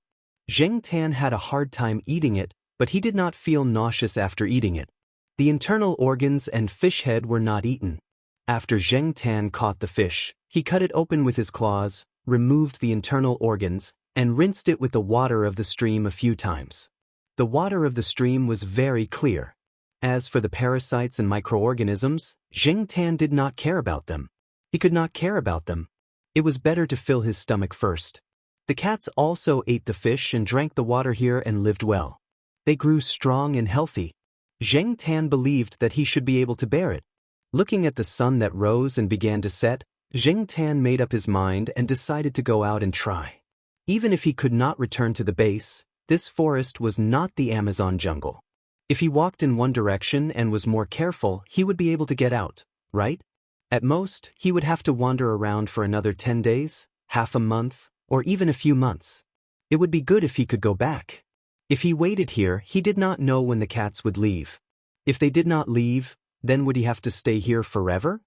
Speaker 1: Zheng Tan had a hard time eating it, but he did not feel nauseous after eating it. The internal organs and fish head were not eaten. After Zheng Tan caught the fish, he cut it open with his claws, removed the internal organs, and rinsed it with the water of the stream a few times. The water of the stream was very clear. As for the parasites and microorganisms, Zheng Tan did not care about them. He could not care about them. It was better to fill his stomach first. The cats also ate the fish and drank the water here and lived well. They grew strong and healthy. Zheng Tan believed that he should be able to bear it. Looking at the sun that rose and began to set, Zheng Tan made up his mind and decided to go out and try. Even if he could not return to the base, this forest was not the Amazon jungle. If he walked in one direction and was more careful, he would be able to get out, right? At most, he would have to wander around for another 10 days, half a month, or even a few months. It would be good if he could go back. If he waited here, he did not know when the cats would leave. If they did not leave, then would he have to stay here forever?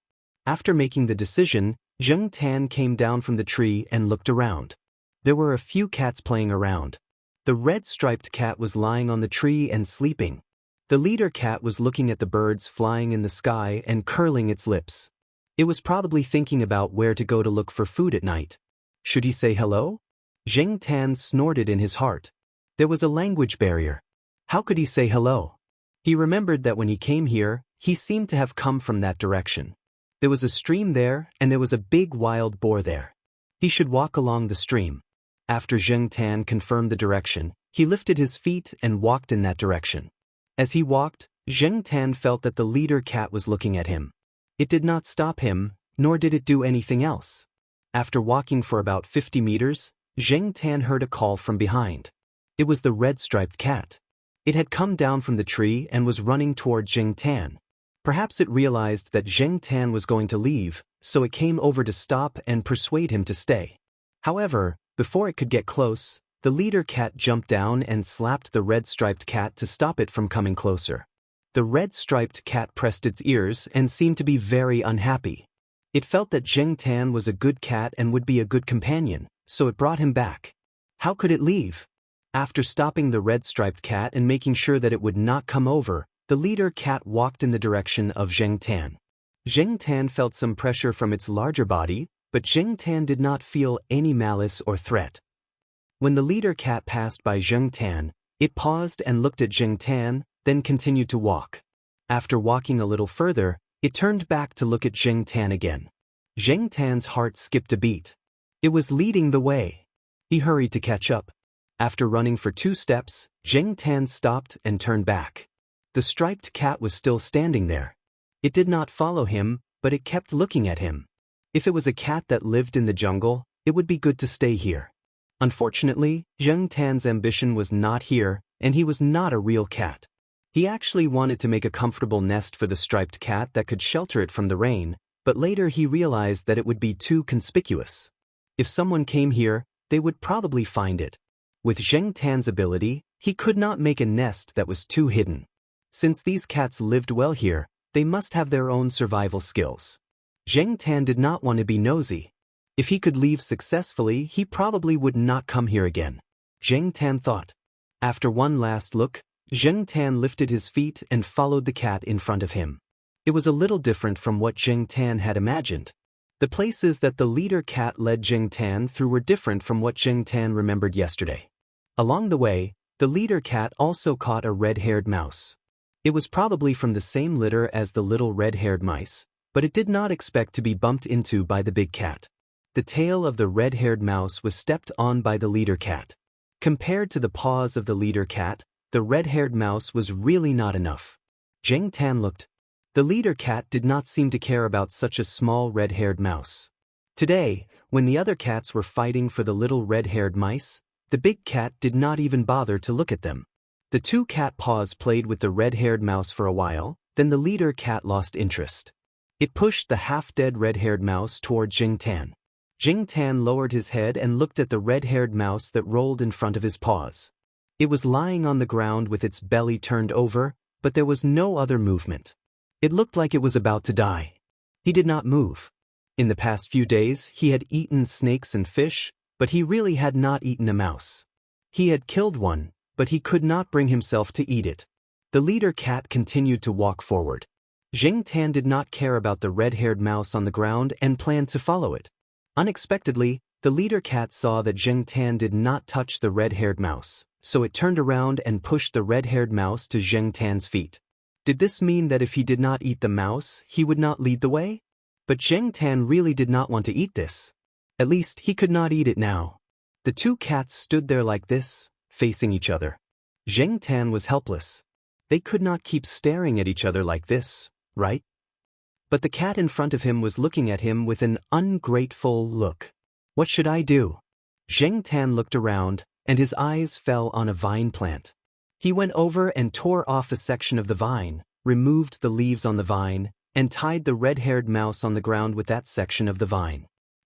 Speaker 1: After making the decision, Zheng Tan came down from the tree and looked around. There were a few cats playing around. The red-striped cat was lying on the tree and sleeping. The leader cat was looking at the birds flying in the sky and curling its lips. It was probably thinking about where to go to look for food at night. Should he say hello? Zheng Tan snorted in his heart. There was a language barrier. How could he say hello? He remembered that when he came here, he seemed to have come from that direction. There was a stream there, and there was a big wild boar there. He should walk along the stream. After Zheng Tan confirmed the direction, he lifted his feet and walked in that direction. As he walked, Zheng Tan felt that the leader cat was looking at him. It did not stop him, nor did it do anything else. After walking for about 50 meters, Zheng Tan heard a call from behind. It was the red-striped cat. It had come down from the tree and was running toward Zheng Tan. Perhaps it realized that Zheng Tan was going to leave, so it came over to stop and persuade him to stay. However, before it could get close, the leader cat jumped down and slapped the red-striped cat to stop it from coming closer. The red-striped cat pressed its ears and seemed to be very unhappy. It felt that Zheng Tan was a good cat and would be a good companion, so it brought him back. How could it leave? After stopping the red-striped cat and making sure that it would not come over, the leader cat walked in the direction of Zheng Tan. Zheng Tan felt some pressure from its larger body, but Zheng Tan did not feel any malice or threat. When the leader cat passed by Zheng Tan, it paused and looked at Zheng Tan, then continued to walk. After walking a little further, it turned back to look at Zheng Tan again. Zheng Tan's heart skipped a beat. It was leading the way. He hurried to catch up. After running for 2 steps, Zheng Tan stopped and turned back. The striped cat was still standing there. It did not follow him, but it kept looking at him. If it was a cat that lived in the jungle, it would be good to stay here. Unfortunately, Zheng Tan's ambition was not here, and he was not a real cat. He actually wanted to make a comfortable nest for the striped cat that could shelter it from the rain, but later he realized that it would be too conspicuous. If someone came here, they would probably find it. With Zheng Tan's ability, he could not make a nest that was too hidden. Since these cats lived well here, they must have their own survival skills. Zheng Tan did not want to be nosy. If he could leave successfully, he probably would not come here again. Zheng Tan thought. After one last look, Zheng Tan lifted his feet and followed the cat in front of him. It was a little different from what Zheng Tan had imagined. The places that the leader cat led Zheng Tan through were different from what Zheng Tan remembered yesterday. Along the way, the leader cat also caught a red-haired mouse. It was probably from the same litter as the little red-haired mice, but it did not expect to be bumped into by the big cat. The tail of the red-haired mouse was stepped on by the leader cat. Compared to the paws of the leader cat, The red-haired mouse was really not enough. Zheng Tan looked. The leader cat did not seem to care about such a small red-haired mouse. Today, when the other cats were fighting for the little red-haired mice, the big cat did not even bother to look at them. The two cat paws played with the red-haired mouse for a while, then the leader cat lost interest. It pushed the half-dead red-haired mouse toward Zheng Tan. Zheng Tan lowered his head and looked at the red-haired mouse that rolled in front of his paws. It was lying on the ground with its belly turned over, but there was no other movement. It looked like it was about to die. He did not move. In the past few days, he had eaten snakes and fish, but he really had not eaten a mouse. He had killed one, but he could not bring himself to eat it. The leader cat continued to walk forward. Zheng Tan did not care about the red-haired mouse on the ground and planned to follow it. Unexpectedly, the leader cat saw that Zheng Tan did not touch the red-haired mouse, so it turned around and pushed the red-haired mouse to Zheng Tan's feet. Did this mean that if he did not eat the mouse, he would not lead the way? But Zheng Tan really did not want to eat this. At least, he could not eat it now. The two cats stood there like this, facing each other. Zheng Tan was helpless. They could not keep staring at each other like this, right? But the cat in front of him was looking at him with an ungrateful look. What should I do? Zheng Tan looked around, and his eyes fell on a vine plant. He went over and tore off a section of the vine, removed the leaves on the vine, and tied the red-haired mouse on the ground with that section of the vine.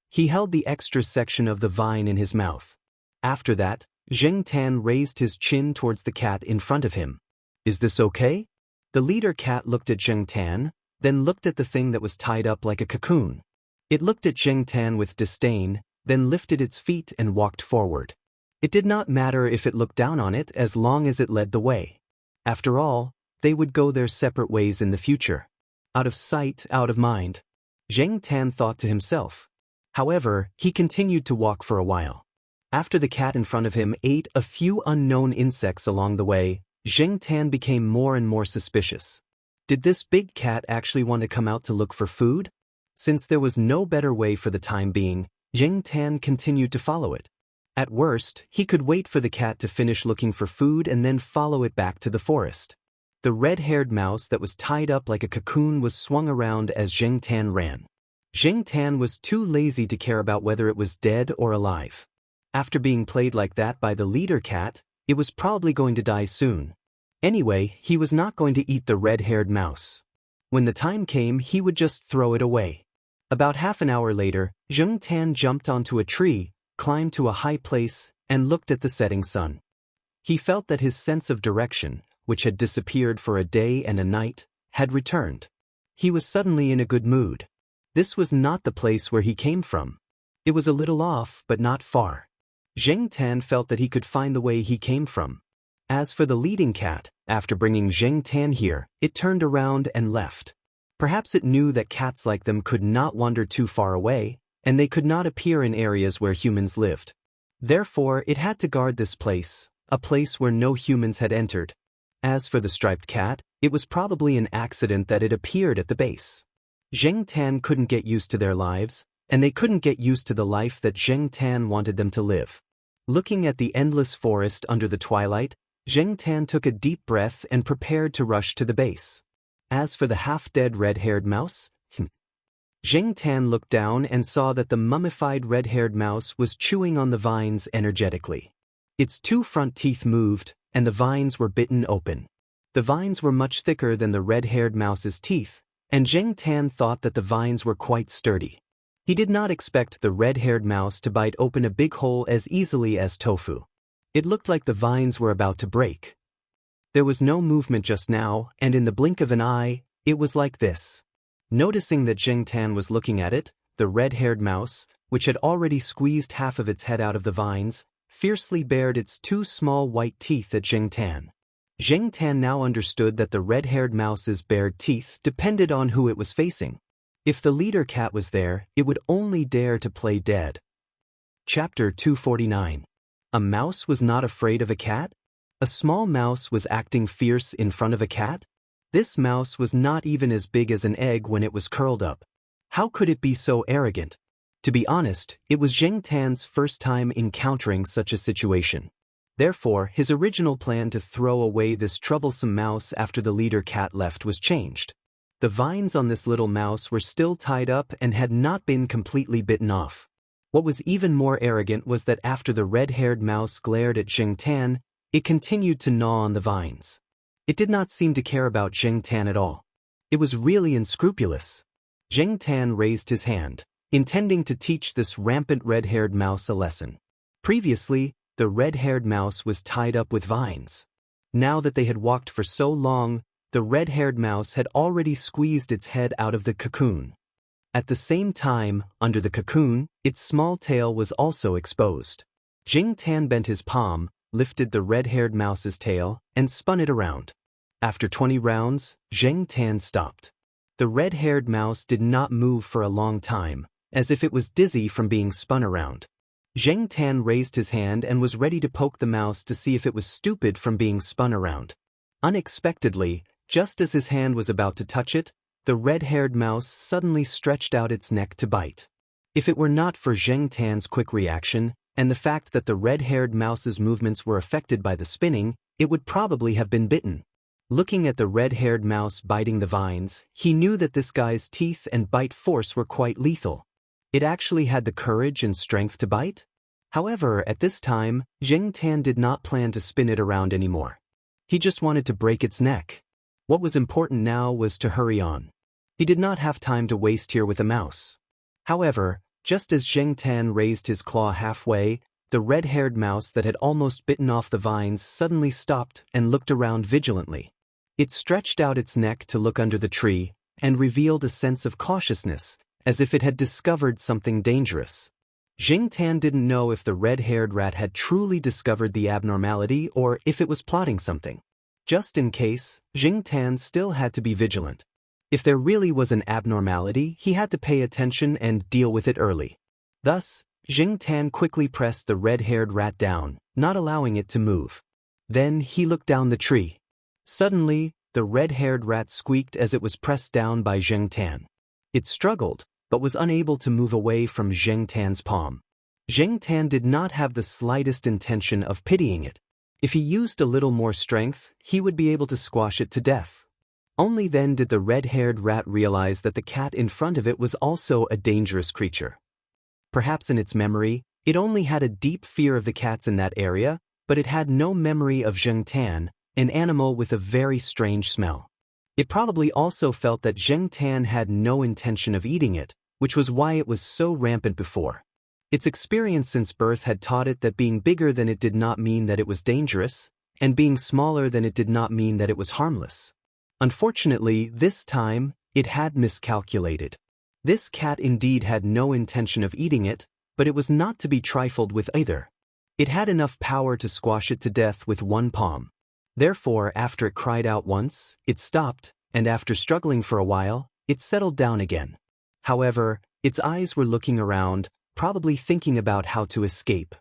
Speaker 1: He held the extra section of the vine in his mouth. After that, Zheng Tan raised his chin towards the cat in front of him. Is this okay? The leader cat looked at Zheng Tan, then looked at the thing that was tied up like a cocoon. It looked at Zheng Tan with disdain, then lifted its feet and walked forward. It did not matter if it looked down on it as long as it led the way. After all, they would go their separate ways in the future. Out of sight, out of mind. Zheng Tan thought to himself. However, he continued to walk for a while. After the cat in front of him ate a few unknown insects along the way, Zheng Tan became more and more suspicious. Did this big cat actually want to come out to look for food? Since there was no better way for the time being, Zheng Tan continued to follow it. At worst, he could wait for the cat to finish looking for food and then follow it back to the forest. The red-haired mouse that was tied up like a cocoon was swung around as Zheng Tan ran. Zheng Tan was too lazy to care about whether it was dead or alive. After being played like that by the leader cat, it was probably going to die soon. Anyway, he was not going to eat the red-haired mouse. When the time came, he would just throw it away. About half an hour later, Zheng Tan jumped onto a tree, climbed to a high place, and looked at the setting sun. He felt that his sense of direction, which had disappeared for a day and a night, had returned. He was suddenly in a good mood. This was not the place where he came from. It was a little off, but not far. Zheng Tan felt that he could find the way he came from. As for the leading cat, after bringing Zheng Tan here, it turned around and left. Perhaps it knew that cats like them could not wander too far away, and they could not appear in areas where humans lived. Therefore, it had to guard this place, a place where no humans had entered. As for the striped cat, it was probably an accident that it appeared at the base. Zheng Tan couldn't get used to their lives, and they couldn't get used to the life that Zheng Tan wanted them to live. Looking at the endless forest under the twilight, Zheng Tan took a deep breath and prepared to rush to the base. As for the half-dead red-haired mouse, Zheng Tan looked down and saw that the mummified red-haired mouse was chewing on the vines energetically. Its two front teeth moved, and the vines were bitten open. The vines were much thicker than the red-haired mouse's teeth, and Zheng Tan thought that the vines were quite sturdy. He did not expect the red-haired mouse to bite open a big hole as easily as tofu. It looked like the vines were about to break. There was no movement just now, and in the blink of an eye, it was like this. Noticing that Zheng Tan was looking at it, the red-haired mouse, which had already squeezed half of its head out of the vines, fiercely bared its two small white teeth at Zheng Tan. Zheng Tan now understood that the red-haired mouse's bared teeth depended on who it was facing. If the leader cat was there, it would only dare to play dead. Chapter 249. A mouse was not afraid of a cat? A small mouse was acting fierce in front of a cat? This mouse was not even as big as an egg when it was curled up. How could it be so arrogant? To be honest, it was Zheng Tan's first time encountering such a situation. Therefore, his original plan to throw away this troublesome mouse after the leader cat left was changed. The vines on this little mouse were still tied up and had not been completely bitten off. What was even more arrogant was that after the red-haired mouse glared at Jing Tan, it continued to gnaw on the vines. It did not seem to care about Jing Tan at all. It was really unscrupulous. Jing Tan raised his hand, intending to teach this rampant red-haired mouse a lesson. Previously, the red-haired mouse was tied up with vines. Now that they had walked for so long, the red-haired mouse had already squeezed its head out of the cocoon. At the same time, under the cocoon, its small tail was also exposed. Jing Tan bent his palm, lifted the red-haired mouse's tail, and spun it around. After 20 rounds, Jing Tan stopped. The red-haired mouse did not move for a long time, as if it was dizzy from being spun around. Jing Tan raised his hand and was ready to poke the mouse to see if it was stupid from being spun around. Unexpectedly, just as his hand was about to touch it, the red-haired mouse suddenly stretched out its neck to bite. If it were not for Jing Tan's quick reaction, and the fact that the red-haired mouse's movements were affected by the spinning, it would probably have been bitten. Looking at the red-haired mouse biting the vines, he knew that this guy's teeth and bite force were quite lethal. It actually had the courage and strength to bite? However, at this time, Jing Tan did not plan to spin it around anymore. He just wanted to break its neck. What was important now was to hurry on. He did not have time to waste here with a mouse. However, just as Jing Tan raised his claw halfway, the red-haired mouse that had almost bitten off the vines suddenly stopped and looked around vigilantly. It stretched out its neck to look under the tree and revealed a sense of cautiousness, as if it had discovered something dangerous. Jing Tan didn't know if the red-haired rat had truly discovered the abnormality or if it was plotting something. Just in case, Jing Tan still had to be vigilant. If there really was an abnormality, he had to pay attention and deal with it early. Thus, Jing Tan quickly pressed the red-haired rat down, not allowing it to move. Then he looked down the tree. Suddenly, the red-haired rat squeaked as it was pressed down by Jing Tan. It struggled, but was unable to move away from Jing Tan's palm. Jing Tan did not have the slightest intention of pitying it. If he used a little more strength, he would be able to squash it to death. Only then did the red-haired rat realize that the cat in front of it was also a dangerous creature. Perhaps in its memory, it only had a deep fear of the cats in that area, but it had no memory of Jing Tan, an animal with a very strange smell. It probably also felt that Jing Tan had no intention of eating it, which was why it was so rampant before. Its experience since birth had taught it that being bigger than it did not mean that it was dangerous, and being smaller than it did not mean that it was harmless. Unfortunately, this time, it had miscalculated. This cat indeed had no intention of eating it, but it was not to be trifled with either. It had enough power to squash it to death with one palm. Therefore, after it cried out once, it stopped, and after struggling for a while, it settled down again. However, its eyes were looking around, probably thinking about how to escape.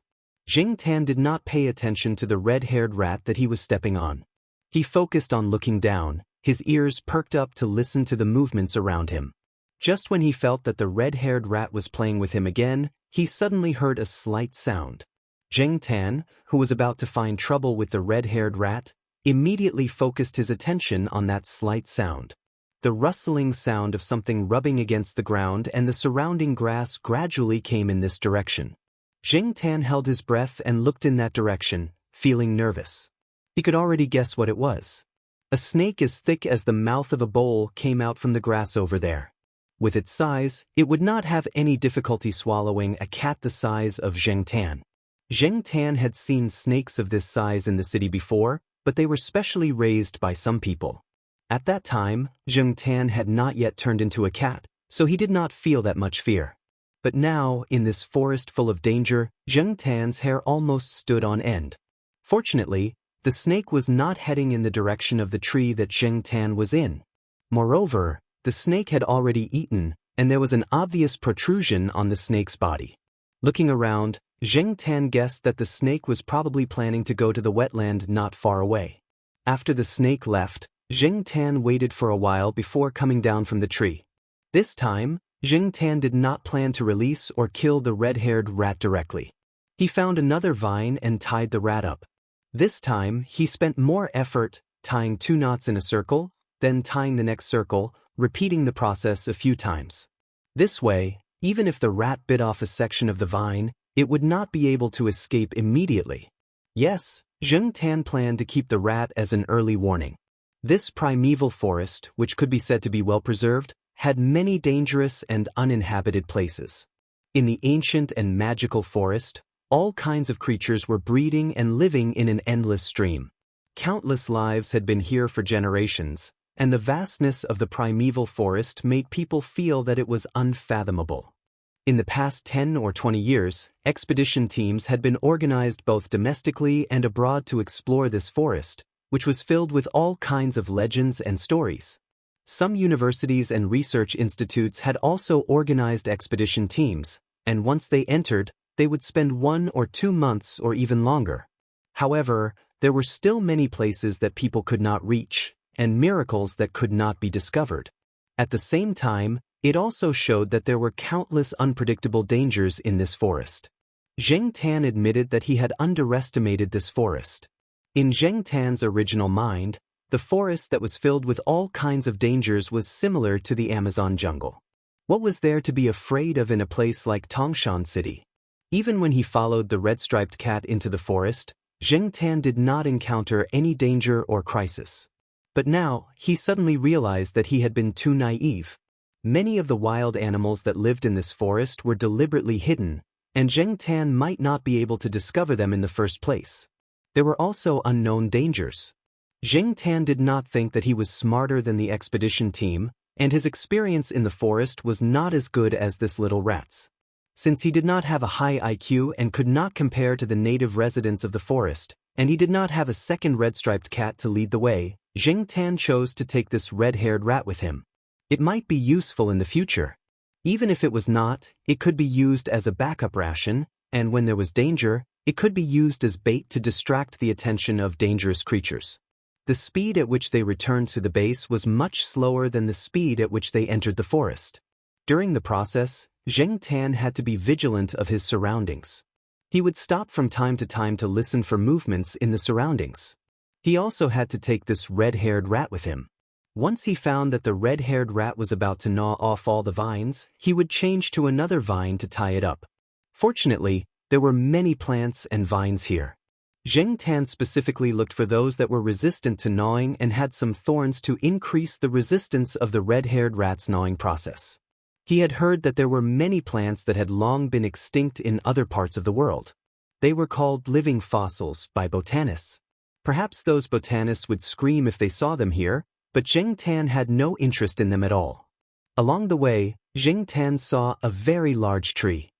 Speaker 1: Jing Tan did not pay attention to the red-haired rat that he was stepping on. He focused on looking down, his ears perked up to listen to the movements around him. Just when he felt that the red-haired rat was playing with him again, he suddenly heard a slight sound. Jing Tan, who was about to find trouble with the red-haired rat, immediately focused his attention on that slight sound. The rustling sound of something rubbing against the ground and the surrounding grass gradually came in this direction. Jing Tan held his breath and looked in that direction, feeling nervous. He could already guess what it was. A snake as thick as the mouth of a bowl came out from the grass over there. With its size, it would not have any difficulty swallowing a cat the size of Jing Tan. Jing Tan had seen snakes of this size in the city before, but they were specially raised by some people. At that time, Jing Tan had not yet turned into a cat, so he did not feel that much fear. But now, in this forest full of danger, Jing Tan's hair almost stood on end. Fortunately, the snake was not heading in the direction of the tree that Jing Tan was in. Moreover, the snake had already eaten, and there was an obvious protrusion on the snake's body. Looking around, Jing Tan guessed that the snake was probably planning to go to the wetland not far away. After the snake left, Jing Tan waited for a while before coming down from the tree. This time, Jing Tan did not plan to release or kill the red-haired rat directly. He found another vine and tied the rat up. This time, he spent more effort tying 2 knots in a circle, then tying the next circle, repeating the process a few times. This way, even if the rat bit off a section of the vine, it would not be able to escape immediately. Yes, Zheng Tan planned to keep the rat as an early warning. This primeval forest, which could be said to be well preserved, had many dangerous and uninhabited places. In the ancient and magical forest, all kinds of creatures were breeding and living in an endless stream. Countless lives had been here for generations, and the vastness of the primeval forest made people feel that it was unfathomable. In the past 10 or 20 years, expedition teams had been organized both domestically and abroad to explore this forest, which was filled with all kinds of legends and stories. Some universities and research institutes had also organized expedition teams, and once they entered, they would spend 1 or 2 months or even longer. However, there were still many places that people could not reach, and miracles that could not be discovered. At the same time, it also showed that there were countless unpredictable dangers in this forest. Zheng Tan admitted that he had underestimated this forest. In Zheng Tan's original mind, the forest that was filled with all kinds of dangers was similar to the Amazon jungle. What was there to be afraid of in a place like Tangshan City? Even when he followed the red-striped cat into the forest, Zheng Tan did not encounter any danger or crisis. But now, he suddenly realized that he had been too naive. Many of the wild animals that lived in this forest were deliberately hidden, and Zheng Tan might not be able to discover them in the first place. There were also unknown dangers. Zheng Tan did not think that he was smarter than the expedition team, and his experience in the forest was not as good as this little rat's. Since he did not have a high IQ and could not compare to the native residents of the forest, and he did not have a second red-striped cat to lead the way, Zheng Tan chose to take this red-haired rat with him. It might be useful in the future. Even if it was not, it could be used as a backup ration, and when there was danger, it could be used as bait to distract the attention of dangerous creatures. The speed at which they returned to the base was much slower than the speed at which they entered the forest. During the process, Zheng Tan had to be vigilant of his surroundings. He would stop from time to listen for movements in the surroundings. He also had to take this red-haired rat with him. Once he found that the red-haired rat was about to gnaw off all the vines, he would change to another vine to tie it up. Fortunately, there were many plants and vines here. Zheng Tan specifically looked for those that were resistant to gnawing and had some thorns to increase the resistance of the red-haired rat's gnawing process. He had heard that there were many plants that had long been extinct in other parts of the world. They were called living fossils by botanists. Perhaps those botanists would scream if they saw them here, but Zheng Tan had no interest in them at all. Along the way, Zheng Tan saw a very large tree.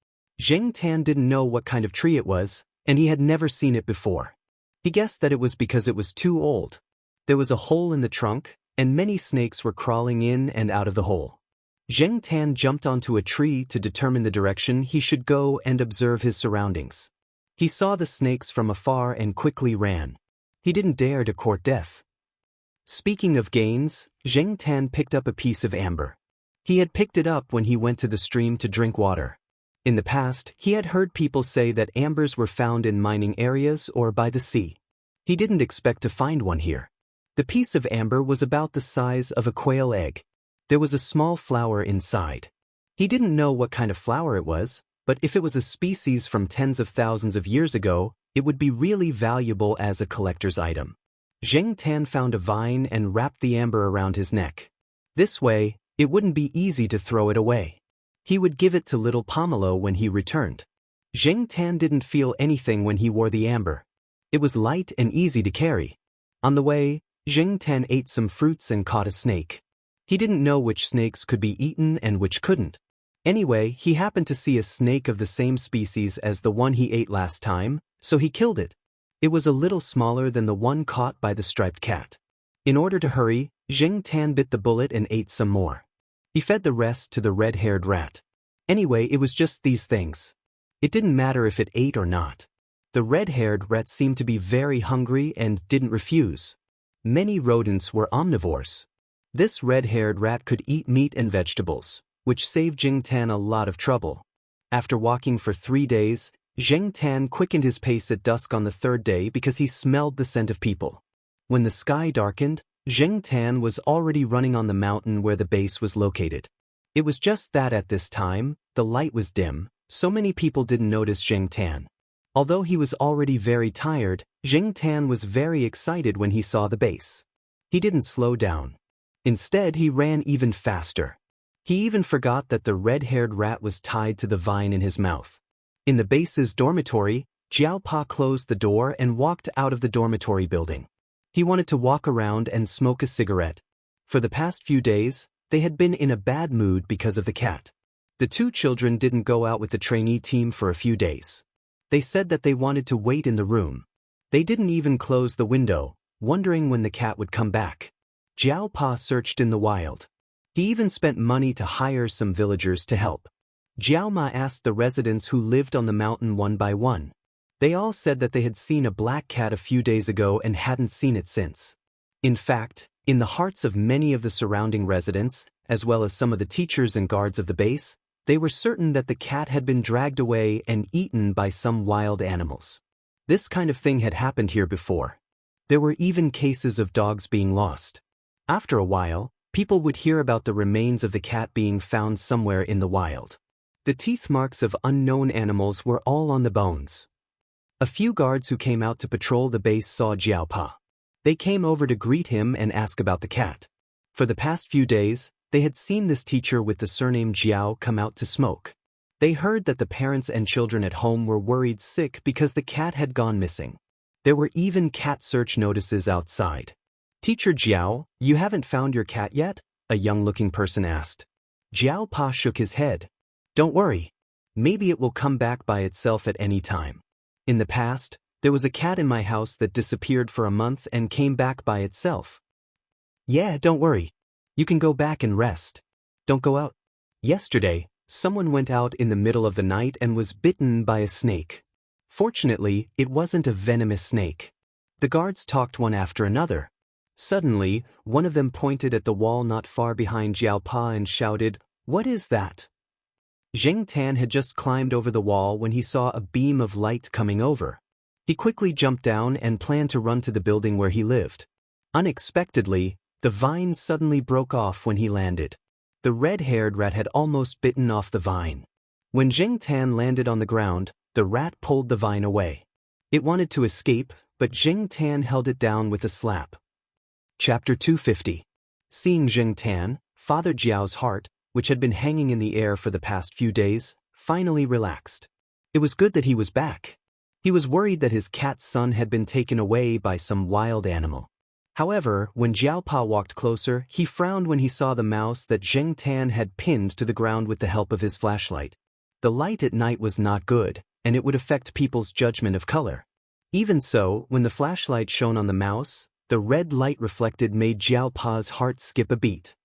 Speaker 1: Zheng Tan didn't know what kind of tree it was, and he had never seen it before. He guessed that it was because it was too old. There was a hole in the trunk, and many snakes were crawling in and out of the hole. Zheng Tan jumped onto a tree to determine the direction he should go and observe his surroundings. He saw the snakes from afar and quickly ran. He didn't dare to court death. Speaking of gains, Zheng Tan picked up a piece of amber. He had picked it up when he went to the stream to drink water. In the past, he had heard people say that ambers were found in mining areas or by the sea. He didn't expect to find one here. The piece of amber was about the size of a quail egg. There was a small flower inside. He didn't know what kind of flower it was, but if it was a species from tens of thousands of years ago, it would be really valuable as a collector's item. Zheng Tan found a vine and wrapped the amber around his neck. This way, it wouldn't be easy to throw it away. He would give it to little Pomelo when he returned. Zheng Tan didn't feel anything when he wore the amber. It was light and easy to carry. On the way, Zheng Tan ate some fruits and caught a snake. He didn't know which snakes could be eaten and which couldn't. Anyway, he happened to see a snake of the same species as the one he ate last time, so he killed it. It was a little smaller than the one caught by the striped cat. In order to hurry, Zheng Tan bit the bullet and ate some more. He fed the rest to the red-haired rat. Anyway, it was just these things. It didn't matter if it ate or not. The red-haired rat seemed to be very hungry and didn't refuse. Many rodents were omnivores. This red-haired rat could eat meat and vegetables, which saved Zheng Tan a lot of trouble. After walking for 3 days, Zheng Tan quickened his pace at dusk on the third day because he smelled the scent of people. When the sky darkened, Zheng Tan was already running on the mountain where the base was located. It was just that at this time, the light was dim, so many people didn't notice Zheng Tan. Although he was already very tired, Zheng Tan was very excited when he saw the base. He didn't slow down. Instead, he ran even faster. He even forgot that the red-haired rat was tied to the vine in his mouth. In the base's dormitory, Jiao Pa closed the door and walked out of the dormitory building. He wanted to walk around and smoke a cigarette. For the past few days, they had been in a bad mood because of the cat. The two children didn't go out with the trainee team for a few days. They said that they wanted to wait in the room. They didn't even close the window, wondering when the cat would come back. Jiao Pa searched in the wild. He even spent money to hire some villagers to help. Jiao Ma asked the residents who lived on the mountain one by one. They all said that they had seen a black cat a few days ago and hadn't seen it since. In fact, in the hearts of many of the surrounding residents, as well as some of the teachers and guards of the base, they were certain that the cat had been dragged away and eaten by some wild animals. This kind of thing had happened here before. There were even cases of dogs being lost. After a while, people would hear about the remains of the cat being found somewhere in the wild. The teeth marks of unknown animals were all on the bones. A few guards who came out to patrol the base saw Jiao Pa. They came over to greet him and ask about the cat. For the past few days, they had seen this teacher with the surname Jiao come out to smoke. They heard that the parents and children at home were worried sick because the cat had gone missing. There were even cat search notices outside. "Teacher Jiao, you haven't found your cat yet?" a young-looking person asked. Jiao Pa shook his head. "Don't worry. Maybe it will come back by itself at any time. In the past, there was a cat in my house that disappeared for a month and came back by itself." "Yeah, don't worry. You can go back and rest. Don't go out." Yesterday, someone went out in the middle of the night and was bitten by a snake. Fortunately, it wasn't a venomous snake. The guards talked one after another. Suddenly, one of them pointed at the wall not far behind Jiao Pa and shouted, "What is that?" Zheng Tan had just climbed over the wall when he saw a beam of light coming over. He quickly jumped down and planned to run to the building where he lived. Unexpectedly, the vine suddenly broke off when he landed. The red-haired rat had almost bitten off the vine. When Zheng Tan landed on the ground, the rat pulled the vine away. It wanted to escape, but Zheng Tan held it down with a slap. Chapter 250. Seeing Zheng Tan, Father Jiao's heart, which had been hanging in the air for the past few days, finally relaxed. It was good that he was back. He was worried that his cat's son had been taken away by some wild animal. However, when Jiao Pa walked closer, he frowned when he saw the mouse that Zheng Tan had pinned to the ground with the help of his flashlight. The light at night was not good, and it would affect people's judgment of color. Even so, when the flashlight shone on the mouse, the red light reflected made Jiao Pa's heart skip a beat.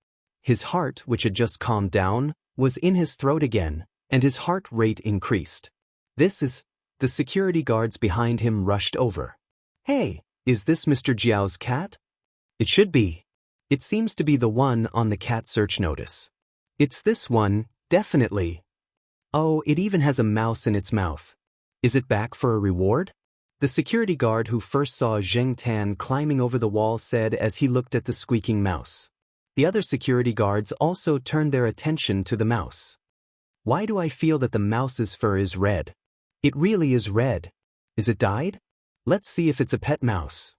Speaker 1: His heart, which had just calmed down, was in his throat again, and his heart rate increased. The security guards behind him rushed over. "Hey, is this Mr. Jiao's cat?" "It should be. It seems to be the one on the cat search notice." "It's this one, definitely. Oh, it even has a mouse in its mouth. Is it back for a reward?" The security guard who first saw Zheng Tan climbing over the wall said as he looked at the squeaking mouse. The other security guards also turned their attention to the mouse. "Why do I feel that the mouse's fur is red? It really is red. Is it dyed? Let's see if it's a pet mouse."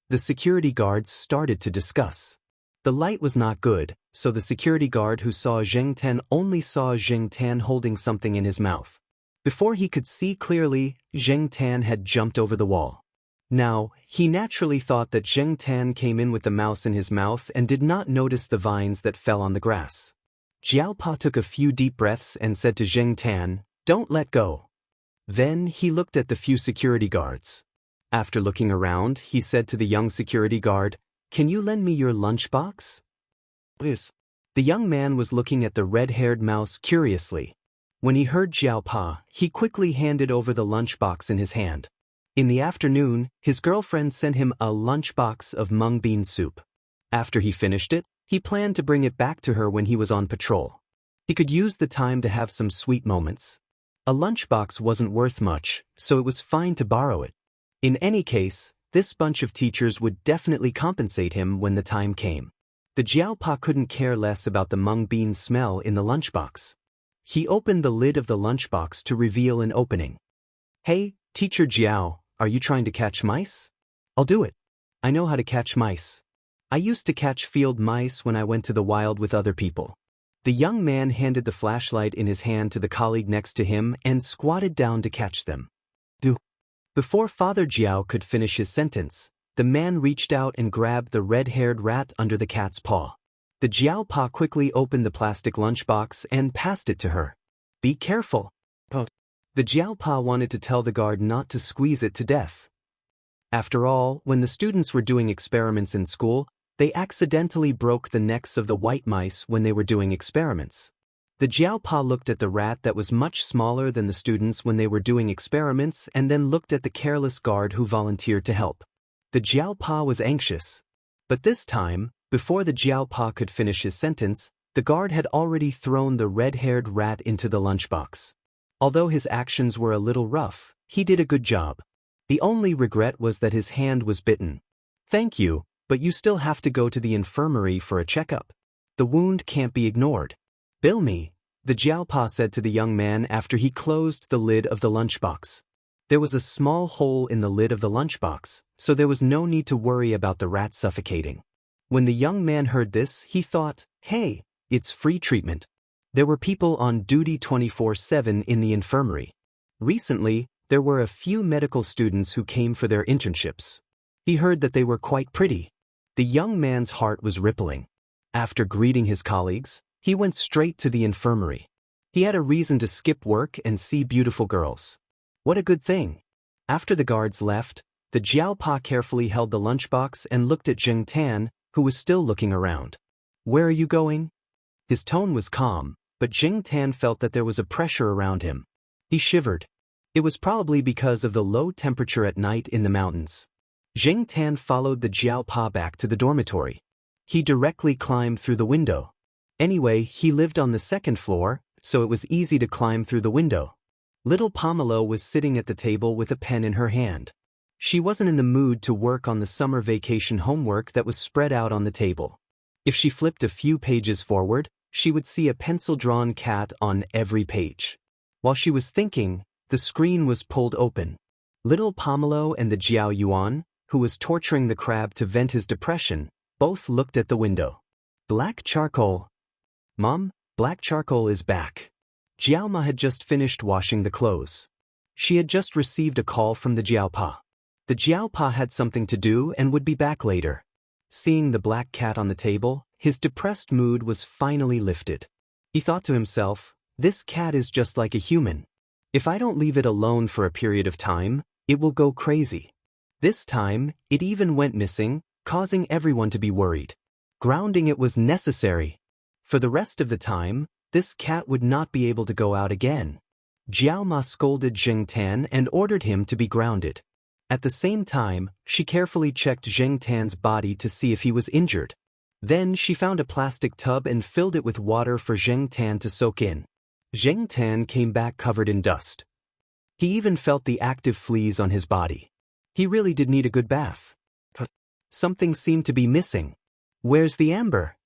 Speaker 1: The security guards started to discuss. The light was not good, so the security guard who saw Zheng Tan only saw Zheng Tan holding something in his mouth. Before he could see clearly, Zheng Tan had jumped over the wall. Now, he naturally thought that Zheng Tan came in with the mouse in his mouth and did not notice the vines that fell on the grass. Jiao Pa took a few deep breaths and said to Zheng Tan, "Don't let go." Then he looked at the few security guards. After looking around, he said to the young security guard, "Can you lend me your lunchbox?" "Yes." The young man was looking at the red-haired mouse curiously. When he heard Jiao Pa, he quickly handed over the lunchbox in his hand. In the afternoon, his girlfriend sent him a lunchbox of mung bean soup. After he finished it, he planned to bring it back to her when he was on patrol. He could use the time to have some sweet moments. A lunchbox wasn't worth much, so it was fine to borrow it. In any case, this bunch of teachers would definitely compensate him when the time came. The Jiaopa couldn't care less about the mung bean smell in the lunchbox. He opened the lid of the lunchbox to reveal an opening. "Hey, Teacher Jiao, are you trying to catch mice?" "I'll do it. I know how to catch mice. I used to catch field mice when I went to the wild with other people." The young man handed the flashlight in his hand to the colleague next to him and squatted down to catch them. Before Father Jiao could finish his sentence, the man reached out and grabbed the red-haired rat under the cat's paw. The Jiaopa quickly opened the plastic lunchbox and passed it to her. "Be careful." The Jiaopa wanted to tell the guard not to squeeze it to death. After all, when the students were doing experiments in school, they accidentally broke the necks of the white mice when they were doing experiments. The Jiaopa looked at the rat that was much smaller than the students when they were doing experiments and then looked at the careless guard who volunteered to help. The Jiaopa was anxious. But this time, before the Jiaopa could finish his sentence, the guard had already thrown the red-haired rat into the lunchbox. Although his actions were a little rough, he did a good job. The only regret was that his hand was bitten. "Thank you, but you still have to go to the infirmary for a checkup. The wound can't be ignored." "Bill me," the Jiaopa said to the young man after he closed the lid of the lunchbox. There was a small hole in the lid of the lunchbox, so there was no need to worry about the rat suffocating. When the young man heard this, he thought, "Hey, it's free treatment." There were people on duty 24/7 in the infirmary. Recently, there were a few medical students who came for their internships. He heard that they were quite pretty. The young man's heart was rippling. After greeting his colleagues, he went straight to the infirmary. He had a reason to skip work and see beautiful girls. What a good thing. After the guards left, the Jiaopa carefully held the lunchbox and looked at Zheng Tan, who was still looking around. "Where are you going?" His tone was calm, but Zheng Tan felt that there was a pressure around him. He shivered. It was probably because of the low temperature at night in the mountains. Zheng Tan followed the Jiaopa back to the dormitory. He directly climbed through the window. Anyway, he lived on the second floor, so it was easy to climb through the window. Little Pomelo was sitting at the table with a pen in her hand. She wasn't in the mood to work on the summer vacation homework that was spread out on the table. If she flipped a few pages forward, she would see a pencil-drawn cat on every page. While she was thinking, the screen was pulled open. Little Pomelo and the Jiao Yuan, who was torturing the crab to vent his depression, both looked at the window. "Black charcoal." "Mom, black charcoal is back." Jiaoma had just finished washing the clothes. She had just received a call from the Jiaopa. The Jiaopa had something to do and would be back later. Seeing the black cat on the table, his depressed mood was finally lifted. He thought to himself, "This cat is just like a human. If I don't leave it alone for a period of time, it will go crazy." This time, it even went missing, causing everyone to be worried. Grounding it was necessary. For the rest of the time, this cat would not be able to go out again. Jiaoma scolded Zheng Tan and ordered him to be grounded. At the same time, she carefully checked Zheng Tan's body to see if he was injured. Then she found a plastic tub and filled it with water for Zheng Tan to soak in. Zheng Tan came back covered in dust. He even felt the active fleas on his body. He really did need a good bath. Something seemed to be missing. "Where's the amber?"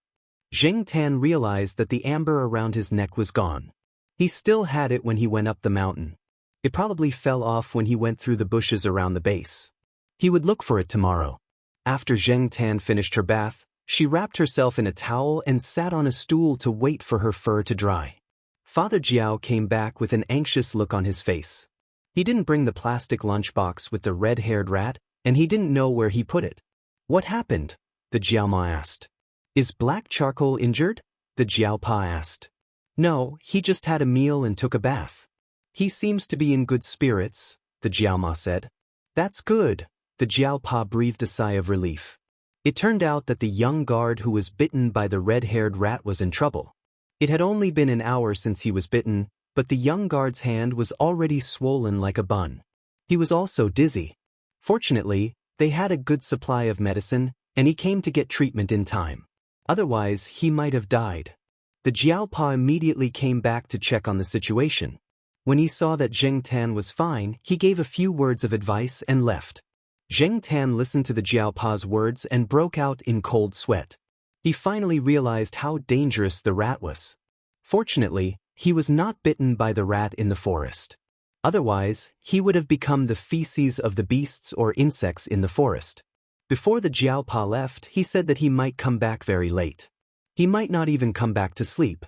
Speaker 1: Zheng Tan realized that the amber around his neck was gone. He still had it when he went up the mountain. It probably fell off when he went through the bushes around the base. He would look for it tomorrow. After Zheng Tan finished her bath, she wrapped herself in a towel and sat on a stool to wait for her fur to dry. Father Jiao came back with an anxious look on his face. He didn't bring the plastic lunchbox with the red-haired rat, and he didn't know where he put it. "What happened?" the Jiaoma asked. "Is black charcoal injured?" the Jiaopa asked. "No, he just had a meal and took a bath. He seems to be in good spirits," the Jiaoma said. "That's good," the Jiaopa breathed a sigh of relief. It turned out that the young guard who was bitten by the red-haired rat was in trouble. It had only been an hour since he was bitten, but the young guard's hand was already swollen like a bun. He was also dizzy. Fortunately, they had a good supply of medicine, and he came to get treatment in time. Otherwise, he might have died. The Jiaopa immediately came back to check on the situation. When he saw that Zheng Tan was fine, he gave a few words of advice and left. Zheng Tan listened to the Jiaopa's words and broke out in cold sweat. He finally realized how dangerous the rat was. Fortunately, he was not bitten by the rat in the forest. Otherwise, he would have become the feces of the beasts or insects in the forest. Before the Jiaopa left, he said that he might come back very late. He might not even come back to sleep.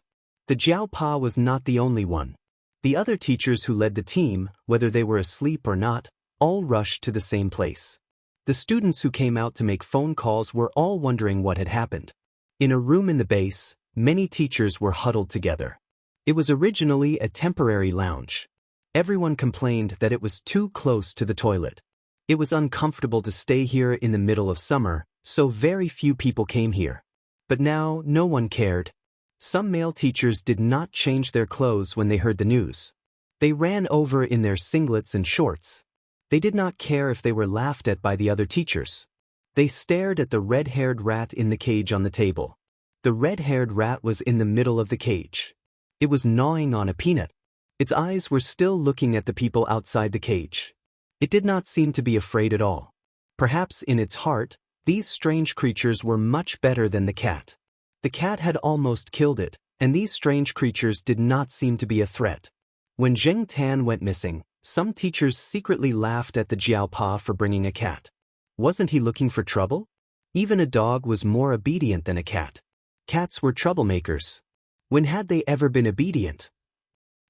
Speaker 1: The Jiaopa was not the only one. The other teachers who led the team, whether they were asleep or not, all rushed to the same place. The students who came out to make phone calls were all wondering what had happened. In a room in the base, many teachers were huddled together. It was originally a temporary lounge. Everyone complained that it was too close to the toilet. It was uncomfortable to stay here in the middle of summer, so very few people came here. But now, no one cared. Some male teachers did not change their clothes when they heard the news. They ran over in their singlets and shorts. They did not care if they were laughed at by the other teachers. They stared at the red-haired rat in the cage on the table. The red-haired rat was in the middle of the cage. It was gnawing on a peanut. Its eyes were still looking at the people outside the cage. It did not seem to be afraid at all. Perhaps in its heart, these strange creatures were much better than the cat. The cat had almost killed it, and these strange creatures did not seem to be a threat. When Zheng Tan went missing, some teachers secretly laughed at the Jiaopa for bringing a cat. Wasn't he looking for trouble? Even a dog was more obedient than a cat. Cats were troublemakers. When had they ever been obedient?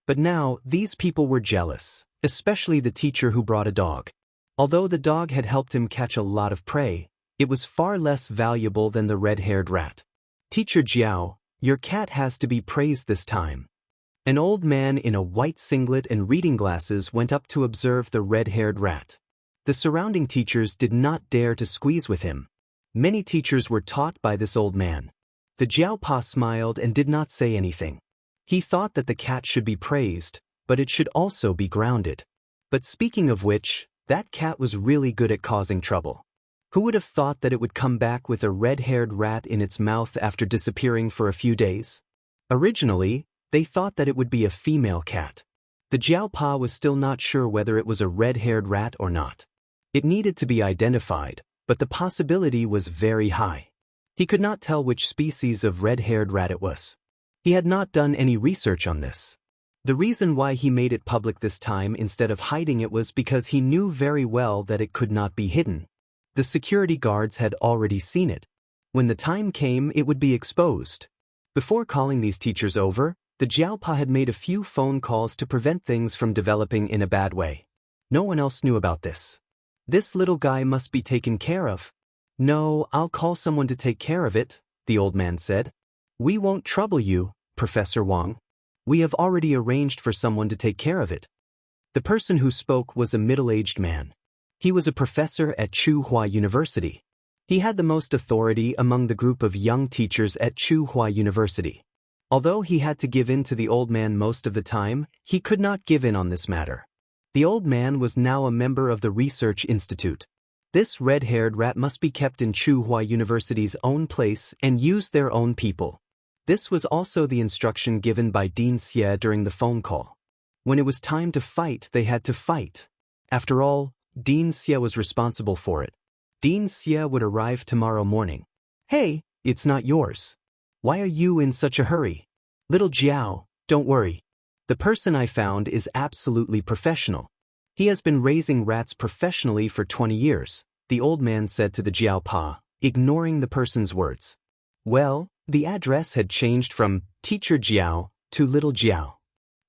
Speaker 1: But now, these people were jealous, especially the teacher who brought a dog. Although the dog had helped him catch a lot of prey, it was far less valuable than the red-haired rat. "Teacher Jiao, your cat has to be praised this time." An old man in a white singlet and reading glasses went up to observe the red-haired rat. The surrounding teachers did not dare to squeeze with him. Many teachers were taught by this old man. The Jiaopa smiled and did not say anything. He thought that the cat should be praised, but it should also be grounded. But speaking of which, that cat was really good at causing trouble. Who would have thought that it would come back with a red-haired rat in its mouth after disappearing for a few days? Originally, they thought that it would be a female cat. The Jiaopa was still not sure whether it was a red-haired rat or not. It needed to be identified, but the possibility was very high. He could not tell which species of red-haired rat it was. He had not done any research on this. The reason why he made it public this time instead of hiding it was because he knew very well that it could not be hidden. The security guards had already seen it. When the time came, it would be exposed. Before calling these teachers over, the Jiaopa had made a few phone calls to prevent things from developing in a bad way. No one else knew about this. This little guy must be taken care of. "No, I'll call someone to take care of it," the old man said. "We won't trouble you, Professor Wang. We have already arranged for someone to take care of it." The person who spoke was a middle-aged man. He was a professor at Tsinghua University. He had the most authority among the group of young teachers at Tsinghua University. Although he had to give in to the old man most of the time, he could not give in on this matter. The old man was now a member of the Research Institute. This red-haired rat must be kept in Tsinghua University's own place and use their own people. This was also the instruction given by Dean Xie during the phone call. When it was time to fight, they had to fight. After all, Dean Xie was responsible for it. Dean Xie would arrive tomorrow morning. "Hey, it's not yours. Why are you in such a hurry?" "Little Jiao, don't worry. The person I found is absolutely professional. He has been raising rats professionally for 20 years, the old man said to the Jiaopa, ignoring the person's words. Well, the address had changed from Teacher Jiao to Little Jiao.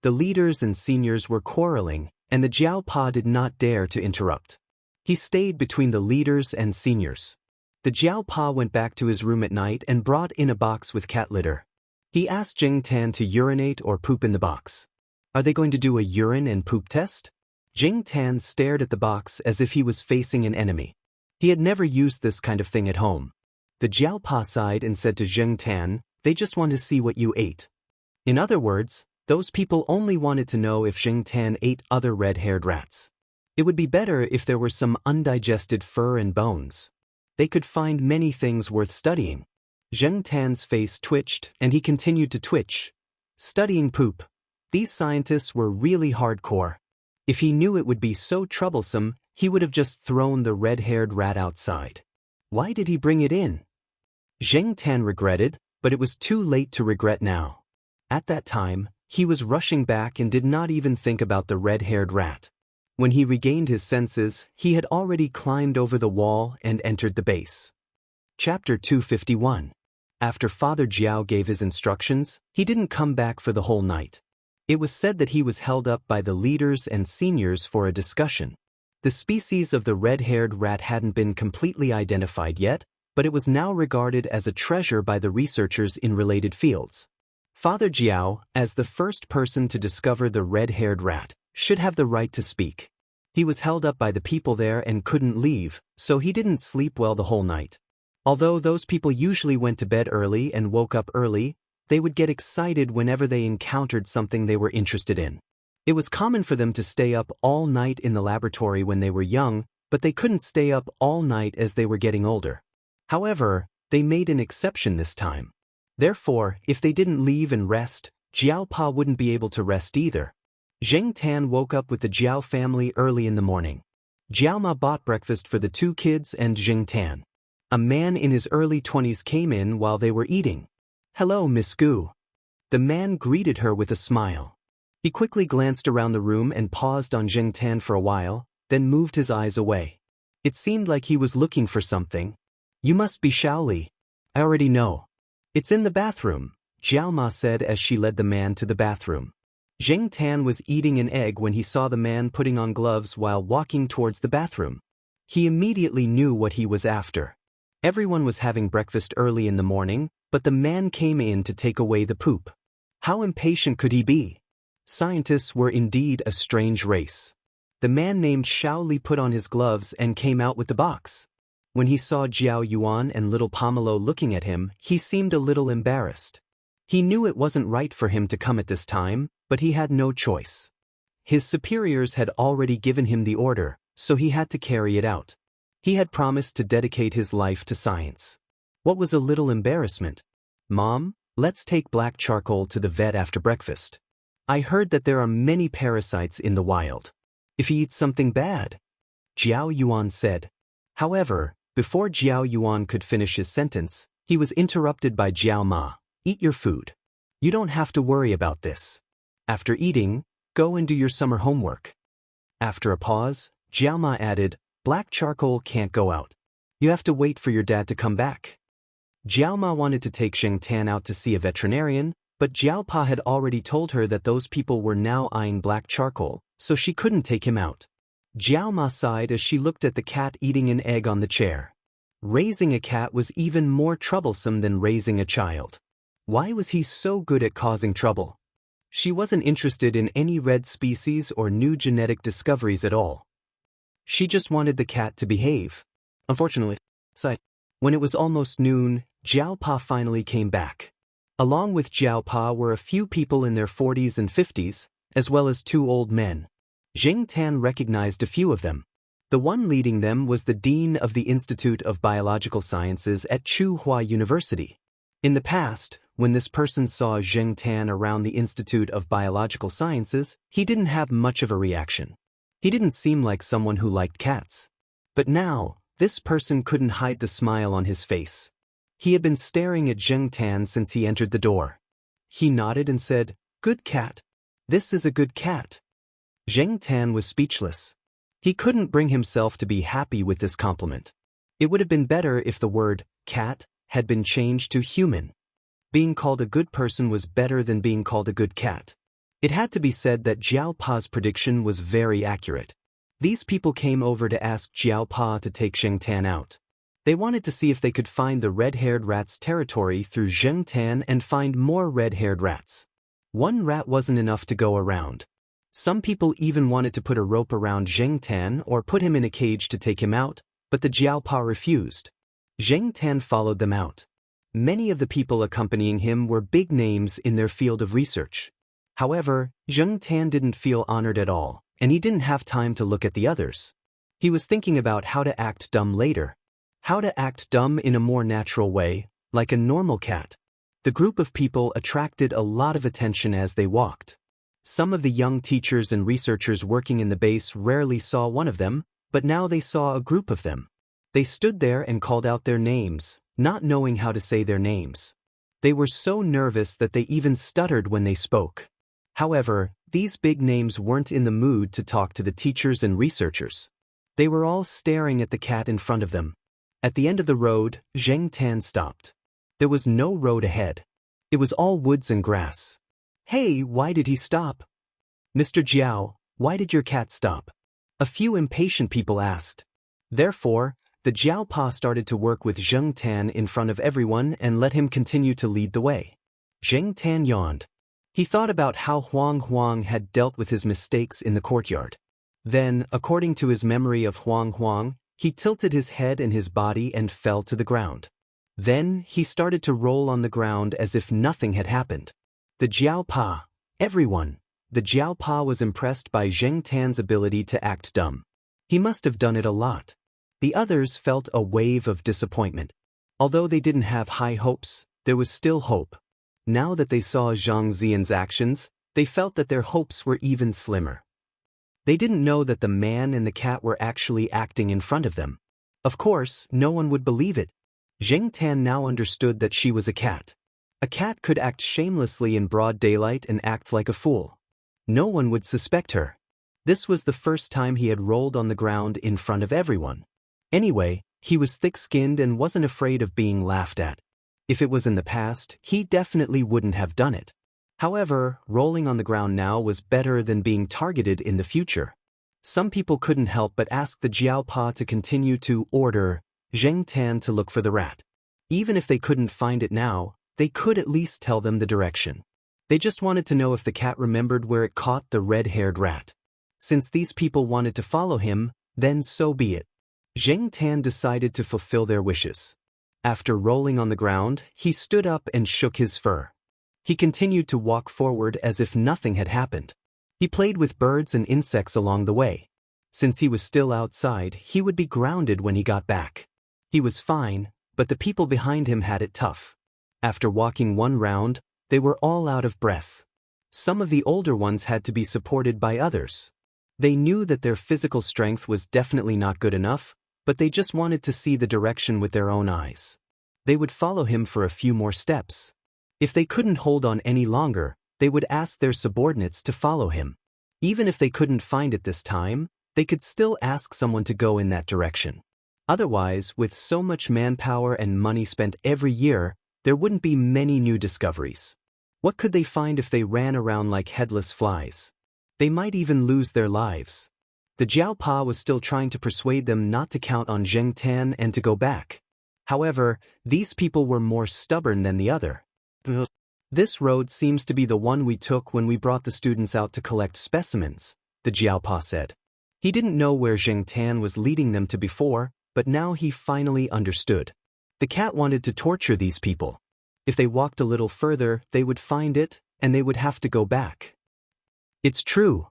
Speaker 1: The leaders and seniors were quarreling, and the Jiaopa did not dare to interrupt. He stayed between the leaders and seniors. The Jiaopa went back to his room at night and brought in a box with cat litter. He asked Zheng Tan to urinate or poop in the box. Are they going to do a urine and poop test? Zheng Tan stared at the box as if he was facing an enemy. He had never used this kind of thing at home. The Jiaopa sighed and said to Zheng Tan, "They just want to see what you ate." In other words, those people only wanted to know if Zheng Tan ate other red-haired rats. It would be better if there were some undigested fur and bones. They could find many things worth studying. Zheng Tan's face twitched, and he continued to twitch. Studying poop. These scientists were really hardcore. If he knew it would be so troublesome, he would have just thrown the red-haired rat outside. Why did he bring it in? Zheng Tan regretted, but it was too late to regret now. At that time, he was rushing back and did not even think about the red-haired rat. When he regained his senses, he had already climbed over the wall and entered the base. Chapter 251. After Father Jiao gave his instructions, he didn't come back for the whole night. It was said that he was held up by the leaders and seniors for a discussion. The species of the red-haired rat hadn't been completely identified yet, but it was now regarded as a treasure by the researchers in related fields. Father Jiao, as the first person to discover the red-haired rat, should have the right to speak. He was held up by the people there and couldn't leave, so he didn't sleep well the whole night. Although those people usually went to bed early and woke up early, they would get excited whenever they encountered something they were interested in. It was common for them to stay up all night in the laboratory when they were young, but they couldn't stay up all night as they were getting older. However, they made an exception this time. Therefore, if they didn't leave and rest, Jiao Pa wouldn't be able to rest either. Zheng Tan woke up with the Jiao family early in the morning. Jiao Ma bought breakfast for the two kids and Zheng Tan. A man in his early 20s came in while they were eating. "Hello, Miss Gu." The man greeted her with a smile. He quickly glanced around the room and paused on Zheng Tan for a while, then moved his eyes away. It seemed like he was looking for something. "You must be Shaoli. I already know. It's in the bathroom," Jiao Ma said as she led the man to the bathroom. Zheng Tan was eating an egg when he saw the man putting on gloves while walking towards the bathroom. He immediately knew what he was after. Everyone was having breakfast early in the morning, but the man came in to take away the poop. How impatient could he be? Scientists were indeed a strange race. The man named Shaoli put on his gloves and came out with the box. When he saw Jiao Yuan and little Pomelo looking at him, he seemed a little embarrassed. He knew it wasn't right for him to come at this time, but he had no choice. His superiors had already given him the order, so he had to carry it out. He had promised to dedicate his life to science. What was a little embarrassment? "Mom, let's take black charcoal to the vet after breakfast. I heard that there are many parasites in the wild. If he eats something bad," Jiao Yuan said. However, before Jiao Yuan could finish his sentence, he was interrupted by Jiao Ma. "Eat your food. You don't have to worry about this. After eating, go and do your summer homework." After a pause, Jiao Ma added, "Black charcoal can't go out. You have to wait for your dad to come back." Jiao Ma wanted to take Zheng Tan out to see a veterinarian, but Jiao Pa had already told her that those people were now eyeing black charcoal, so she couldn't take him out. Jiao Ma sighed as she looked at the cat eating an egg on the chair. Raising a cat was even more troublesome than raising a child. Why was he so good at causing trouble? She wasn't interested in any red species or new genetic discoveries at all. She just wanted the cat to behave. Unfortunately, when it was almost noon, Jiao Pa finally came back. Along with Jiao Pa were a few people in their 40s and 50s, as well as two old men. Zheng Tan recognized a few of them. The one leading them was the dean of the Institute of Biological Sciences at Tsinghua University. In the past, when this person saw Zheng Tan around the Institute of Biological Sciences, he didn't have much of a reaction. He didn't seem like someone who liked cats. But now, this person couldn't hide the smile on his face. He had been staring at Zheng Tan since he entered the door. He nodded and said, "Good cat. This is a good cat." Zheng Tan was speechless. He couldn't bring himself to be happy with this compliment. It would have been better if the word cat had been changed to human. Being called a good person was better than being called a good cat. It had to be said that Jiao Pa's prediction was very accurate. These people came over to ask Jiao Pa to take Zheng Tan out. They wanted to see if they could find the red-haired rat's territory through Zheng Tan and find more red-haired rats. One rat wasn't enough to go around. Some people even wanted to put a rope around Zheng Tan or put him in a cage to take him out, but the Jiao Pa refused. Zheng Tan followed them out. Many of the people accompanying him were big names in their field of research. However, Zheng Tan didn't feel honored at all, and he didn't have time to look at the others. He was thinking about how to act dumb later. How to act dumb in a more natural way, like a normal cat. The group of people attracted a lot of attention as they walked. Some of the young teachers and researchers working in the base rarely saw one of them, but now they saw a group of them. They stood there and called out their names, not knowing how to say their names. They were so nervous that they even stuttered when they spoke. However, these big names weren't in the mood to talk to the teachers and researchers. They were all staring at the cat in front of them. At the end of the road, Zheng Tan stopped. There was no road ahead. It was all woods and grass. Hey, why did he stop? Mr. Jiao, why did your cat stop? A few impatient people asked. Therefore, the Jiao Pa started to work with Zheng Tan in front of everyone and let him continue to lead the way. Zheng Tan yawned. He thought about how Huang had dealt with his mistakes in the courtyard. Then, according to his memory of Huang, he tilted his head and his body and fell to the ground. Then, he started to roll on the ground as if nothing had happened. The Jiao Pa, everyone. The Jiao Pa was impressed by Zheng Tan's ability to act dumb. He must have done it a lot. The others felt a wave of disappointment. Although they didn't have high hopes, there was still hope. Now that they saw Zhang Zian's actions, they felt that their hopes were even slimmer. They didn't know that the man and the cat were actually acting in front of them. Of course, no one would believe it. Zheng Tan now understood that she was a cat. A cat could act shamelessly in broad daylight and act like a fool. No one would suspect her. This was the first time he had rolled on the ground in front of everyone. Anyway, he was thick-skinned and wasn't afraid of being laughed at. If it was in the past, he definitely wouldn't have done it. However, rolling on the ground now was better than being targeted in the future. Some people couldn't help but ask the Jiao Pa to continue to order Zheng Tan to look for the rat. Even if they couldn't find it now, they could at least tell them the direction. They just wanted to know if the cat remembered where it caught the red-haired rat. Since these people wanted to follow him, then so be it. Zheng Tan decided to fulfill their wishes. After rolling on the ground, he stood up and shook his fur. He continued to walk forward as if nothing had happened. He played with birds and insects along the way. Since he was still outside, he would be grounded when he got back. He was fine, but the people behind him had it tough. After walking one round, they were all out of breath. Some of the older ones had to be supported by others. They knew that their physical strength was definitely not good enough, but they just wanted to see the direction with their own eyes. They would follow him for a few more steps. If they couldn't hold on any longer, they would ask their subordinates to follow him. Even if they couldn't find it this time, they could still ask someone to go in that direction. Otherwise, with so much manpower and money spent every year, there wouldn't be many new discoveries. What could they find if they ran around like headless flies? They might even lose their lives. The Jiao Pa was still trying to persuade them not to count on Zheng Tan and to go back. However, these people were more stubborn than the other. This road seems to be the one we took when we brought the students out to collect specimens, the Jiao Pa said. He didn't know where Zheng Tan was leading them to before, but now he finally understood. The cat wanted to torture these people. If they walked a little further, they would find it, and they would have to go back. It's true.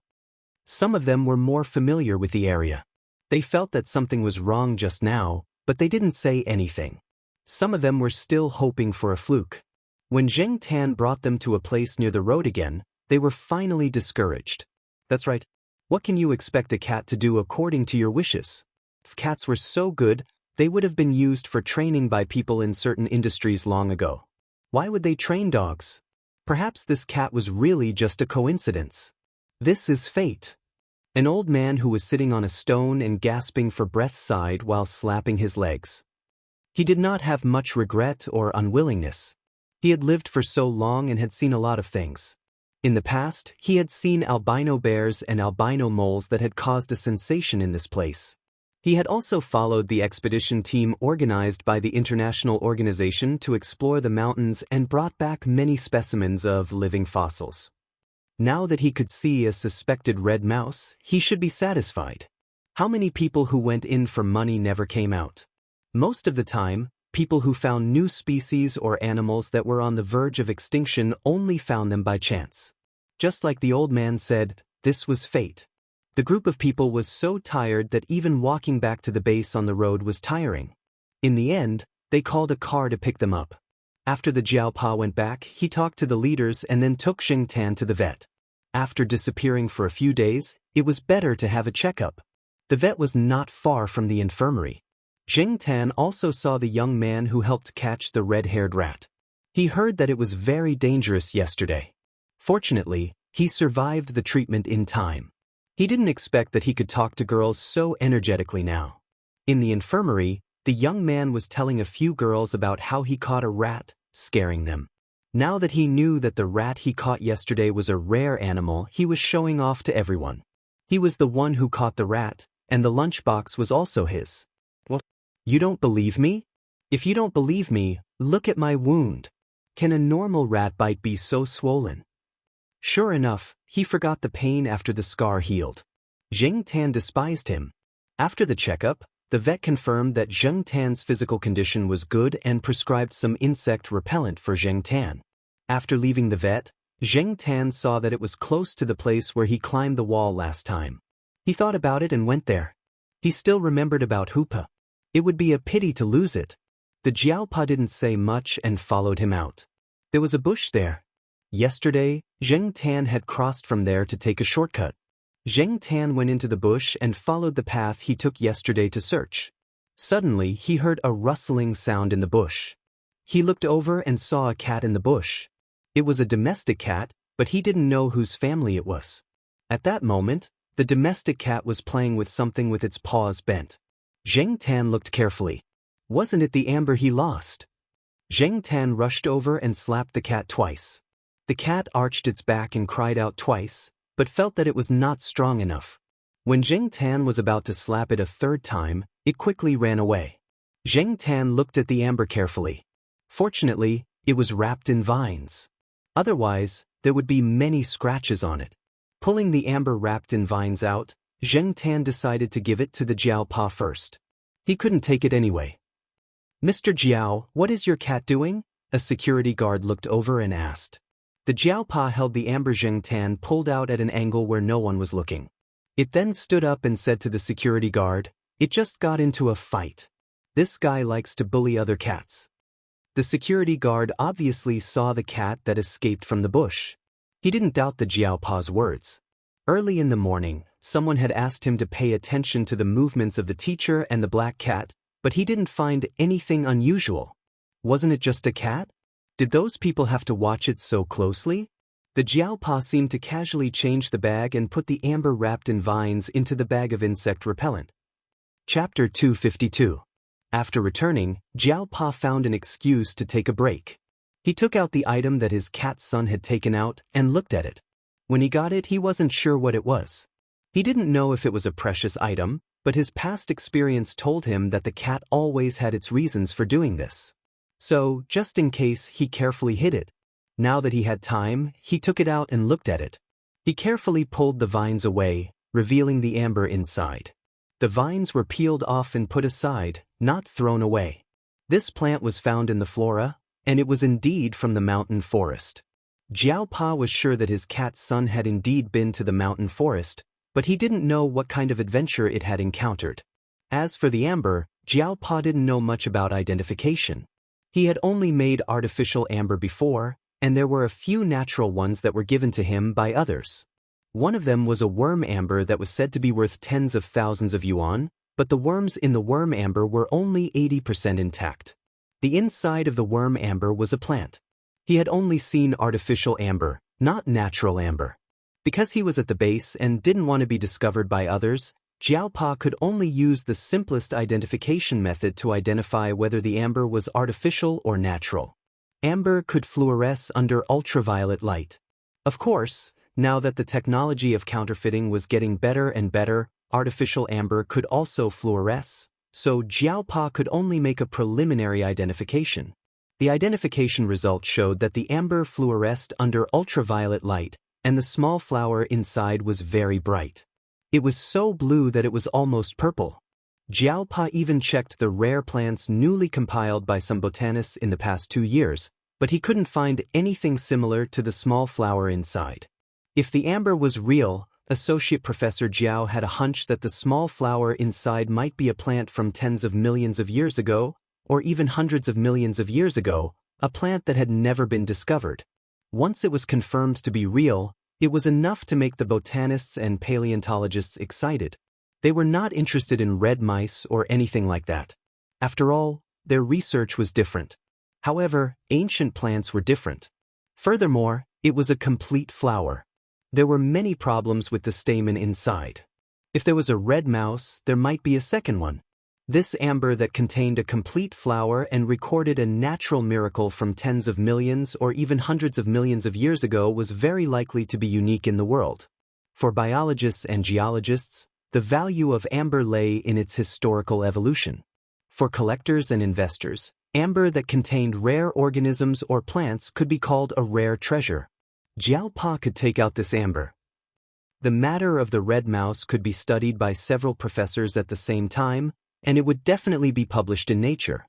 Speaker 1: Some of them were more familiar with the area. They felt that something was wrong just now, but they didn't say anything. Some of them were still hoping for a fluke. When Zheng Tan brought them to a place near the road again, they were finally discouraged. That's right. What can you expect a cat to do according to your wishes? If cats were so good, they would have been used for training by people in certain industries long ago. Why would they train dogs? Perhaps this cat was really just a coincidence. This is fate. An old man who was sitting on a stone and gasping for breath sighed while slapping his legs. He did not have much regret or unwillingness. He had lived for so long and had seen a lot of things. In the past, he had seen albino bears and albino moles that had caused a sensation in this place. He had also followed the expedition team organized by the international organization to explore the mountains and brought back many specimens of living fossils. Now that he could see a suspected red mouse, he should be satisfied. How many people who went in for money never came out? Most of the time, people who found new species or animals that were on the verge of extinction only found them by chance. Just like the old man said, this was fate. The group of people was so tired that even walking back to the base on the road was tiring. In the end, they called a car to pick them up. After the Jiao Pa went back, he talked to the leaders and then took Zheng Tan to the vet. After disappearing for a few days, it was better to have a checkup. The vet was not far from the infirmary. Jing Tan also saw the young man who helped catch the red-haired rat. He heard that it was very dangerous yesterday. Fortunately, he survived the treatment in time. He didn't expect that he could talk to girls so energetically now. In the infirmary, the young man was telling a few girls about how he caught a rat, scaring them. Now that he knew that the rat he caught yesterday was a rare animal, he was showing off to everyone. He was the one who caught the rat, and the lunchbox was also his. What? You don't believe me? If you don't believe me, look at my wound. Can a normal rat bite be so swollen? Sure enough, he forgot the pain after the scar healed. Jing Tan despised him. After the checkup, the vet confirmed that Jing Tan's physical condition was good and prescribed some insect repellent for Jing Tan. After leaving the vet, Jing Tan saw that it was close to the place where he climbed the wall last time. He thought about it and went there. He still remembered about Hoopa. It would be a pity to lose it. The Jiaopa didn't say much and followed him out. There was a bush there. Yesterday, Jing Tan had crossed from there to take a shortcut. Jing Tan went into the bush and followed the path he took yesterday to search. Suddenly, he heard a rustling sound in the bush. He looked over and saw a cat in the bush. It was a domestic cat, but he didn't know whose family it was. At that moment, the domestic cat was playing with something with its paws bent. Jing Tan looked carefully. Wasn't it the amber he lost? Jing Tan rushed over and slapped the cat twice. The cat arched its back and cried out twice, but felt that it was not strong enough. When Jing Tan was about to slap it a third time, it quickly ran away. Jing Tan looked at the amber carefully. Fortunately, it was wrapped in vines. Otherwise, there would be many scratches on it. Pulling the amber wrapped in vines out, Jing Tan decided to give it to the Jiaopa first. He couldn't take it anyway. Mr. Jiao, what is your cat doing? A security guard looked over and asked. The Jiaopa held the amber Jing Tan pulled out at an angle where no one was looking. It then stood up and said to the security guard, "It just got into a fight. This guy likes to bully other cats." The security guard obviously saw the cat that escaped from the bush. He didn't doubt the Jiaopa's words. Early in the morning, someone had asked him to pay attention to the movements of the teacher and the black cat, but he didn't find anything unusual. Wasn't it just a cat? Did those people have to watch it so closely? The Jiaopa seemed to casually change the bag and put the amber wrapped in vines into the bag of insect repellent. Chapter 252. After returning, Jiaopa found an excuse to take a break. He took out the item that his cat's son had taken out and looked at it. When he got it, he wasn't sure what it was. He didn't know if it was a precious item, but his past experience told him that the cat always had its reasons for doing this. So, just in case, he carefully hid it. Now that he had time, he took it out and looked at it. He carefully pulled the vines away, revealing the amber inside. The vines were peeled off and put aside, not thrown away. This plant was found in the flora, and it was indeed from the mountain forest. Jiaopa was sure that his cat's son had indeed been to the mountain forest, but he didn't know what kind of adventure it had encountered. As for the amber, Jiaopa didn't know much about identification. He had only made artificial amber before, and there were a few natural ones that were given to him by others. One of them was a worm amber that was said to be worth tens of thousands of yuan, but the worms in the worm amber were only 80% intact. The inside of the worm amber was a plant. He had only seen artificial amber, not natural amber. Because he was at the base and didn't want to be discovered by others, Jiaopa could only use the simplest identification method to identify whether the amber was artificial or natural. Amber could fluoresce under ultraviolet light. Of course, now that the technology of counterfeiting was getting better and better, artificial amber could also fluoresce, so Jiaopa could only make a preliminary identification. The identification result showed that the amber fluoresced under ultraviolet light, and the small flower inside was very bright. It was so blue that it was almost purple. Jiaopa even checked the rare plants newly compiled by some botanists in the past 2 years, but he couldn't find anything similar to the small flower inside. If the amber was real, Associate Professor Jiao had a hunch that the small flower inside might be a plant from tens of millions of years ago, or even hundreds of millions of years ago, a plant that had never been discovered. Once it was confirmed to be real, It was enough to make the botanists and paleontologists excited. They were not interested in red mice or anything like that. After all, their research was different. However, ancient plants were different. Furthermore, it was a complete flower. There were many problems with the stamen inside. If there was a red mouse, there might be a second one. This amber that contained a complete flower and recorded a natural miracle from tens of millions or even hundreds of millions of years ago was very likely to be unique in the world. For biologists and geologists, the value of amber lay in its historical evolution. For collectors and investors, amber that contained rare organisms or plants could be called a rare treasure. Jiao Pa could take out this amber. The matter of the red mouse could be studied by several professors at the same time, and it would definitely be published in Nature.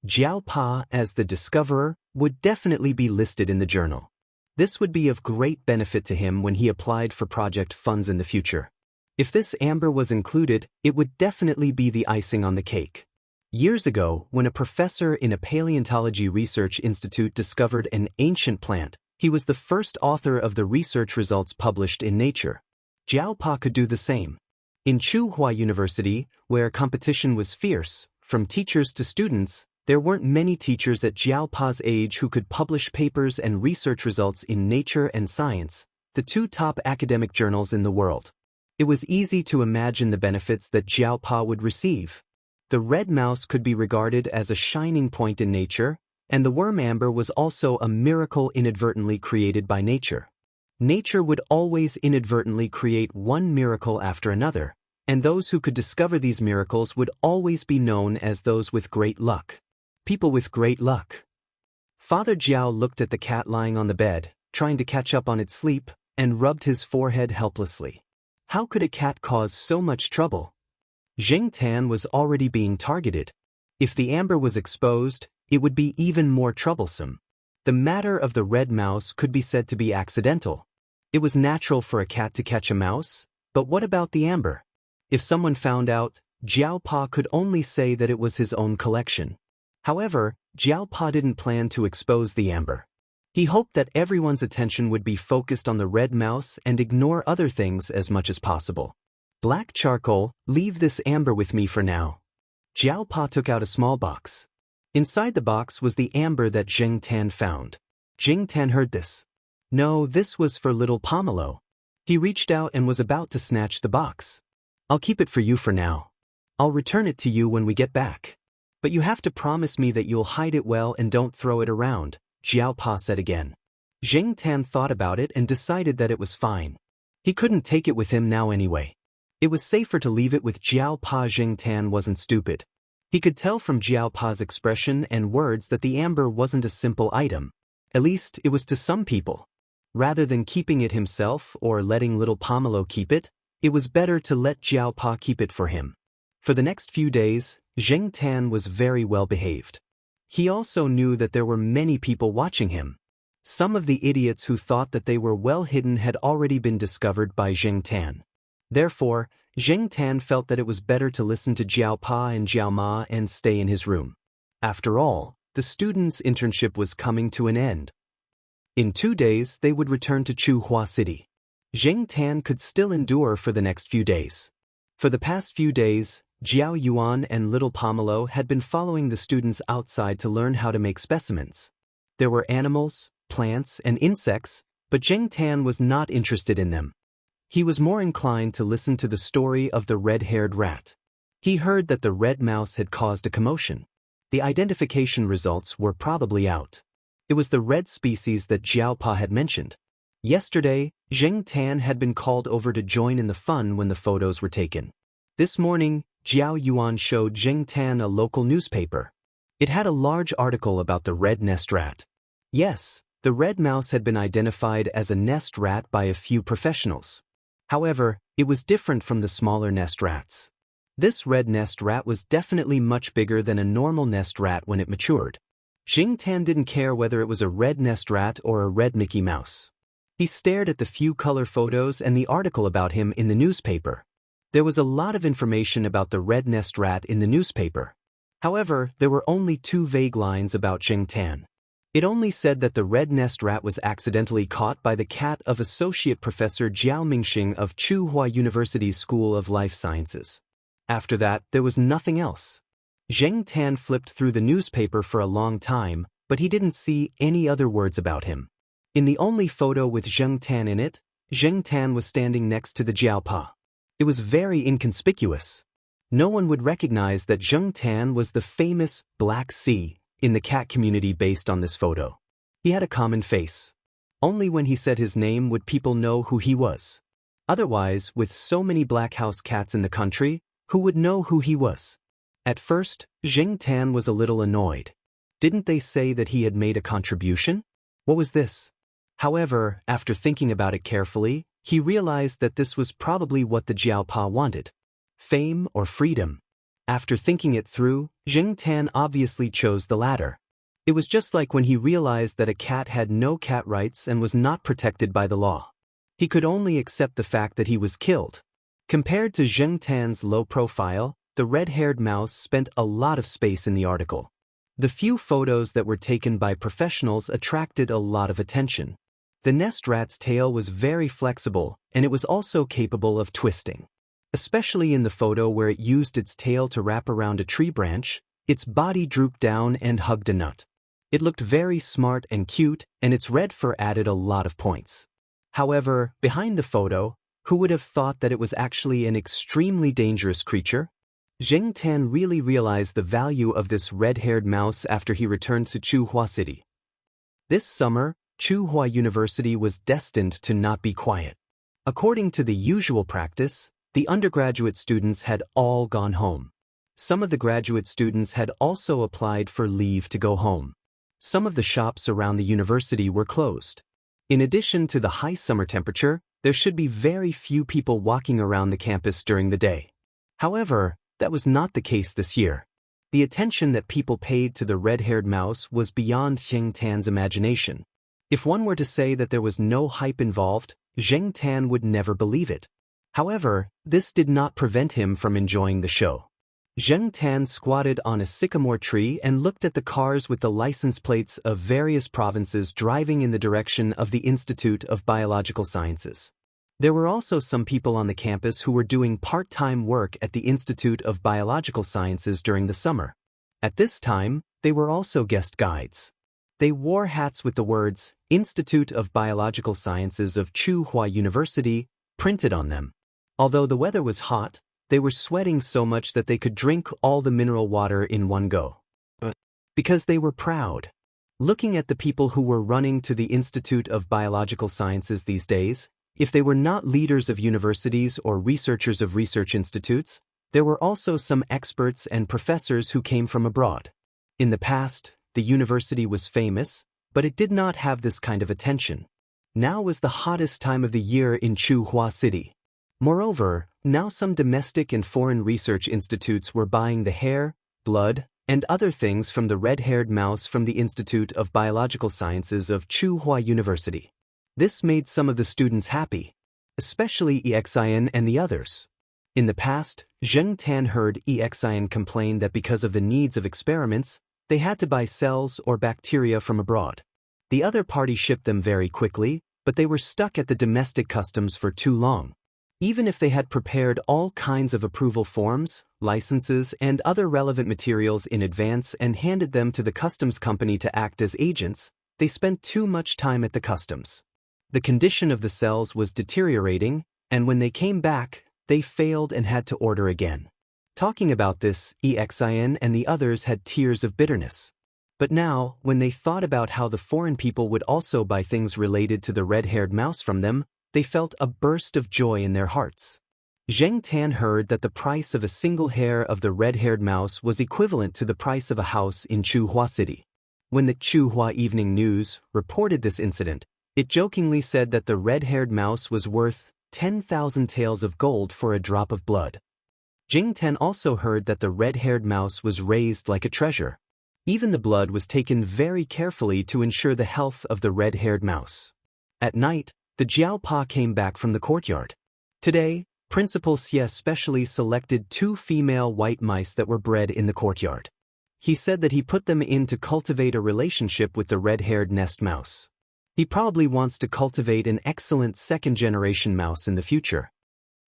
Speaker 1: Jiao Pa, as the discoverer, would definitely be listed in the journal. This would be of great benefit to him when he applied for project funds in the future. If this amber was included, it would definitely be the icing on the cake. Years ago, when a professor in a paleontology research institute discovered an ancient plant, he was the first author of the research results published in Nature. Jiao Pa could do the same. In Tsinghua University, where competition was fierce, from teachers to students, there weren't many teachers at Jiao Pa's age who could publish papers and research results in Nature and Science, the two top academic journals in the world. It was easy to imagine the benefits that Jiao Pa would receive. The red mouse could be regarded as a shining point in nature, and the worm amber was also a miracle inadvertently created by nature. Nature would always inadvertently create one miracle after another, and those who could discover these miracles would always be known as those with great luck. People with great luck. Father Jiao looked at the cat lying on the bed, trying to catch up on its sleep, and rubbed his forehead helplessly. How could a cat cause so much trouble? Zheng Tan was already being targeted. If the amber was exposed, it would be even more troublesome. The matter of the red mouse could be said to be accidental. It was natural for a cat to catch a mouse, but what about the amber? If someone found out, Jiao Pa could only say that it was his own collection. However, Jiao Pa didn't plan to expose the amber. He hoped that everyone's attention would be focused on the red mouse and ignore other things as much as possible. Black charcoal, leave this amber with me for now. Jiao Pa took out a small box. Inside the box was the amber that Zheng Tan found. Zheng Tan heard this. No, this was for little Pomelo. He reached out and was about to snatch the box. I'll keep it for you for now. I'll return it to you when we get back. But you have to promise me that you'll hide it well and don't throw it around, Jiao Pa said again. Zheng Tan thought about it and decided that it was fine. He couldn't take it with him now anyway. It was safer to leave it with Jiao Pa. Zheng Tan wasn't stupid. He could tell from Jiao Pa's expression and words that the amber wasn't a simple item. At least, it was to some people. Rather than keeping it himself or letting little Pomelo keep it, it was better to let Jiao Pa keep it for him. For the next few days, Zheng Tan was very well behaved. He also knew that there were many people watching him. Some of the idiots who thought that they were well hidden had already been discovered by Zheng Tan. Therefore, Zheng Tan felt that it was better to listen to Jiao Pa and Jiao Ma and stay in his room. After all, the student's internship was coming to an end. In 2 days, they would return to Tsinghua City. Zheng Tan could still endure for the next few days. For the past few days, Jiao Yuan and little Pomelo had been following the students outside to learn how to make specimens. There were animals, plants, and insects, but Zheng Tan was not interested in them. He was more inclined to listen to the story of the red-haired rat. He heard that the red mouse had caused a commotion. The identification results were probably out. It was the red species that Jiao Pa had mentioned. Yesterday, Zheng Tan had been called over to join in the fun when the photos were taken. This morning, Jiao Yuan showed Zheng Tan a local newspaper. It had a large article about the red nest rat. Yes, the red mouse had been identified as a nest rat by a few professionals. However, it was different from the smaller nest rats. This red nest rat was definitely much bigger than a normal nest rat when it matured. Zheng Tan didn't care whether it was a red nest rat or a red Mickey Mouse. He stared at the few color photos and the article about him in the newspaper. There was a lot of information about the red nest rat in the newspaper. However, there were only 2 vague lines about Zheng Tan. It only said that the red nest rat was accidentally caught by the cat of Associate Professor Jiao Mingxing of Tsinghua University's School of Life Sciences. After that, there was nothing else. Zheng Tan flipped through the newspaper for a long time, but he didn't see any other words about him. In the only photo with Zheng Tan in it, Zheng Tan was standing next to the Jiaopa. It was very inconspicuous. No one would recognize that Zheng Tan was the famous Black Sea in the cat community based on this photo. He had a common face. Only when he said his name would people know who he was. Otherwise, with so many black house cats in the country, who would know who he was? At first, Zheng Tan was a little annoyed. Didn't they say that he had made a contribution? What was this? However, after thinking about it carefully, he realized that this was probably what the Jiaopa wanted. Fame or freedom? After thinking it through, Zheng Tan obviously chose the latter. It was just like when he realized that a cat had no cat rights and was not protected by the law. He could only accept the fact that he was killed. Compared to Zheng Tan's low profile, the red-haired mouse spent a lot of space in the article. The few photos that were taken by professionals attracted a lot of attention. The nest rat's tail was very flexible, and it was also capable of twisting. Especially in the photo where it used its tail to wrap around a tree branch, its body drooped down and hugged a nut. It looked very smart and cute, and its red fur added a lot of points. However, behind the photo, who would have thought that it was actually an extremely dangerous creature? Zheng Tan really realized the value of this red-haired mouse after he returned to Tsinghua City. This summer, Tsinghua University was destined to not be quiet. According to the usual practice, the undergraduate students had all gone home. Some of the graduate students had also applied for leave to go home. Some of the shops around the university were closed. In addition to the high summer temperature, there should be very few people walking around the campus during the day. However, that was not the case this year. The attention that people paid to the red-haired mouse was beyond Zheng Tan's imagination. If one were to say that there was no hype involved, Zheng Tan would never believe it. However, this did not prevent him from enjoying the show. Zheng Tan squatted on a sycamore tree and looked at the cars with the license plates of various provinces driving in the direction of the Institute of Biological Sciences. There were also some people on the campus who were doing part-time work at the Institute of Biological Sciences during the summer. At this time, they were also guest guides. They wore hats with the words, Institute of Biological Sciences of Tsinghua University, printed on them. Although the weather was hot, they were sweating so much that they could drink all the mineral water in one go. Because they were proud. Looking at the people who were running to the Institute of Biological Sciences these days, if they were not leaders of universities or researchers of research institutes, there were also some experts and professors who came from abroad. In the past, the university was famous, but it did not have this kind of attention. Now was the hottest time of the year in Tsinghua City. Moreover, now some domestic and foreign research institutes were buying the hair, blood, and other things from the red-haired mouse from the Institute of Biological Sciences of Tsinghua University. This made some of the students happy, especially Xian and the others. In the past, Zheng Tan heard Xian complain that because of the needs of experiments, they had to buy cells or bacteria from abroad. The other party shipped them very quickly, but they were stuck at the domestic customs for too long. Even if they had prepared all kinds of approval forms, licenses, and other relevant materials in advance and handed them to the customs company to act as agents, they spent too much time at the customs. The condition of the cells was deteriorating, and when they came back, they failed and had to order again. Talking about this, Xian and the others had tears of bitterness. But now, when they thought about how the foreign people would also buy things related to the red-haired mouse from them, they felt a burst of joy in their hearts. Zheng Tan heard that the price of a single hair of the red-haired mouse was equivalent to the price of a house in Tsinghua City. When the Tsinghua Evening News reported this incident, it jokingly said that the red-haired mouse was worth 10,000 taels of gold for a drop of blood. Zheng Tan also heard that the red-haired mouse was raised like a treasure. Even the blood was taken very carefully to ensure the health of the red-haired mouse. At night, the Jiaopa came back from the courtyard. Today, Principal Xie specially selected 2 female white mice that were bred in the courtyard. he said that he put them in to cultivate a relationship with the red-haired nest mouse. He probably wants to cultivate an excellent second-generation mouse in the future.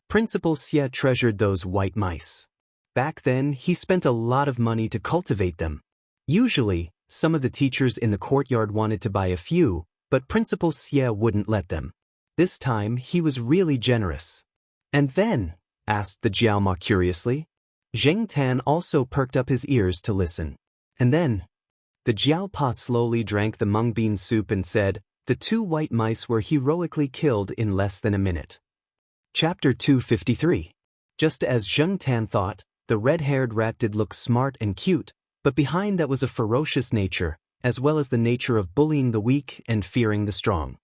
Speaker 1: Principal Xie treasured those white mice. Back then, he spent a lot of money to cultivate them. Usually, some of the teachers in the courtyard wanted to buy a few, but Principal Xie wouldn't let them. This time, he was really generous. "And then?" asked the Jiaoma curiously. Zheng Tan also perked up his ears to listen. "And then?" The Jiaopa slowly drank the mung bean soup and said, "The 2 white mice were heroically killed in less than a minute." Chapter 253. Just as Zheng Tan thought, the red-haired rat did look smart and cute, but behind that was a ferocious nature, as well as the nature of bullying the weak and fearing the strong.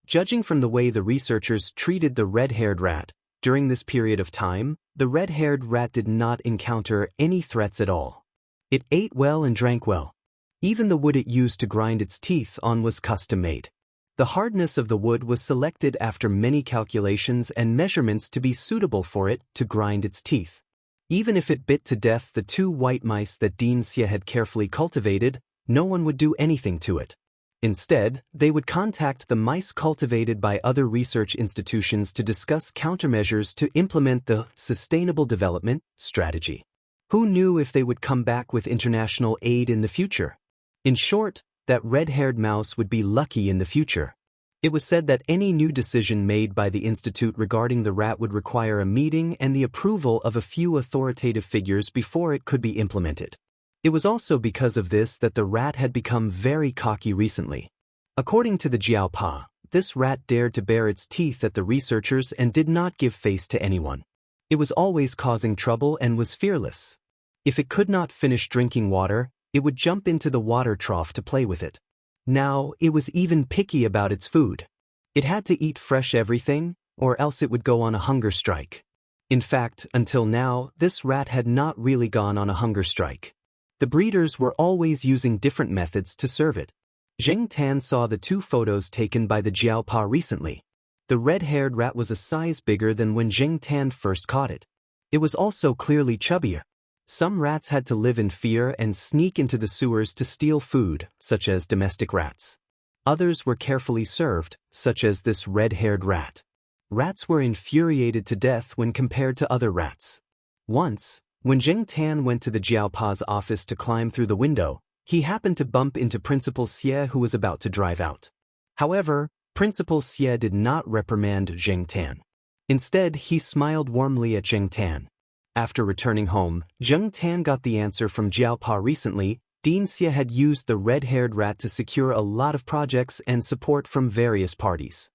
Speaker 1: Judging from the way the researchers treated the red-haired rat, during this period of time, the red-haired rat did not encounter any threats at all. It ate well and drank well. Even the wood it used to grind its teeth on was custom-made. The hardness of the wood was selected after many calculations and measurements to be suitable for it to grind its teeth. Even if it bit to death the 2 white mice that Dean Xie had carefully cultivated, no one would do anything to it. Instead, they would contact the mice cultivated by other research institutions to discuss countermeasures to implement the sustainable development strategy. Who knew if they would come back with international aid in the future? In short, that red-haired mouse would be lucky in the future. It was said that any new decision made by the institute regarding the rat would require a meeting and the approval of a few authoritative figures before it could be implemented. It was also because of this that the rat had become very cocky recently. According to the Jiaopa, this rat dared to bare its teeth at the researchers and did not give face to anyone. It was always causing trouble and was fearless. If it could not finish drinking water, it would jump into the water trough to play with it. Now, it was even picky about its food. It had to eat fresh everything, or else it would go on a hunger strike. In fact, until now, this rat had not really gone on a hunger strike. The breeders were always using different methods to serve it. Zheng Tan saw the 2 photos taken by the Jiaopa recently. The red-haired rat was a size bigger than when Zheng Tan first caught it. It was also clearly chubbier. Some rats had to live in fear and sneak into the sewers to steal food, such as domestic rats. Others were carefully served, such as this red-haired rat. Rats were infuriated to death when compared to other rats. Once, when Zheng Tan went to the Jiaopa's office to climb through the window, he happened to bump into Principal Xie, who was about to drive out. However, Principal Xie did not reprimand Zheng Tan. Instead, he smiled warmly at Zheng Tan. After returning home, Zheng Tan got the answer from Jiaopa recently. Dean Xie had used the red-haired rat to secure a lot of projects and support from various parties.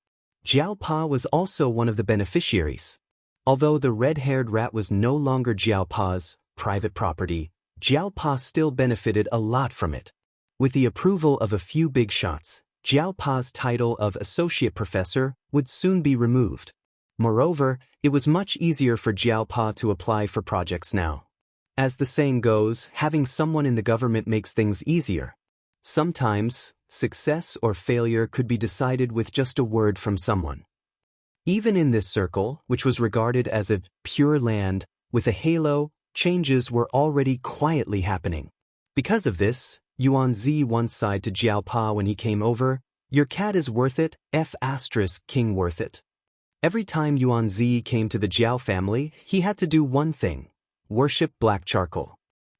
Speaker 1: Jiaopa was also one of the beneficiaries. Although the red-haired rat was no longer Jiaopa's private property, Jiaopa still benefited a lot from it. With the approval of a few big shots, Jiaopa's title of associate professor would soon be removed. Moreover, it was much easier for Jiaopa to apply for projects now. As the saying goes, having someone in the government makes things easier. Sometimes, success or failure could be decided with just a word from someone. Even in this circle, which was regarded as a pure land with a halo, changes were already quietly happening. Because of this, Yuan Zi once sighed to Jiaopa when he came over, "Your cat is worth it, King worth it." Every time Yuan Zi came to the Jiao family, he had to do one thing: worship black charcoal.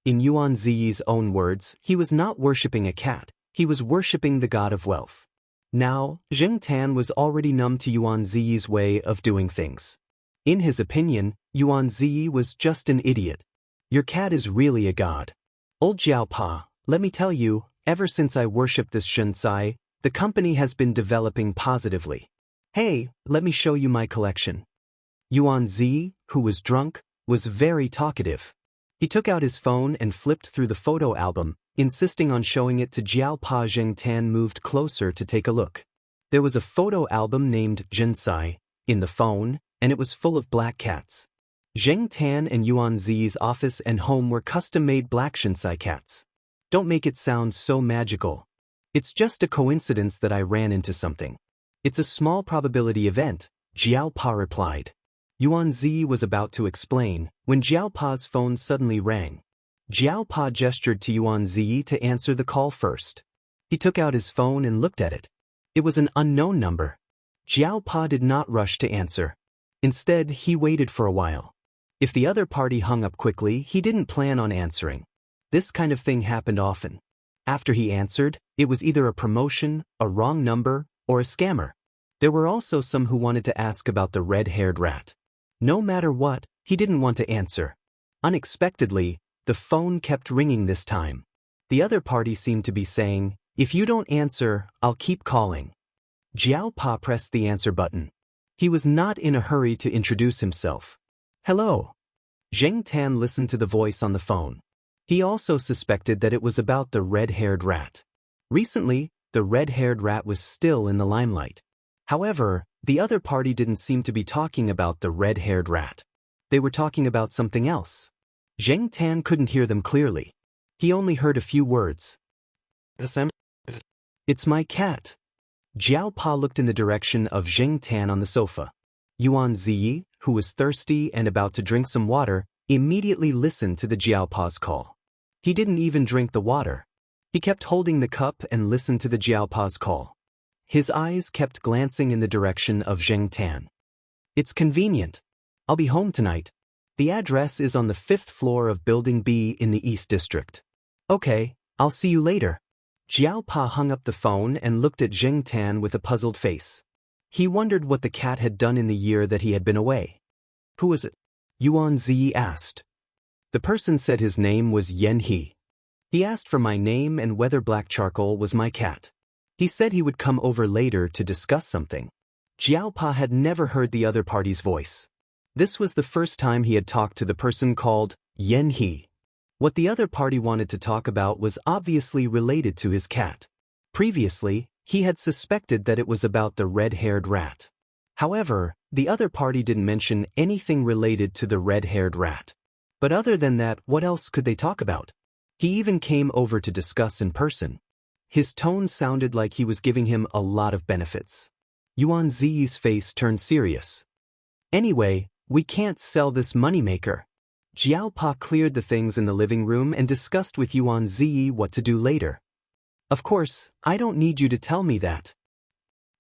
Speaker 1: In Yuan Zi's own words, he was not worshipping a cat, he was worshipping the god of wealth. Now, Zheng Tan was already numb to Yuan Zi's way of doing things. In his opinion, Yuan Zi was just an idiot. "Your cat is really a god. Old Jiaopa, let me tell you, ever since I worshipped this Xianxia, the company has been developing positively. Hey, let me show you my collection." Yuan Zi, who was drunk, was very talkative. He took out his phone and flipped through the photo album, insisting on showing it to Jiaopa. Zheng Tan moved closer to take a look. There was a photo album named Xianxia in the phone, and it was full of black cats. Zheng Tan and Yuan Zi's office and home were custom-made black Xianxia cats. Don't make it sound so magical. It's just a coincidence that I ran into something. It's a small probability event, Jiaopa replied. Yuan Zi was about to explain when Jiaopa's phone suddenly rang. Jiao Pa gestured to Yuan Ziyi to answer the call first. He took out his phone and looked at it. It was an unknown number. Jiao Pa did not rush to answer. Instead, he waited for a while. If the other party hung up quickly, he didn't plan on answering. This kind of thing happened often. After he answered, it was either a promotion, a wrong number, or a scammer. There were also some who wanted to ask about the red-haired rat. No matter what, he didn't want to answer. Unexpectedly, the phone kept ringing this time. The other party seemed to be saying, "If you don't answer, I'll keep calling." Jiao Pa pressed the answer button. He was not in a hurry to introduce himself. "Hello." Zheng Tan listened to the voice on the phone. He also suspected that it was about the red-haired rat. Recently, the red-haired rat was still in the limelight. However, the other party didn't seem to be talking about the red-haired rat. They were talking about something else. Zheng Tan couldn't hear them clearly. He only heard a few words. "It's my cat." Jiao Pa looked in the direction of Zheng Tan on the sofa. Yuan Ziyi, who was thirsty and about to drink some water, immediately listened to the Jiao Pa's call. He didn't even drink the water. He kept holding the cup and listened to the Jiao Pa's call. His eyes kept glancing in the direction of Zheng Tan. "It's convenient. I'll be home tonight. The address is on the 5th floor of Building B in the East District." "Okay, I'll see you later." Jiao Pa hung up the phone and looked at Zheng Tan with a puzzled face. He wondered what the cat had done in the year that he had been away. "Who was it?" Yuan Ziyi asked. The person said his name was Yan He. He asked for my name and whether black charcoal was my cat. He said he would come over later to discuss something. Jiao Pa had never heard the other party's voice. This was the first time he had talked to the person called Yan He. What the other party wanted to talk about was obviously related to his cat. Previously, he had suspected that it was about the red-haired rat. However, the other party didn't mention anything related to the red-haired rat. But other than that, what else could they talk about? He even came over to discuss in person. His tone sounded like he was giving him a lot of benefits. Yuan Ziyi's face turned serious. "Anyway, we can't sell this moneymaker." Jiao Pa cleared the things in the living room and discussed with Yuan Ziyi what to do later. "Of course, I don't need you to tell me that."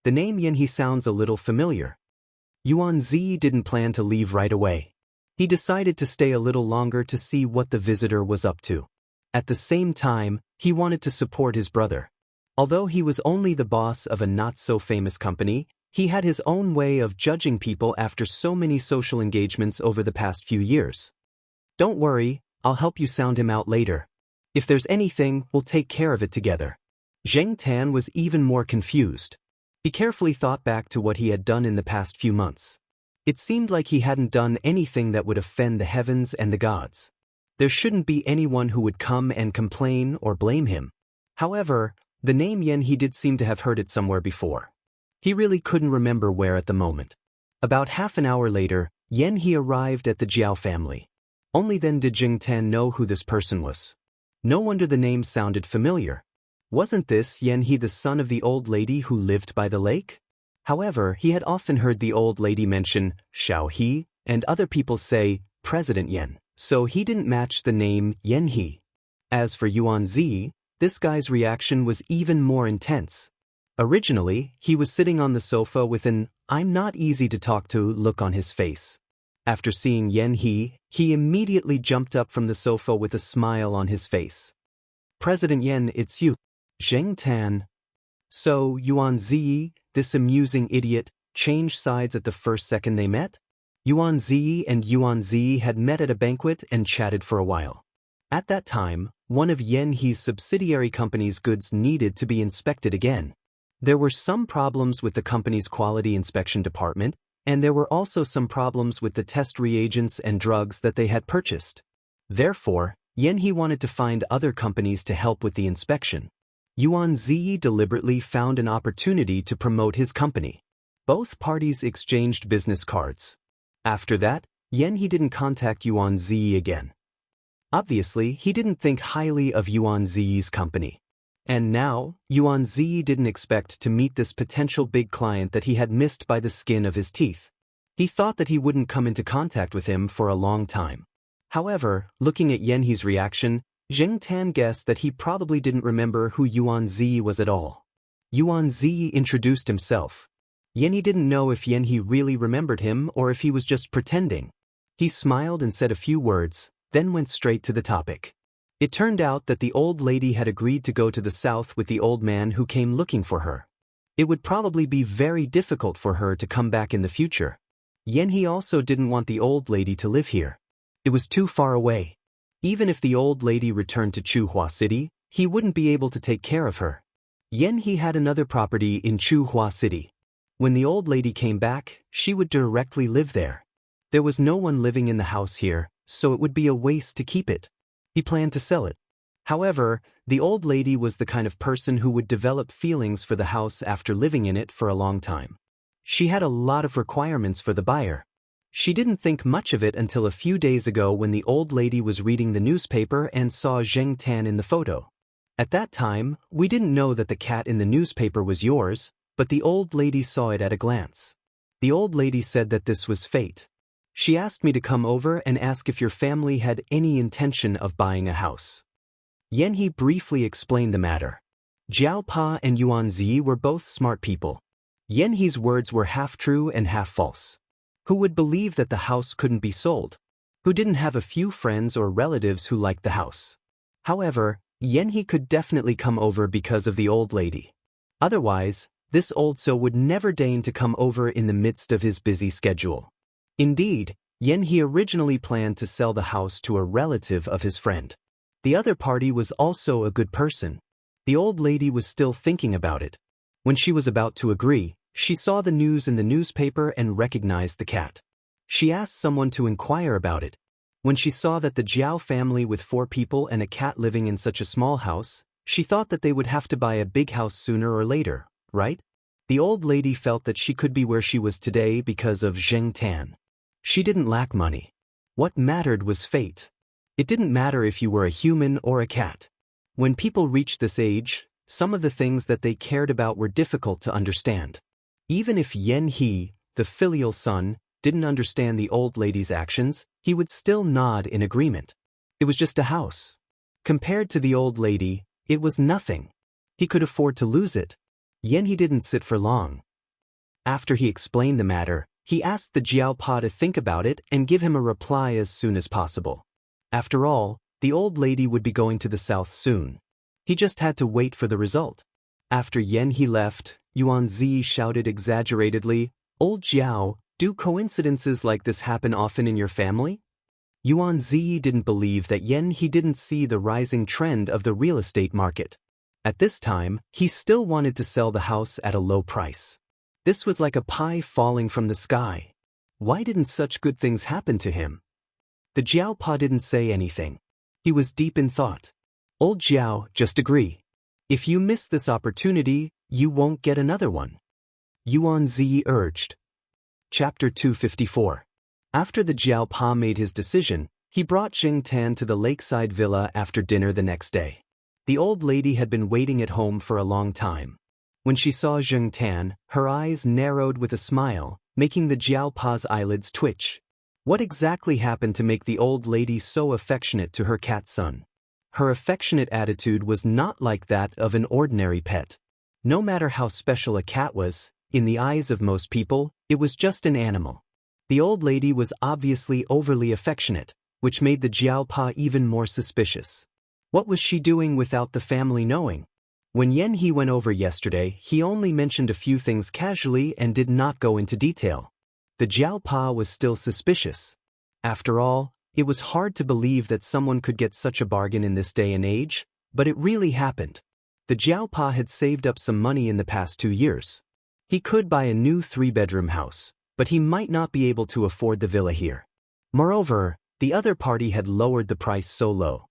Speaker 1: The name Yan He sounds a little familiar. Yuan Ziyi didn't plan to leave right away. He decided to stay a little longer to see what the visitor was up to. At the same time, he wanted to support his brother. Although he was only the boss of a not-so-famous company, he had his own way of judging people after so many social engagements over the past few years. "Don't worry, I'll help you sound him out later. If there's anything, we'll take care of it together." Zheng Tan was even more confused. He carefully thought back to what he had done in the past few months. It seemed like he hadn't done anything that would offend the heavens and the gods. There shouldn't be anyone who would come and complain or blame him. However, the name Yan He did seem to have heard it somewhere before. He really couldn't remember where at the moment. About half an hour later, Yan He arrived at the Jiao family. Only then did Zheng Tan know who this person was. No wonder the name sounded familiar. Wasn't this Yan He the son of the old lady who lived by the lake? However, he had often heard the old lady mention Xiao He and other people say President Yan, so he didn't match the name Yan He. As for Yuan Ziyi, this guy's reaction was even more intense. Originally, he was sitting on the sofa with an "I'm not easy to talk to" look on his face. After seeing Yan He, he immediately jumped up from the sofa with a smile on his face. "President Yan, it's you." Zheng Tan. So, Yuan Ziyi, this amusing idiot, changed sides at the first second they met? Yuan Ziyi and Yuan Ziyi had met at a banquet and chatted for a while. At that time, one of Yan He's subsidiary company's goods needed to be inspected again. There were some problems with the company's quality inspection department, and there were also some problems with the test reagents and drugs that they had purchased. Therefore, Yan He wanted to find other companies to help with the inspection. Yuan Ziyi deliberately found an opportunity to promote his company. Both parties exchanged business cards. After that, Yan He didn't contact Yuan Ziyi again. Obviously, he didn't think highly of Yuan Ziyi's company. And now, Yuan Ziyi didn't expect to meet this potential big client that he had missed by the skin of his teeth. He thought that he wouldn't come into contact with him for a long time. However, looking at Yanhe's reaction, Zheng Tan guessed that he probably didn't remember who Yuan Zi was at all. Yuan Zi introduced himself. Yanhe didn't know if Yanhe really remembered him or if he was just pretending. He smiled and said a few words, then went straight to the topic. It turned out that the old lady had agreed to go to the south with the old man who came looking for her. It would probably be very difficult for her to come back in the future. Yanhe also didn't want the old lady to live here. It was too far away. Even if the old lady returned to Chuhua City, he wouldn't be able to take care of her. Yanhe had another property in Chuhua City. When the old lady came back, she would directly live there. There was no one living in the house here, so it would be a waste to keep it. He planned to sell it. However, the old lady was the kind of person who would develop feelings for the house after living in it for a long time. She had a lot of requirements for the buyer. She didn't think much of it until a few days ago when the old lady was reading the newspaper and saw Zheng Tan in the photo. At that time, we didn't know that the cat in the newspaper was yours, but the old lady saw it at a glance. The old lady said that this was fate. She asked me to come over and ask if your family had any intention of buying a house. Yanhe briefly explained the matter. Jiao Pa and Yuan Zi were both smart people. Yanhe's words were half true and half false. Who would believe that the house couldn't be sold? Who didn't have a few friends or relatives who liked the house? However, Yanhe could definitely come over because of the old lady. Otherwise, this old so would never deign to come over in the midst of his busy schedule. Indeed, Yanhe originally planned to sell the house to a relative of his friend. The other party was also a good person. The old lady was still thinking about it. When she was about to agree, she saw the news in the newspaper and recognized the cat. She asked someone to inquire about it. When she saw that the Jiao family with 4 people and a cat living in such a small house, she thought that they would have to buy a big house sooner or later, right? The old lady felt that she could be where she was today because of Zheng Tan. She didn't lack money. What mattered was fate. It didn't matter if you were a human or a cat. When people reached this age, some of the things that they cared about were difficult to understand. Even if Yanhe, the filial son, didn't understand the old lady's actions, he would still nod in agreement. It was just a house. Compared to the old lady, it was nothing. He could afford to lose it. Yanhe didn't sit for long. After he explained the matter, he asked the Jiao Pa to think about it and give him a reply as soon as possible. After all, the old lady would be going to the south soon. He just had to wait for the result. After Yanhe left, Yuan Zi shouted exaggeratedly, "Old Jiao, do coincidences like this happen often in your family?" Yuan Zi didn't believe that Yanhe didn't see the rising trend of the real estate market. At this time, he still wanted to sell the house at a low price. This was like a pie falling from the sky. Why didn't such good things happen to him? The Jiao Pa didn't say anything. He was deep in thought. "Old Jiao, just agree. If you miss this opportunity, you won't get another one," Yuan Zi urged. Chapter 254. After the Jiao Pa made his decision, he brought Zheng Tan to the lakeside villa after dinner the next day. The old lady had been waiting at home for a long time. When she saw Zheng Tan, her eyes narrowed with a smile, making the Jiao Pa's eyelids twitch. What exactly happened to make the old lady so affectionate to her cat son? Her affectionate attitude was not like that of an ordinary pet. No matter how special a cat was, in the eyes of most people, it was just an animal. The old lady was obviously overly affectionate, which made the Jiao Pa even more suspicious. What was she doing without the family knowing? When Yanhe went over yesterday, he only mentioned a few things casually and did not go into detail. The Jiao Pa was still suspicious. After all, it was hard to believe that someone could get such a bargain in this day and age, but it really happened. The Jiao Pa had saved up some money in the past 2 years. He could buy a new 3-bedroom house, but he might not be able to afford the villa here. Moreover, the other party had lowered the price so low.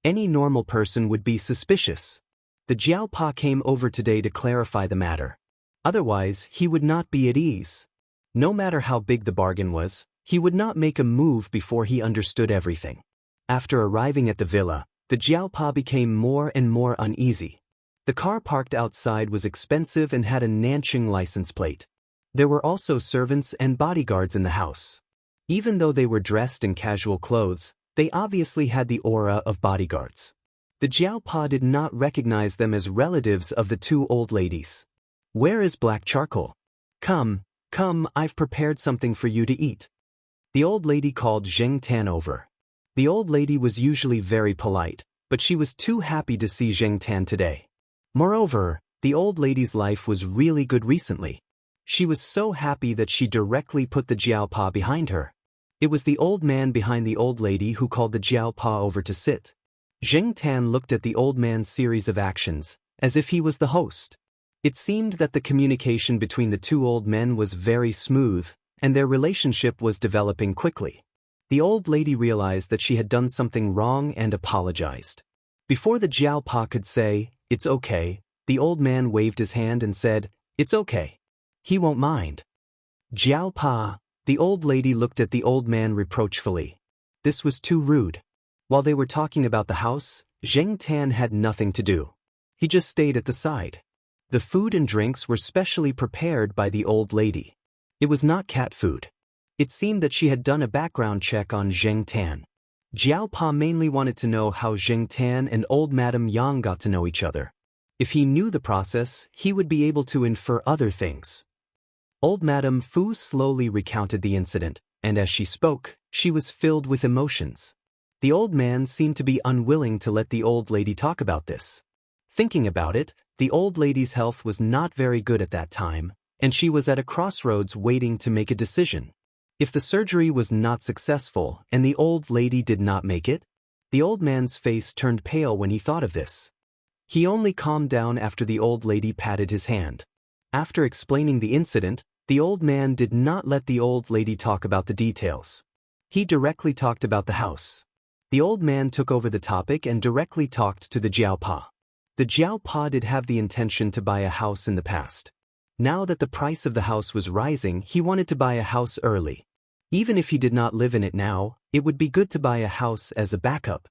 Speaker 1: Any normal person would be suspicious. The Jiao Pa came over today to clarify the matter. Otherwise, he would not be at ease. No matter how big the bargain was, he would not make a move before he understood everything. After arriving at the villa, the Jiao Pa became more and more uneasy. The car parked outside was expensive and had a Nanjing license plate. There were also servants and bodyguards in the house. Even though they were dressed in casual clothes, They obviously had the aura of bodyguards. The Jiaopa did not recognize them as relatives of the two old ladies. "Where is black charcoal? Come, I've prepared something for you to eat." The old lady called Zheng Tan over. The old lady was usually very polite, but she was too happy to see Zheng Tan today. Moreover, the old lady's life was really good recently. She was so happy that she directly put the Jiaopa behind her. It was the old man behind the old lady who called the Jiaopa over to sit. Zheng Tan looked at the old man's series of actions, as if he was the host. It seemed that the communication between the two old men was very smooth, and their relationship was developing quickly. The old lady realized that she had done something wrong and apologized. Before the Jiaopa could say, "It's okay," the old man waved his hand and said, "It's okay. He won't mind." "Jiaopa," the old lady looked at the old man reproachfully. This was too rude. While they were talking about the house, Zheng Tan had nothing to do. He just stayed at the side. The food and drinks were specially prepared by the old lady. It was not cat food. It seemed that she had done a background check on Zheng Tan. Jiaopa mainly wanted to know how Zheng Tan and old Madame Yang got to know each other. If he knew the process, he would be able to infer other things. Old Madame Fu slowly recounted the incident, and as she spoke, she was filled with emotions. The old man seemed to be unwilling to let the old lady talk about this. Thinking about it, the old lady's health was not very good at that time, and she was at a crossroads waiting to make a decision. If the surgery was not successful and the old lady did not make it, the old man's face turned pale when he thought of this. He only calmed down after the old lady patted his hand. After explaining the incident, the old man did not let the old lady talk about the details. He directly talked about the house. The old man took over the topic and directly talked to the Jiaopa. The Jiaopa did have the intention to buy a house in the past. Now that the price of the house was rising, he wanted to buy a house early. Even if he did not live in it now, it would be good to buy a house as a backup.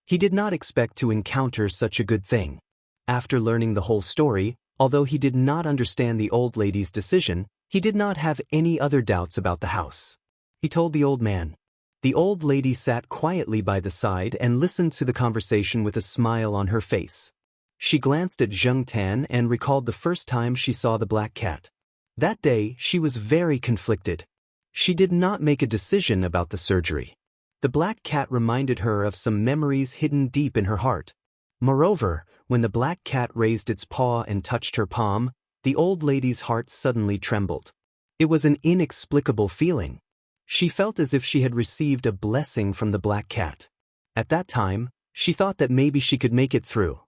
Speaker 1: He did not expect to encounter such a good thing. After learning the whole story, although he did not understand the old lady's decision, he did not have any other doubts about the house. He told the old man. The old lady sat quietly by the side and listened to the conversation with a smile on her face. She glanced at Zheng Tan and recalled the first time she saw the black cat. That day, she was very conflicted. She did not make a decision about the surgery. The black cat reminded her of some memories hidden deep in her heart. Moreover, when the black cat raised its paw and touched her palm, the old lady's heart suddenly trembled. It was an inexplicable feeling. She felt as if she had received a blessing from the black cat. At that time, she thought that maybe she could make it through.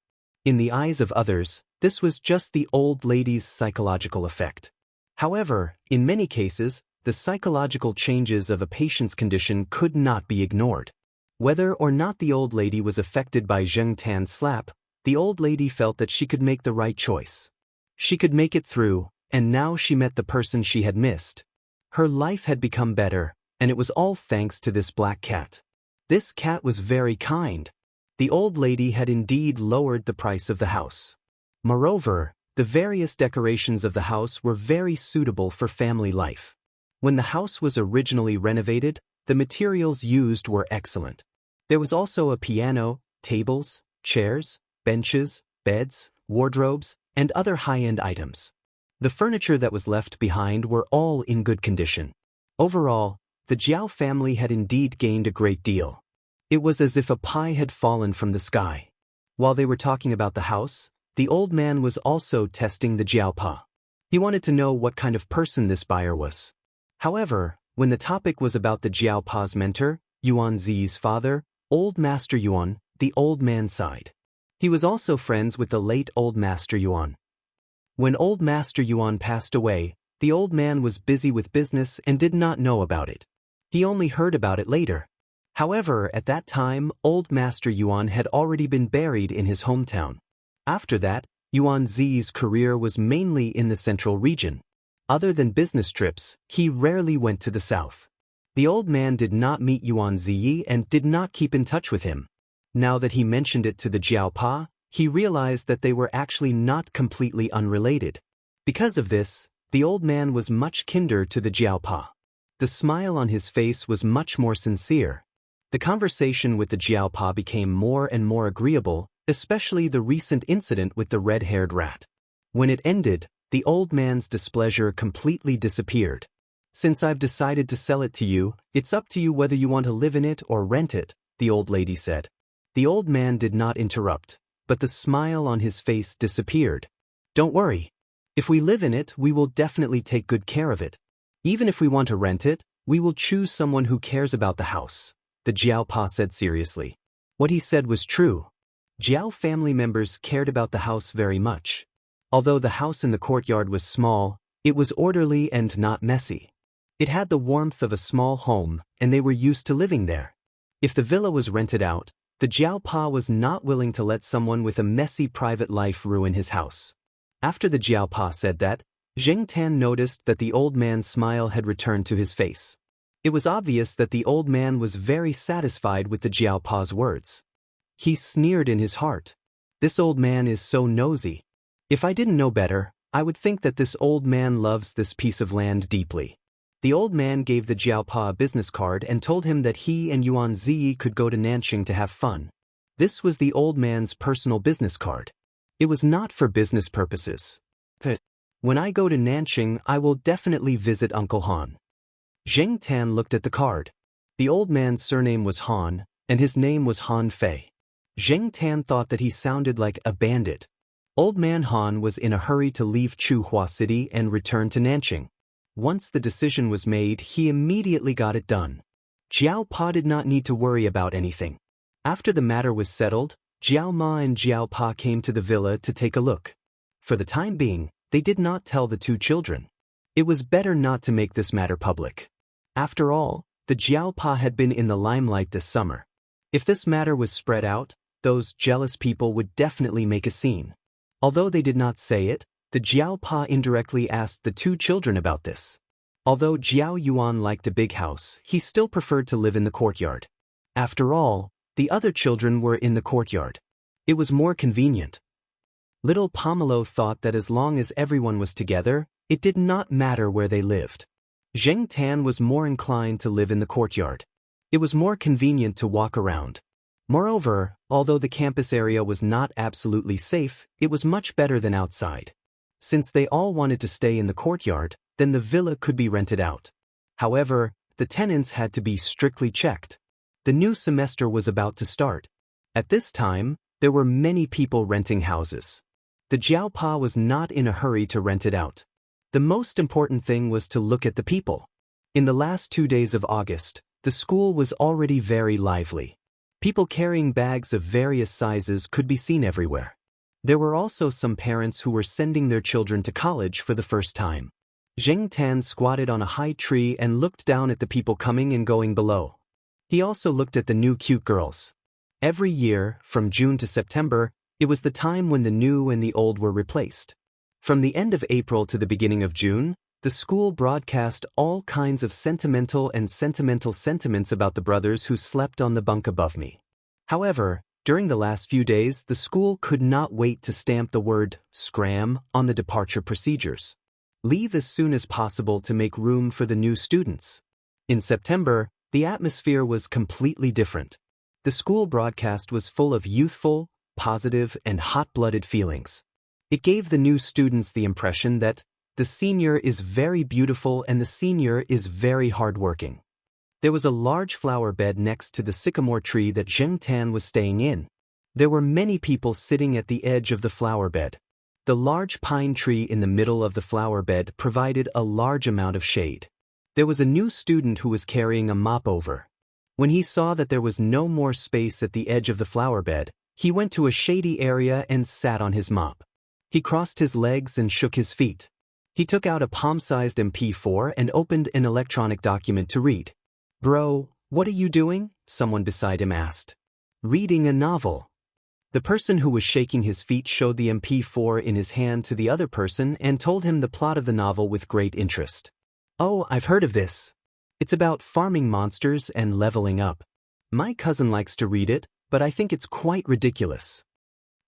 Speaker 1: In the eyes of others, this was just the old lady's psychological effect. However, in many cases, the psychological changes of a patient's condition could not be ignored. Whether or not the old lady was affected by Zheng Tan's slap, the old lady felt that she could make the right choice. She could make it through, and now she met the person she had missed. Her life had become better, and it was all thanks to this black cat. This cat was very kind. The old lady had indeed lowered the price of the house. Moreover, the various decorations of the house were very suitable for family life. When the house was originally renovated, the materials used were excellent. There was also a piano, tables, chairs, benches, beds, wardrobes, and other high-end items. The furniture that was left behind were all in good condition. Overall, the Jiao family had indeed gained a great deal. It was as if a pie had fallen from the sky. While they were talking about the house, the old man was also testing the Jiaopa. He wanted to know what kind of person this buyer was. However, when the topic was about the Jiaopa's mentor, Yuan Zi's father, Old Master Yuan, the old man sighed. He was also friends with the late Old Master Yuan. When Old Master Yuan passed away, the old man was busy with business and did not know about it. He only heard about it later. However, at that time, Old Master Yuan had already been buried in his hometown. After that, Yuan Zi's career was mainly in the central region. Other than business trips, he rarely went to the south. The old man did not meet Yuan Zi and did not keep in touch with him. Now that he mentioned it to the Jiaopa, he realized that they were actually not completely unrelated. Because of this, the old man was much kinder to the Jiaopa. The smile on his face was much more sincere. The conversation with the Jiaopa became more and more agreeable, especially the recent incident with the red-haired rat. When it ended, the old man's displeasure completely disappeared. "Since I've decided to sell it to you, it's up to you whether you want to live in it or rent it," the old lady said. The old man did not interrupt, but the smile on his face disappeared. "Don't worry. If we live in it, we will definitely take good care of it. Even if we want to rent it, we will choose someone who cares about the house," the Jiaopa said seriously. What he said was true. Jiao family members cared about the house very much. Although the house in the courtyard was small, it was orderly and not messy. It had the warmth of a small home, and they were used to living there. If the villa was rented out, the Jiaopa was not willing to let someone with a messy private life ruin his house. After the Jiaopa said that, Zheng Tan noticed that the old man's smile had returned to his face. It was obvious that the old man was very satisfied with the Jiaopa's words. He sneered in his heart. "This old man is so nosy. If I didn't know better, I would think that this old man loves this piece of land deeply." The old man gave the Jiaopa a business card and told him that he and Yuan Ziyi could go to Nanxing to have fun. This was the old man's personal business card. It was not for business purposes. "When I go to Nanxing, I will definitely visit Uncle Han." Zheng Tan looked at the card. The old man's surname was Han, and his name was Han Fei. Zheng Tan thought that he sounded like a bandit. Old man Han was in a hurry to leave Chuhua City and return to Nanxing. Once the decision was made, he immediately got it done. Jiao Pa did not need to worry about anything. After the matter was settled, Jiao Ma and Jiao Pa came to the villa to take a look. For the time being, they did not tell the two children. It was better not to make this matter public. After all, the Jiao Pa had been in the limelight this summer. If this matter was spread out, those jealous people would definitely make a scene. Although they did not say it, the Jiao Pa indirectly asked the two children about this. Although Jiao Yuan liked a big house, he still preferred to live in the courtyard. After all, the other children were in the courtyard. It was more convenient. Little Pomelo thought that as long as everyone was together, it did not matter where they lived. Zheng Tan was more inclined to live in the courtyard. It was more convenient to walk around. Moreover, although the campus area was not absolutely safe, it was much better than outside. Since they all wanted to stay in the courtyard, then the villa could be rented out. However, the tenants had to be strictly checked. The new semester was about to start. At this time, there were many people renting houses. The Jiaopa was not in a hurry to rent it out. The most important thing was to look at the people. In the last 2 days of August, the school was already very lively. People carrying bags of various sizes could be seen everywhere. There were also some parents who were sending their children to college for the first time. Zheng Tan squatted on a high tree and looked down at the people coming and going below. He also looked at the new cute girls. Every year, from June to September, it was the time when the new and the old were replaced. From the end of April to the beginning of June, the school broadcast all kinds of sentimental sentiments about the brothers who slept on the bunk above me. However, during the last few days, the school could not wait to stamp the word "scram" on the departure procedures. Leave as soon as possible to make room for the new students. In September, the atmosphere was completely different. The school broadcast was full of youthful, positive, and hot-blooded feelings. It gave the new students the impression that the senior is very beautiful and the senior is very hardworking. There was a large flower bed next to the sycamore tree that Zheng Tan was staying in. There were many people sitting at the edge of the flower bed. The large pine tree in the middle of the flower bed provided a large amount of shade. There was a new student who was carrying a mop over. When he saw that there was no more space at the edge of the flower bed, he went to a shady area and sat on his mop. He crossed his legs and shook his feet. He took out a palm-sized MP4 and opened an electronic document to read. "Bro, what are you doing?" someone beside him asked. "Reading a novel." The person who was shaking his feet showed the MP4 in his hand to the other person and told him the plot of the novel with great interest. "Oh, I've heard of this. It's about farming monsters and leveling up. My cousin likes to read it, but I think it's quite ridiculous."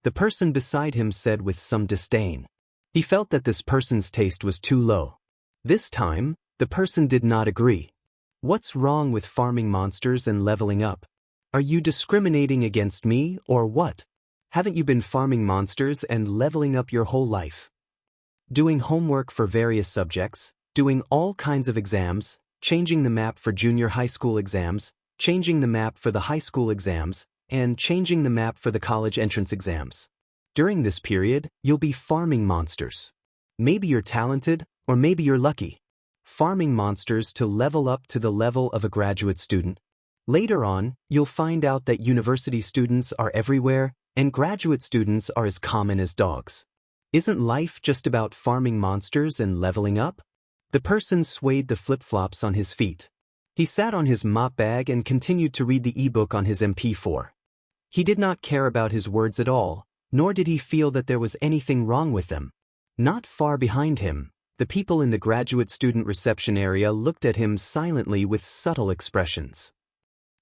Speaker 1: The person beside him said with some disdain. He felt that this person's taste was too low. This time, the person did not agree. "What's wrong with farming monsters and leveling up?" Are you discriminating against me or what? Haven't you been farming monsters and leveling up your whole life? Doing homework for various subjects, doing all kinds of exams, changing the map for junior high school exams, changing the map for the high school exams, and changing the map for the college entrance exams. During this period, you'll be farming monsters. Maybe you're talented, or maybe you're lucky. Farming monsters to level up to the level of a graduate student. Later on, you'll find out that university students are everywhere, and graduate students are as common as dogs. Isn't life just about farming monsters and leveling up? The person swayed the flip-flops on his feet. He sat on his mop bag and continued to read the e-book on his MP4. He did not care about his words at all, nor did he feel that there was anything wrong with them. Not far behind him, the people in the graduate student reception area looked at him silently with subtle expressions.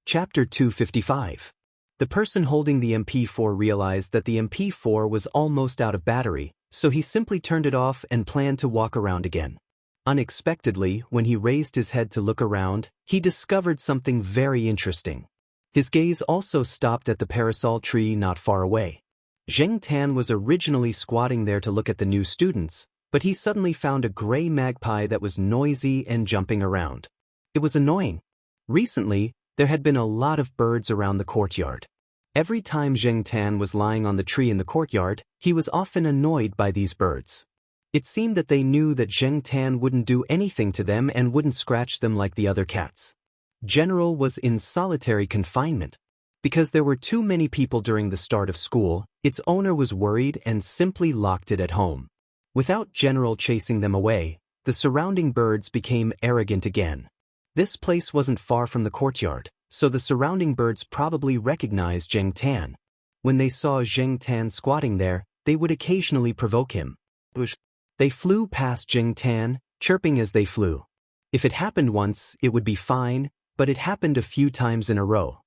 Speaker 1: Chapter 255. The person holding the MP4 realized that the MP4 was almost out of battery, so he simply turned it off and planned to walk around again. Unexpectedly, when he raised his head to look around, he discovered something very interesting. His gaze also stopped at the parasol tree not far away. Zheng Tan was originally squatting there to look at the new students, but he suddenly found a gray magpie that was noisy and jumping around. It was annoying. Recently, there had been a lot of birds around the courtyard. Every time Zheng Tan was lying on the tree in the courtyard, he was often annoyed by these birds. It seemed that they knew that Zheng Tan wouldn't do anything to them and wouldn't scratch them like the other cats. General was in solitary confinement. Because there were too many people during the start of school, its owner was worried and simply locked it at home. Without General chasing them away, the surrounding birds became arrogant again. This place wasn't far from the courtyard, so the surrounding birds probably recognized Zheng Tan. When they saw Zheng Tan squatting there, they would occasionally provoke him. They flew past Zheng Tan, chirping as they flew. If it happened once, it would be fine, but it happened a few times in a row.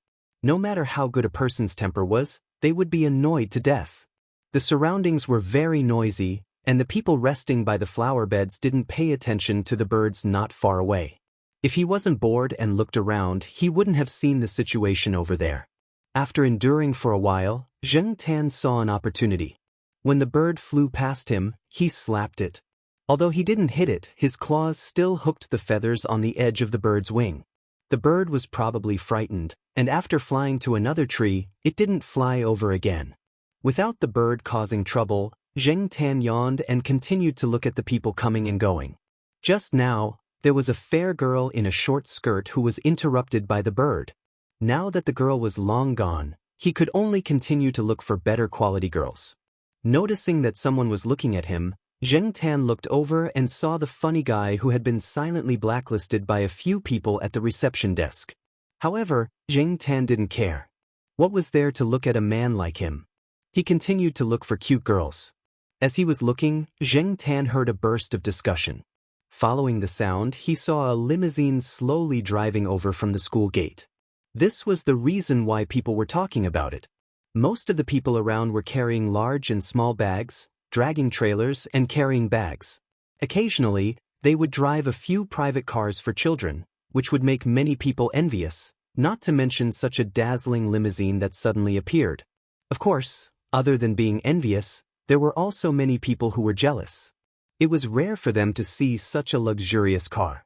Speaker 1: No matter how good a person's temper was, they would be annoyed to death. The surroundings were very noisy, and the people resting by the flower beds didn't pay attention to the birds not far away. If he wasn't bored and looked around, he wouldn't have seen the situation over there. After enduring for a while, Zheng Tan saw an opportunity. When the bird flew past him, he slapped it. Although he didn't hit it, his claws still hooked the feathers on the edge of the bird's wing. The bird was probably frightened, and after flying to another tree, it didn't fly over again. Without the bird causing trouble, Zheng Tan yawned and continued to look at the people coming and going. Just now, there was a fair girl in a short skirt who was interrupted by the bird. Now that the girl was long gone, he could only continue to look for better quality girls. Noticing that someone was looking at him, Zheng Tan looked over and saw the funny guy who had been silently blacklisted by a few people at the reception desk. However, Zheng Tan didn't care. What was there to look at a man like him? He continued to look for cute girls. As he was looking, Zheng Tan heard a burst of discussion. Following the sound, he saw a limousine slowly driving over from the school gate. This was the reason why people were talking about it. Most of the people around were carrying large and small bags, dragging trailers, and carrying bags. Occasionally, they would drive a few private cars for children, which would make many people envious, not to mention such a dazzling limousine that suddenly appeared. Of course, other than being envious, there were also many people who were jealous. It was rare for them to see such a luxurious car.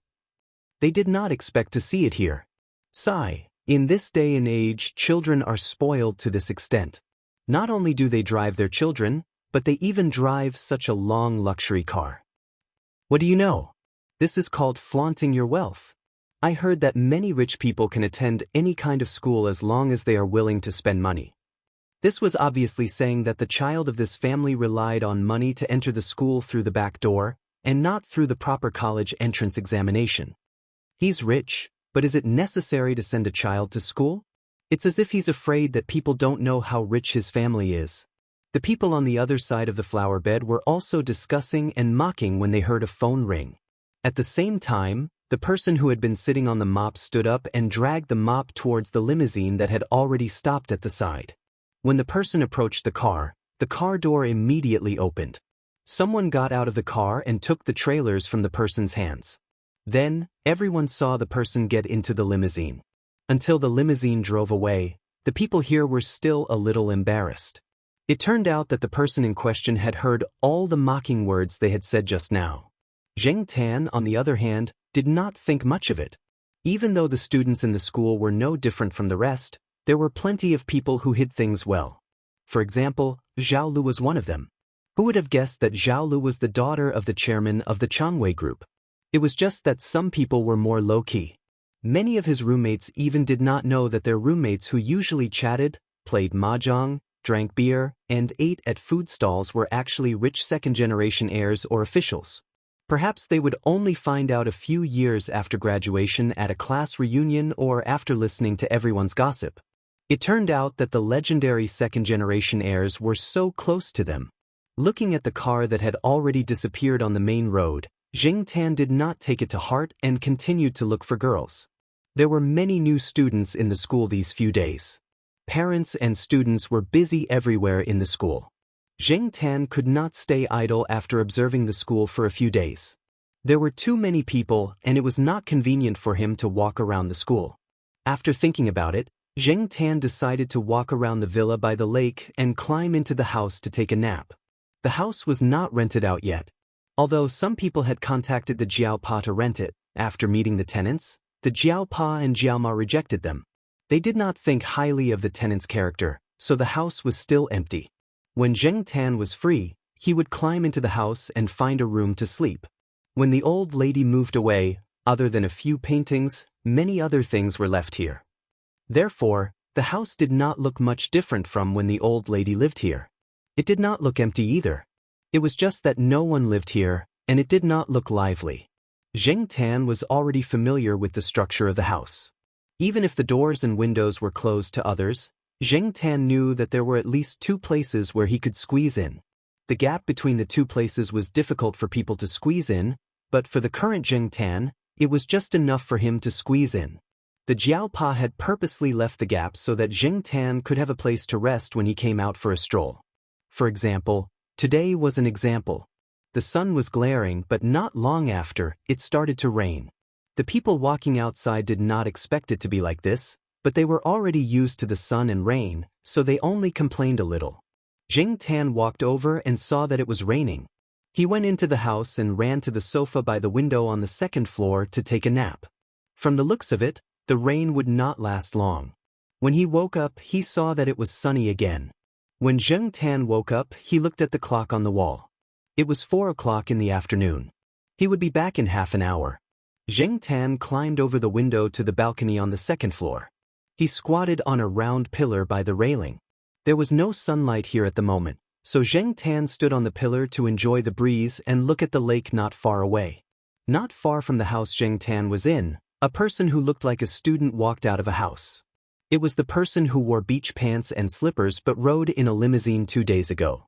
Speaker 1: They did not expect to see it here. Sigh. In this day and age, children are spoiled to this extent. Not only do they drive their children, but they even drive such a long luxury car. What do you know? This is called flaunting your wealth. I heard that many rich people can attend any kind of school as long as they are willing to spend money. This was obviously saying that the child of this family relied on money to enter the school through the back door, and not through the proper college entrance examination. He's rich, but is it necessary to send a child to school? It's as if he's afraid that people don't know how rich his family is. The people on the other side of the flower bed were also discussing and mocking when they heard a phone ring. At the same time, the person who had been sitting on the mop stood up and dragged the mop towards the limousine that had already stopped at the side. When the person approached the car door immediately opened. Someone got out of the car and took the trailers from the person's hands. Then, everyone saw the person get into the limousine. Until the limousine drove away, The people here were still a little embarrassed. It turned out that the person in question had heard all the mocking words they had said just now. Zheng Tan, on the other hand, did not think much of it. Even though the students in the school were no different from the rest, there were plenty of people who hid things well. For example, Zhao Lu was one of them. Who would have guessed that Zhao Lu was the daughter of the chairman of the Changwei group? It was just that some people were more low-key. Many of his roommates even did not know that their roommates who usually chatted, played mahjong, drank beer, and ate at food stalls were actually rich second-generation heirs or officials. Perhaps they would only find out a few years after graduation at a class reunion or after listening to everyone's gossip. It turned out that the legendary second-generation heirs were so close to them. Looking at the car that had already disappeared on the main road, Zheng Tan did not take it to heart and continued to look for girls. There were many new students in the school these few days. Parents and students were busy everywhere in the school. Zheng Tan could not stay idle after observing the school for a few days. There were too many people and it was not convenient for him to walk around the school. After thinking about it, Zheng Tan decided to walk around the villa by the lake and climb into the house to take a nap. The house was not rented out yet. Although some people had contacted the Jiaopa to rent it, after meeting the tenants, the Jiaopa and Jiaoma rejected them. They did not think highly of the tenant's character, so the house was still empty. When Zheng Tan was free, he would climb into the house and find a room to sleep. When the old lady moved away, other than a few paintings, many other things were left here. Therefore, the house did not look much different from when the old lady lived here. It did not look empty either. It was just that no one lived here, and it did not look lively. Zheng Tan was already familiar with the structure of the house. Even if the doors and windows were closed to others, Zheng Tan knew that there were at least two places where he could squeeze in. The gap between the two places was difficult for people to squeeze in, but for the current Zheng Tan, it was just enough for him to squeeze in. The Jiaopa had purposely left the gap so that Zheng Tan could have a place to rest when he came out for a stroll. For example, today was an example. The sun was glaring, but not long after, it started to rain. The people walking outside did not expect it to be like this, but they were already used to the sun and rain, so they only complained a little. Zheng Tan walked over and saw that it was raining. He went into the house and ran to the sofa by the window on the second floor to take a nap. From the looks of it, the rain would not last long. When he woke up, he saw that it was sunny again. When Zheng Tan woke up, he looked at the clock on the wall. It was 4 o'clock in the afternoon. He would be back in half an hour. Zheng Tan climbed over the window to the balcony on the second floor. He squatted on a round pillar by the railing. There was no sunlight here at the moment, so Zheng Tan stood on the pillar to enjoy the breeze and look at the lake not far away. Not far from the house Zheng Tan was in, a person who looked like a student walked out of a house. It was the person who wore beach pants and slippers but rode in a limousine 2 days ago.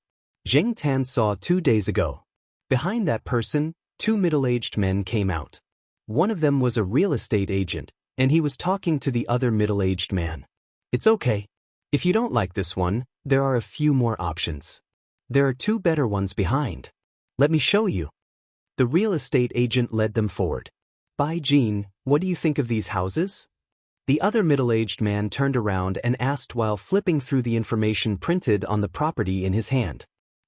Speaker 1: Zheng Tan saw 2 days ago. Behind that person, 2 middle-aged men came out. One of them was a real estate agent, and he was talking to the other middle-aged man. It's okay. If you don't like this one, there are a few more options. There are 2 better ones behind. Let me show you. The real estate agent led them forward. Bai Jin, what do you think of these houses? The other middle-aged man turned around and asked while flipping through the information printed on the property in his hand.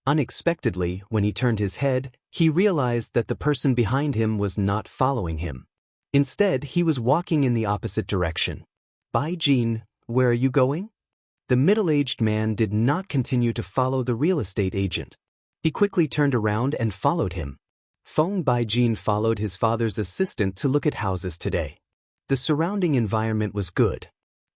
Speaker 1: Unexpectedly, when he turned his head, he realized that the person behind him was not following him. Instead, he was walking in the opposite direction. Bai Jin, where are you going? The middle-aged man did not continue to follow the real estate agent. He quickly turned around and followed him. Feng Baijin followed his father's assistant to look at houses today. The surrounding environment was good.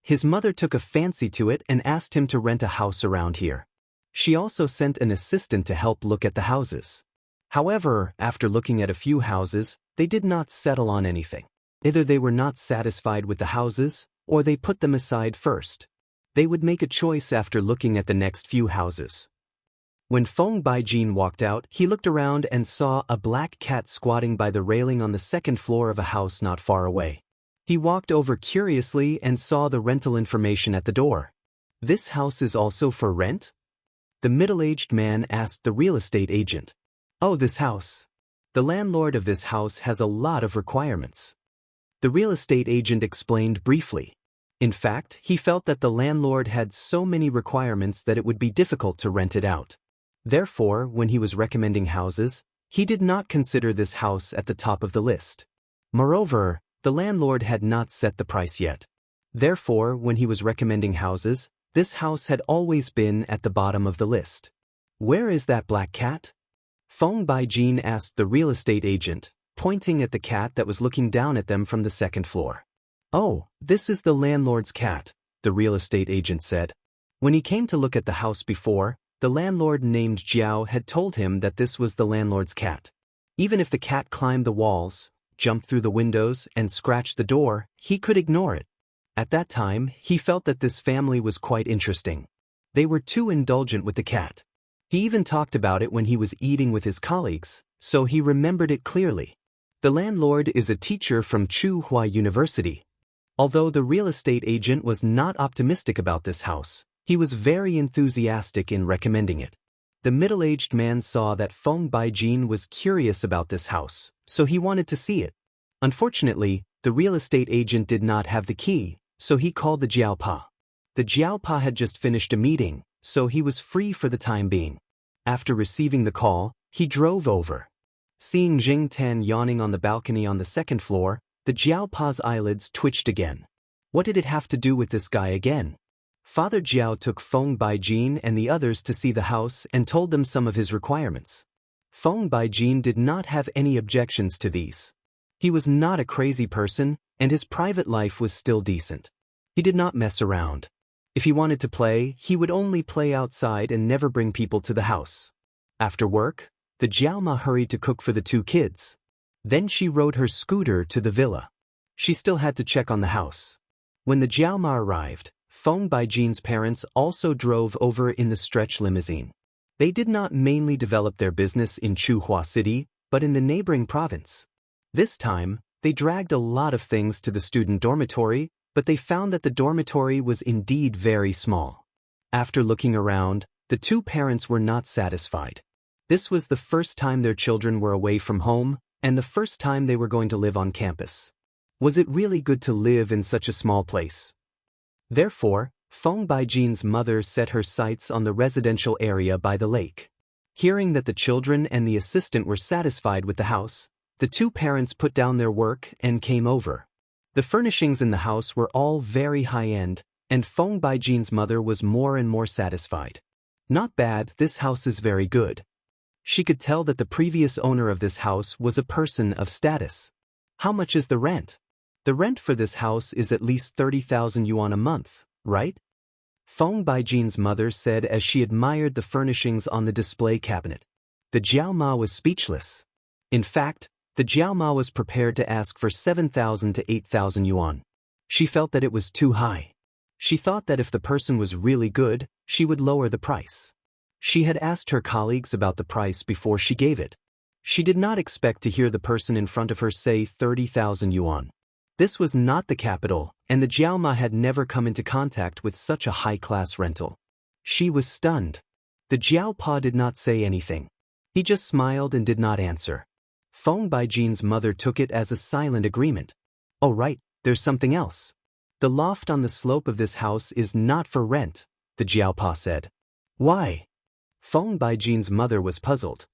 Speaker 1: His mother took a fancy to it and asked him to rent a house around here. She also sent an assistant to help look at the houses. However, after looking at a few houses, they did not settle on anything. Either they were not satisfied with the houses, or they put them aside first. They would make a choice after looking at the next few houses. When Feng Baijin walked out, he looked around and saw a black cat squatting by the railing on the second floor of a house not far away. He walked over curiously and saw the rental information at the door. This house is also for rent? The middle-aged man asked the real estate agent. Oh, this house. The landlord of this house has a lot of requirements. The real estate agent explained briefly. In fact, he felt that the landlord had so many requirements that it would be difficult to rent it out. Therefore, when he was recommending houses, he did not consider this house at the top of the list. Moreover, the landlord had not set the price yet. Therefore, when he was recommending houses, this house had always been at the bottom of the list. "Where is that black cat?" Feng Baijin asked the real estate agent, pointing at the cat that was looking down at them from the second floor. "Oh, this is the landlord's cat," the real estate agent said. When he came to look at the house before, the landlord named Jiao had told him that this was the landlord's cat. Even if the cat climbed the walls, jumped through the windows, and scratched the door, he could ignore it. At that time, he felt that this family was quite interesting. They were too indulgent with the cat. He even talked about it when he was eating with his colleagues, so he remembered it clearly. The landlord is a teacher from Tsinghua University. Although the real estate agent was not optimistic about this house, he was very enthusiastic in recommending it. The middle-aged man saw that Feng Baijin was curious about this house, so he wanted to see it. Unfortunately, the real estate agent did not have the key, so he called the Jiaopa. The Jiaopa had just finished a meeting, so he was free for the time being. After receiving the call, he drove over. Seeing Jing Tan yawning on the balcony on the second floor, the Jiaopa's eyelids twitched again. What did it have to do with this guy again? Father Jiao took Feng Baijin and the others to see the house and told them some of his requirements. Feng Baijin did not have any objections to these. He was not a crazy person, and his private life was still decent. He did not mess around. If he wanted to play, he would only play outside and never bring people to the house. After work, the Jiaoma hurried to cook for the two kids. Then she rode her scooter to the villa. She still had to check on the house. When the Jiaoma arrived, Feng Baijin's parents also drove over in the stretch limousine. They did not mainly develop their business in Tsinghua City, but in the neighboring province. This time, they dragged a lot of things to the student dormitory, but they found that the dormitory was indeed very small. After looking around, the two parents were not satisfied. This was the first time their children were away from home, and the first time they were going to live on campus. Was it really good to live in such a small place? Therefore, Feng Baijin's mother set her sights on the residential area by the lake. Hearing that the children and the assistant were satisfied with the house, the two parents put down their work and came over. The furnishings in the house were all very high-end, and Feng Baijin's mother was more and more satisfied. "Not bad, this house is very good." She could tell that the previous owner of this house was a person of status. "How much is the rent?" "The rent for this house is at least 30,000 yuan a month, right?" Feng Baijin's mother said as she admired the furnishings on the display cabinet. The Jiaoma was speechless. In fact, the Jiaoma was prepared to ask for 7,000 to 8,000 yuan. She felt that it was too high. She thought that if the person was really good, she would lower the price. She had asked her colleagues about the price before she gave it. She did not expect to hear the person in front of her say 30,000 yuan. This was not the capital, and the Jiaoma had never come into contact with such a high-class rental. She was stunned. The Jiaopa did not say anything. He just smiled and did not answer. Feng Baijin's mother took it as a silent agreement. "Oh right, there's something else. The loft on the slope of this house is not for rent," the Jiaopa said. "Why?" Feng Baijin's mother was puzzled.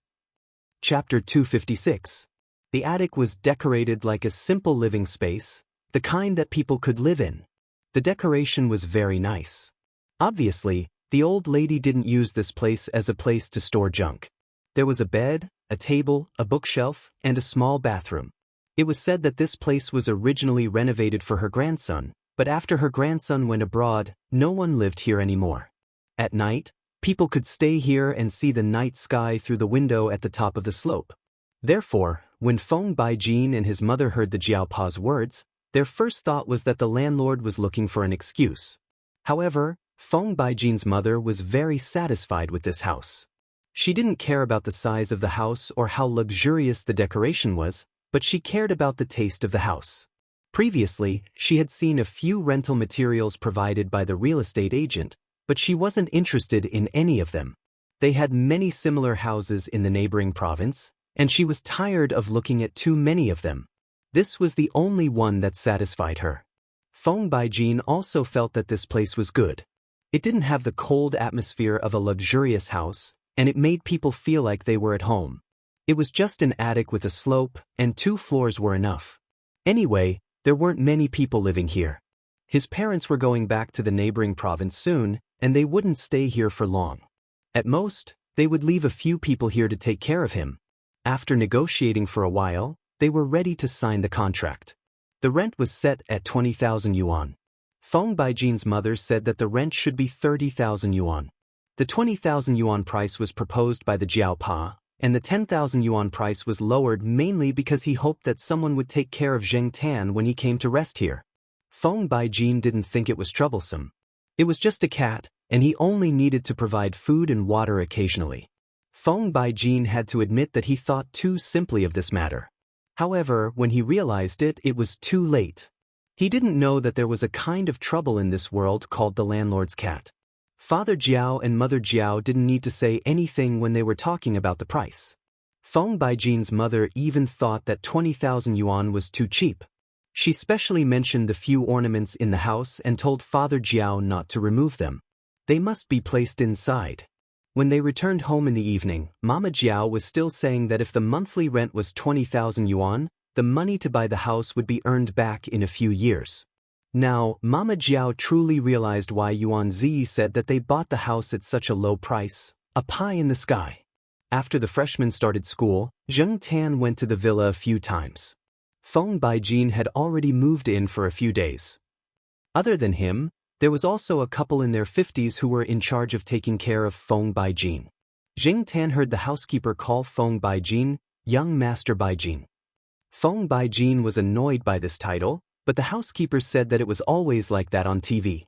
Speaker 1: Chapter 256. The attic was decorated like a simple living space, the kind that people could live in. The decoration was very nice. Obviously, the old lady didn't use this place as a place to store junk. There was a bed, a table, a bookshelf, and a small bathroom. It was said that this place was originally renovated for her grandson, but after her grandson went abroad, no one lived here anymore. At night, people could stay here and see the night sky through the window at the top of the slope. Therefore, when Feng Baijin and his mother heard the Jiaopa's words, their first thought was that the landlord was looking for an excuse. However, Feng Baijin's mother was very satisfied with this house. She didn't care about the size of the house or how luxurious the decoration was, but she cared about the taste of the house. Previously, she had seen a few rental materials provided by the real estate agent, but she wasn't interested in any of them. They had many similar houses in the neighboring province, and she was tired of looking at too many of them. This was the only one that satisfied her. Feng Baijin also felt that this place was good. It didn't have the cold atmosphere of a luxurious house, and it made people feel like they were at home. It was just an attic with a slope, and 2 floors were enough. Anyway, there weren't many people living here. His parents were going back to the neighboring province soon, and they wouldn't stay here for long. At most, they would leave a few people here to take care of him. After negotiating for a while, they were ready to sign the contract. The rent was set at 20,000 yuan. Feng Baijin's mother said that the rent should be 30,000 yuan. The 20,000 yuan price was proposed by the Jiaopa, and the 10,000 yuan price was lowered mainly because he hoped that someone would take care of Zheng Tan when he came to rest here. Feng Baijin didn't think it was troublesome. It was just a cat, and he only needed to provide food and water occasionally. Feng Baijin had to admit that he thought too simply of this matter. However, when he realized it, it was too late. He didn't know that there was a kind of trouble in this world called the landlord's cat. Father Jiao and Mother Jiao didn't need to say anything when they were talking about the price. Feng Baijin's mother even thought that 20,000 yuan was too cheap. She specially mentioned the few ornaments in the house and told Father Jiao not to remove them. They must be placed inside. When they returned home in the evening, Mama Jiao was still saying that if the monthly rent was 20,000 yuan, the money to buy the house would be earned back in a few years. Now, Mama Jiao truly realized why Yuan Zi said that they bought the house at such a low price, a pie in the sky. After the freshmen started school, Zheng Tan went to the villa a few times. Feng Baijin had already moved in for a few days. Other than him, there was also a couple in their 50s who were in charge of taking care of Feng Baijin. Zheng Tan heard the housekeeper call Feng Baijin, Young Master Baijin. Feng Baijin was annoyed by this title, but the housekeeper said that it was always like that on TV.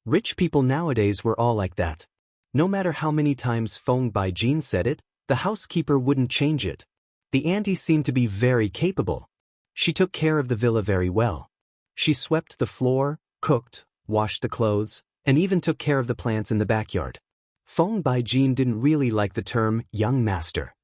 Speaker 1: Rich people nowadays were all like that. No matter how many times Feng Baijin said it, the housekeeper wouldn't change it. The auntie seemed to be very capable. She took care of the villa very well. She swept the floor, cooked, washed the clothes, and even took care of the plants in the backyard. Feng Baijin didn't really like the term young master.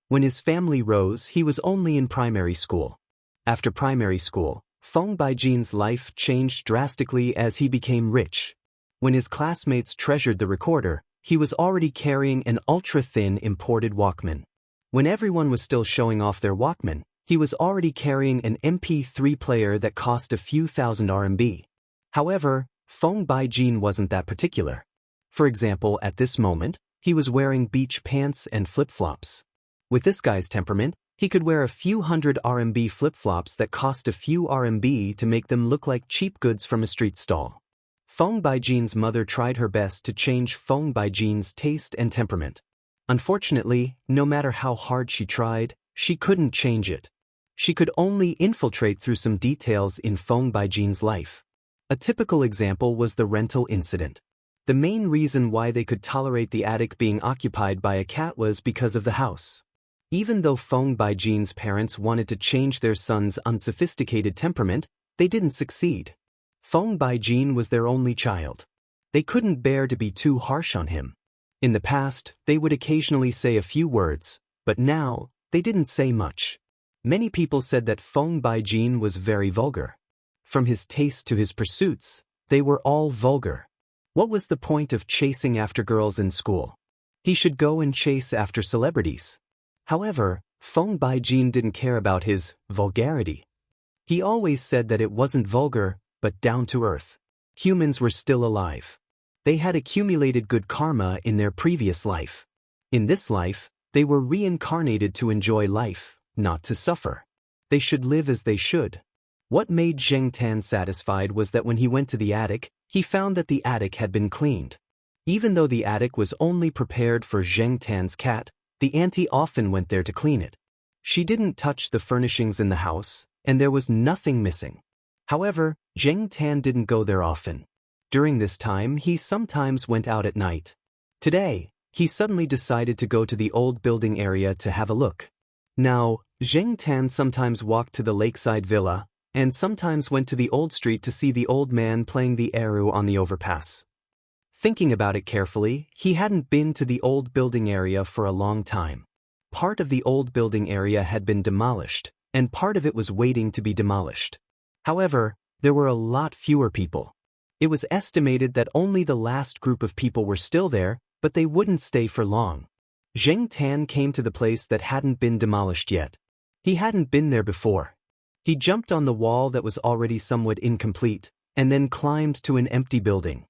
Speaker 1: When his family rose, he was only in primary school. After primary school, Feng Baijin's life changed drastically as he became rich. When his classmates treasured the recorder, he was already carrying an ultra-thin imported Walkman. When everyone was still showing off their Walkman, he was already carrying an MP3 player that cost a few thousand RMB. However, Feng Baijin wasn't that particular. For example, at this moment, he was wearing beach pants and flip-flops. With this guy's temperament, he could wear a few hundred RMB flip-flops that cost a few RMB to make them look like cheap goods from a street stall. Feng Baijin's mother tried her best to change Feng Baijin's taste and temperament. Unfortunately, no matter how hard she tried, she couldn't change it. She could only infiltrate through some details in Feng Baijin's life. A typical example was the rental incident. The main reason why they could tolerate the attic being occupied by a cat was because of the house. Even though Feng Baijin's parents wanted to change their son's unsophisticated temperament, they didn't succeed. Feng Baijin was their only child. They couldn't bear to be too harsh on him. In the past, they would occasionally say a few words, but now, they didn't say much. Many people said that Feng Baijin was very vulgar. From his taste to his pursuits, they were all vulgar. What was the point of chasing after girls in school? He should go and chase after celebrities. However, Feng Baijin didn't care about his vulgarity. He always said that it wasn't vulgar, but down to earth. Humans were still alive. They had accumulated good karma in their previous life. In this life, they were reincarnated to enjoy life, not to suffer. They should live as they should. What made Zheng Tan satisfied was that when he went to the attic, he found that the attic had been cleaned. Even though the attic was only prepared for Zheng Tan's cat, the auntie often went there to clean it. She didn't touch the furnishings in the house, and there was nothing missing. However, Zheng Tan didn't go there often. During this time, he sometimes went out at night. Today, he suddenly decided to go to the old building area to have a look. Now, Zheng Tan sometimes walked to the lakeside villa, and sometimes went to the old street to see the old man playing the eru on the overpass. Thinking about it carefully, he hadn't been to the old building area for a long time. Part of the old building area had been demolished, and part of it was waiting to be demolished. However, there were a lot fewer people. It was estimated that only the last group of people were still there, but they wouldn't stay for long. Zheng Tan came to the place that hadn't been demolished yet. He hadn't been there before. He jumped on the wall that was already somewhat incomplete, and then climbed to an empty building.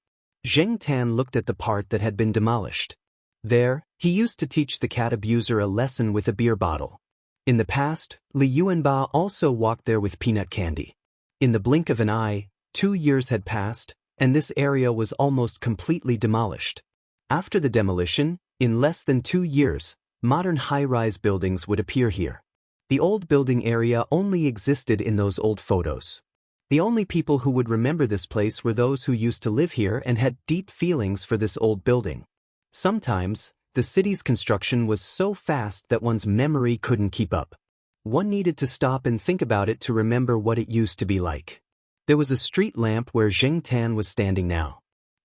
Speaker 1: Zheng Tan looked at the part that had been demolished. There, he used to teach the cat abuser a lesson with a beer bottle. In the past, Li Yuanba also walked there with peanut candy. In the blink of an eye, 2 years had passed, and this area was almost completely demolished. After the demolition, in less than 2 years, modern high-rise buildings would appear here. The old building area only existed in those old photos. The only people who would remember this place were those who used to live here and had deep feelings for this old building. Sometimes, the city's construction was so fast that one's memory couldn't keep up. One needed to stop and think about it to remember what it used to be like. There was a street lamp where Zheng Tan was standing now.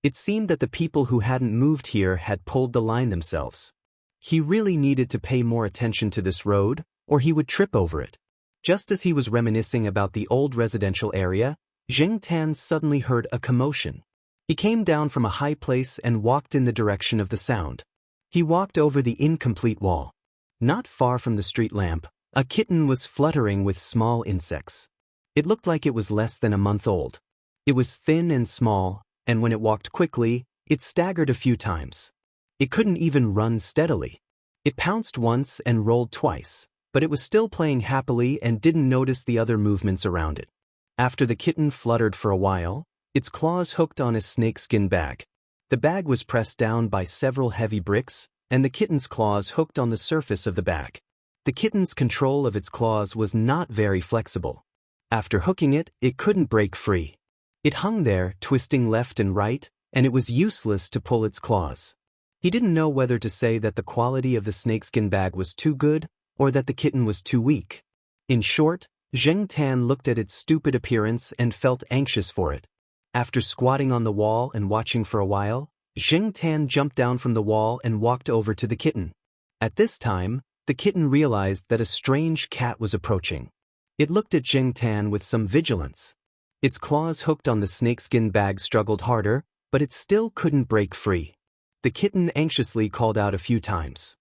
Speaker 1: It seemed that the people who hadn't moved here had pulled the line themselves. He really needed to pay more attention to this road, or he would trip over it. Just as he was reminiscing about the old residential area, Zheng Tan suddenly heard a commotion. He came down from a high place and walked in the direction of the sound. He walked over the incomplete wall. Not far from the street lamp, a kitten was fluttering with small insects. It looked like it was less than a month old. It was thin and small, and when it walked quickly, it staggered a few times. It couldn't even run steadily. It pounced once and rolled twice, but it was still playing happily and didn't notice the other movements around it. After the kitten fluttered for a while, its claws hooked on a snakeskin bag. The bag was pressed down by several heavy bricks, and the kitten's claws hooked on the surface of the bag. The kitten's control of its claws was not very flexible. After hooking it, it couldn't break free. It hung there, twisting left and right, and it was useless to pull its claws. He didn't know whether to say that the quality of the snakeskin bag was too good, or that the kitten was too weak. In short, Zheng Tan looked at its stupid appearance and felt anxious for it. After squatting on the wall and watching for a while, Zheng Tan jumped down from the wall and walked over to the kitten. At this time, the kitten realized that a strange cat was approaching. It looked at Zheng Tan with some vigilance. Its claws hooked on the snakeskin bag struggled harder, but it still couldn't break free. The kitten anxiously called out a few times.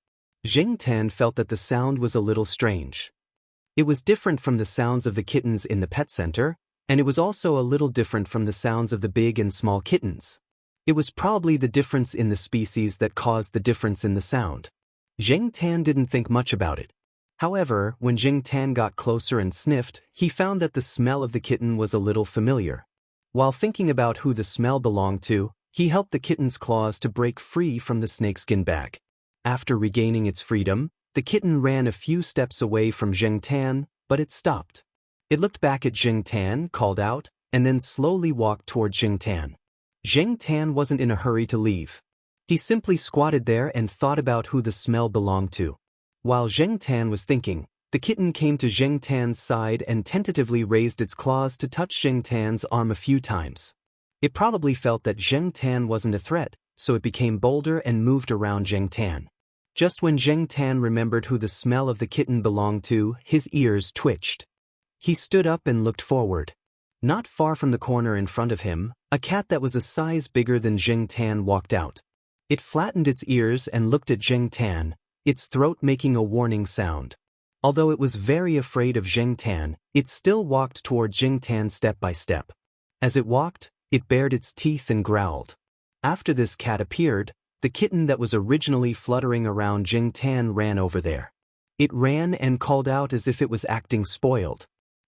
Speaker 1: Zheng Tan felt that the sound was a little strange. It was different from the sounds of the kittens in the pet center, and it was also a little different from the sounds of the big and small kittens. It was probably the difference in the species that caused the difference in the sound. Zheng Tan didn't think much about it. However, when Zheng Tan got closer and sniffed, he found that the smell of the kitten was a little familiar. While thinking about who the smell belonged to, he helped the kitten's claws to break free from the snakeskin bag. After regaining its freedom, the kitten ran a few steps away from Zheng Tan, but it stopped. It looked back at Zheng Tan, called out, and then slowly walked toward Zheng Tan. Zheng Tan wasn't in a hurry to leave. He simply squatted there and thought about who the smell belonged to. While Zheng Tan was thinking, the kitten came to Zheng Tan's side and tentatively raised its claws to touch Zheng Tan's arm a few times. It probably felt that Zheng Tan wasn't a threat, so it became bolder and moved around Zheng Tan. Just when Zheng Tan remembered who the smell of the kitten belonged to, his ears twitched. He stood up and looked forward. Not far from the corner in front of him, a cat that was a size bigger than Zheng Tan walked out. It flattened its ears and looked at Zheng Tan, its throat making a warning sound. Although it was very afraid of Zheng Tan, it still walked toward Zheng Tan step by step. As it walked, it bared its teeth and growled. After this cat appeared, the kitten that was originally fluttering around Zheng Tan ran over there. It ran and called out as if it was acting spoiled.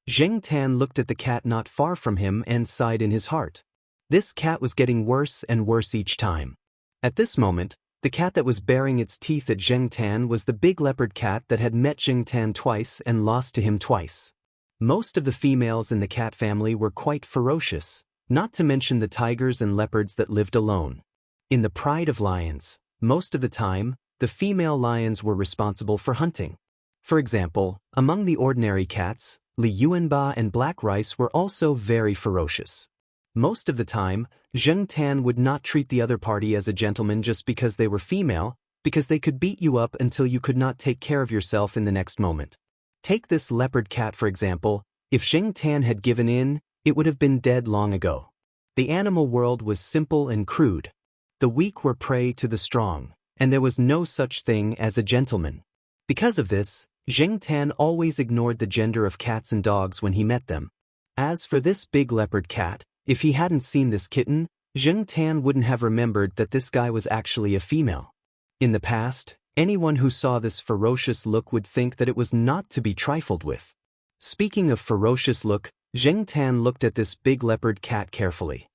Speaker 1: Zheng Tan looked at the cat not far from him and sighed in his heart. This cat was getting worse and worse each time. At this moment, the cat that was baring its teeth at Zheng Tan was the big leopard cat that had met Zheng Tan twice and lost to him twice. Most of the females in the cat family were quite ferocious, not to mention the tigers and leopards that lived alone. In the pride of lions, most of the time, the female lions were responsible for hunting. For example, among the ordinary cats, Li Yuanba and Black Rice were also very ferocious. Most of the time, Zheng Tan would not treat the other party as a gentleman just because they were female, because they could beat you up until you could not take care of yourself in the next moment. Take this leopard cat for example. If Zheng Tan had given in, it would have been dead long ago. The animal world was simple and crude. The weak were prey to the strong, and there was no such thing as a gentleman. Because of this, Zheng Tan always ignored the gender of cats and dogs when he met them. As for this big leopard cat, if he hadn't seen this kitten, Zheng Tan wouldn't have remembered that this guy was actually a female. In the past, anyone who saw this ferocious look would think that it was not to be trifled with. Speaking of ferocious look, Zheng Tan looked at this big leopard cat carefully.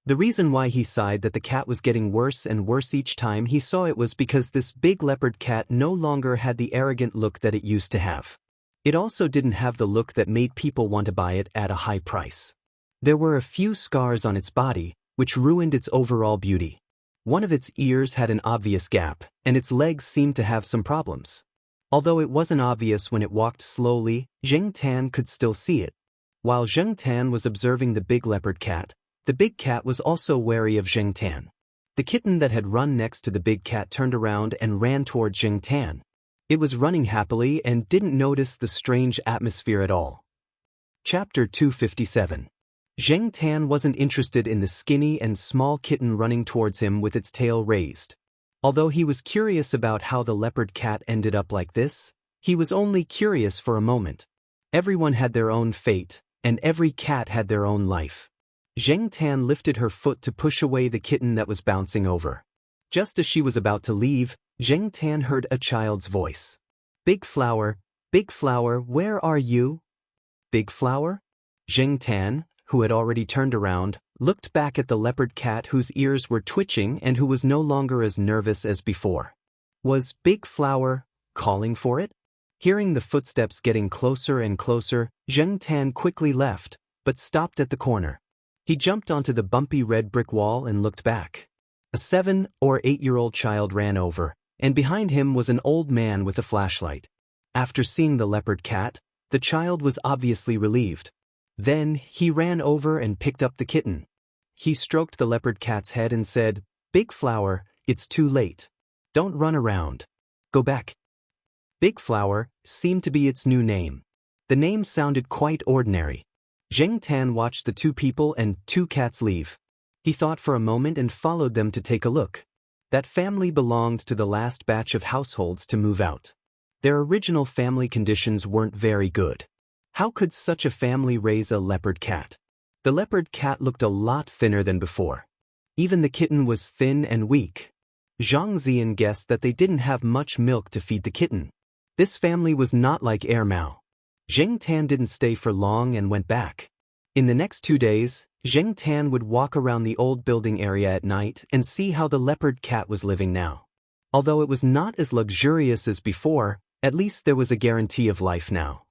Speaker 1: The reason why he sighed that the cat was getting worse and worse each time he saw it was because this big leopard cat no longer had the arrogant look that it used to have. It also didn't have the look that made people want to buy it at a high price. There were a few scars on its body, which ruined its overall beauty. One of its ears had an obvious gap, and its legs seemed to have some problems. Although it wasn't obvious when it walked slowly, Zheng Tan could still see it. While Zheng Tan was observing the big leopard cat, the big cat was also wary of Zheng Tan. The kitten that had run next to the big cat turned around and ran toward Zheng Tan. It was running happily and didn't notice the strange atmosphere at all. Chapter 257. Zheng Tan wasn't interested in the skinny and small kitten running towards him with its tail raised. Although he was curious about how the leopard cat ended up like this, he was only curious for a moment. Everyone had their own fate, and every cat had their own life. Zheng Tan lifted her foot to push away the kitten that was bouncing over. Just as she was about to leave, Zheng Tan heard a child's voice. Big Flower, where are you? Big Flower? Zheng Tan, who had already turned around, looked back at the leopard cat whose ears were twitching and who was no longer as nervous as before. Was Big Flower calling for it? Hearing the footsteps getting closer and closer, Zheng Tan quickly left, but stopped at the corner. He jumped onto the bumpy red brick wall and looked back. A 7- or 8-year-old child ran over, and behind him was an old man with a flashlight. After seeing the leopard cat, the child was obviously relieved. Then, he ran over and picked up the kitten. He stroked the leopard cat's head and said, "Big Flower, it's too late. Don't run around. Go back." Big Flower seemed to be its new name. The name sounded quite ordinary. Zheng Tan watched the two people and two cats leave. He thought for a moment and followed them to take a look. That family belonged to the last batch of households to move out. Their original family conditions weren't very good. How could such a family raise a leopard cat? The leopard cat looked a lot thinner than before. Even the kitten was thin and weak. Zhang Zian guessed that they didn't have much milk to feed the kitten. This family was not like Air Mao. Zheng Tan didn't stay for long and went back. In the next 2 days, Zheng Tan would walk around the old building area at night and see how the leopard cat was living now. Although it was not as luxurious as before, at least there was a guarantee of life now.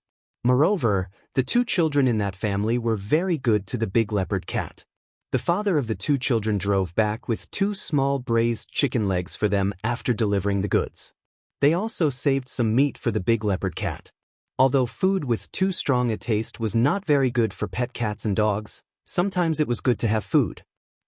Speaker 1: Moreover, the two children in that family were very good to the big leopard cat. The father of the two children drove back with 2 small braised chicken legs for them after delivering the goods. They also saved some meat for the big leopard cat. Although food with too strong a taste was not very good for pet cats and dogs, sometimes it was good to have food.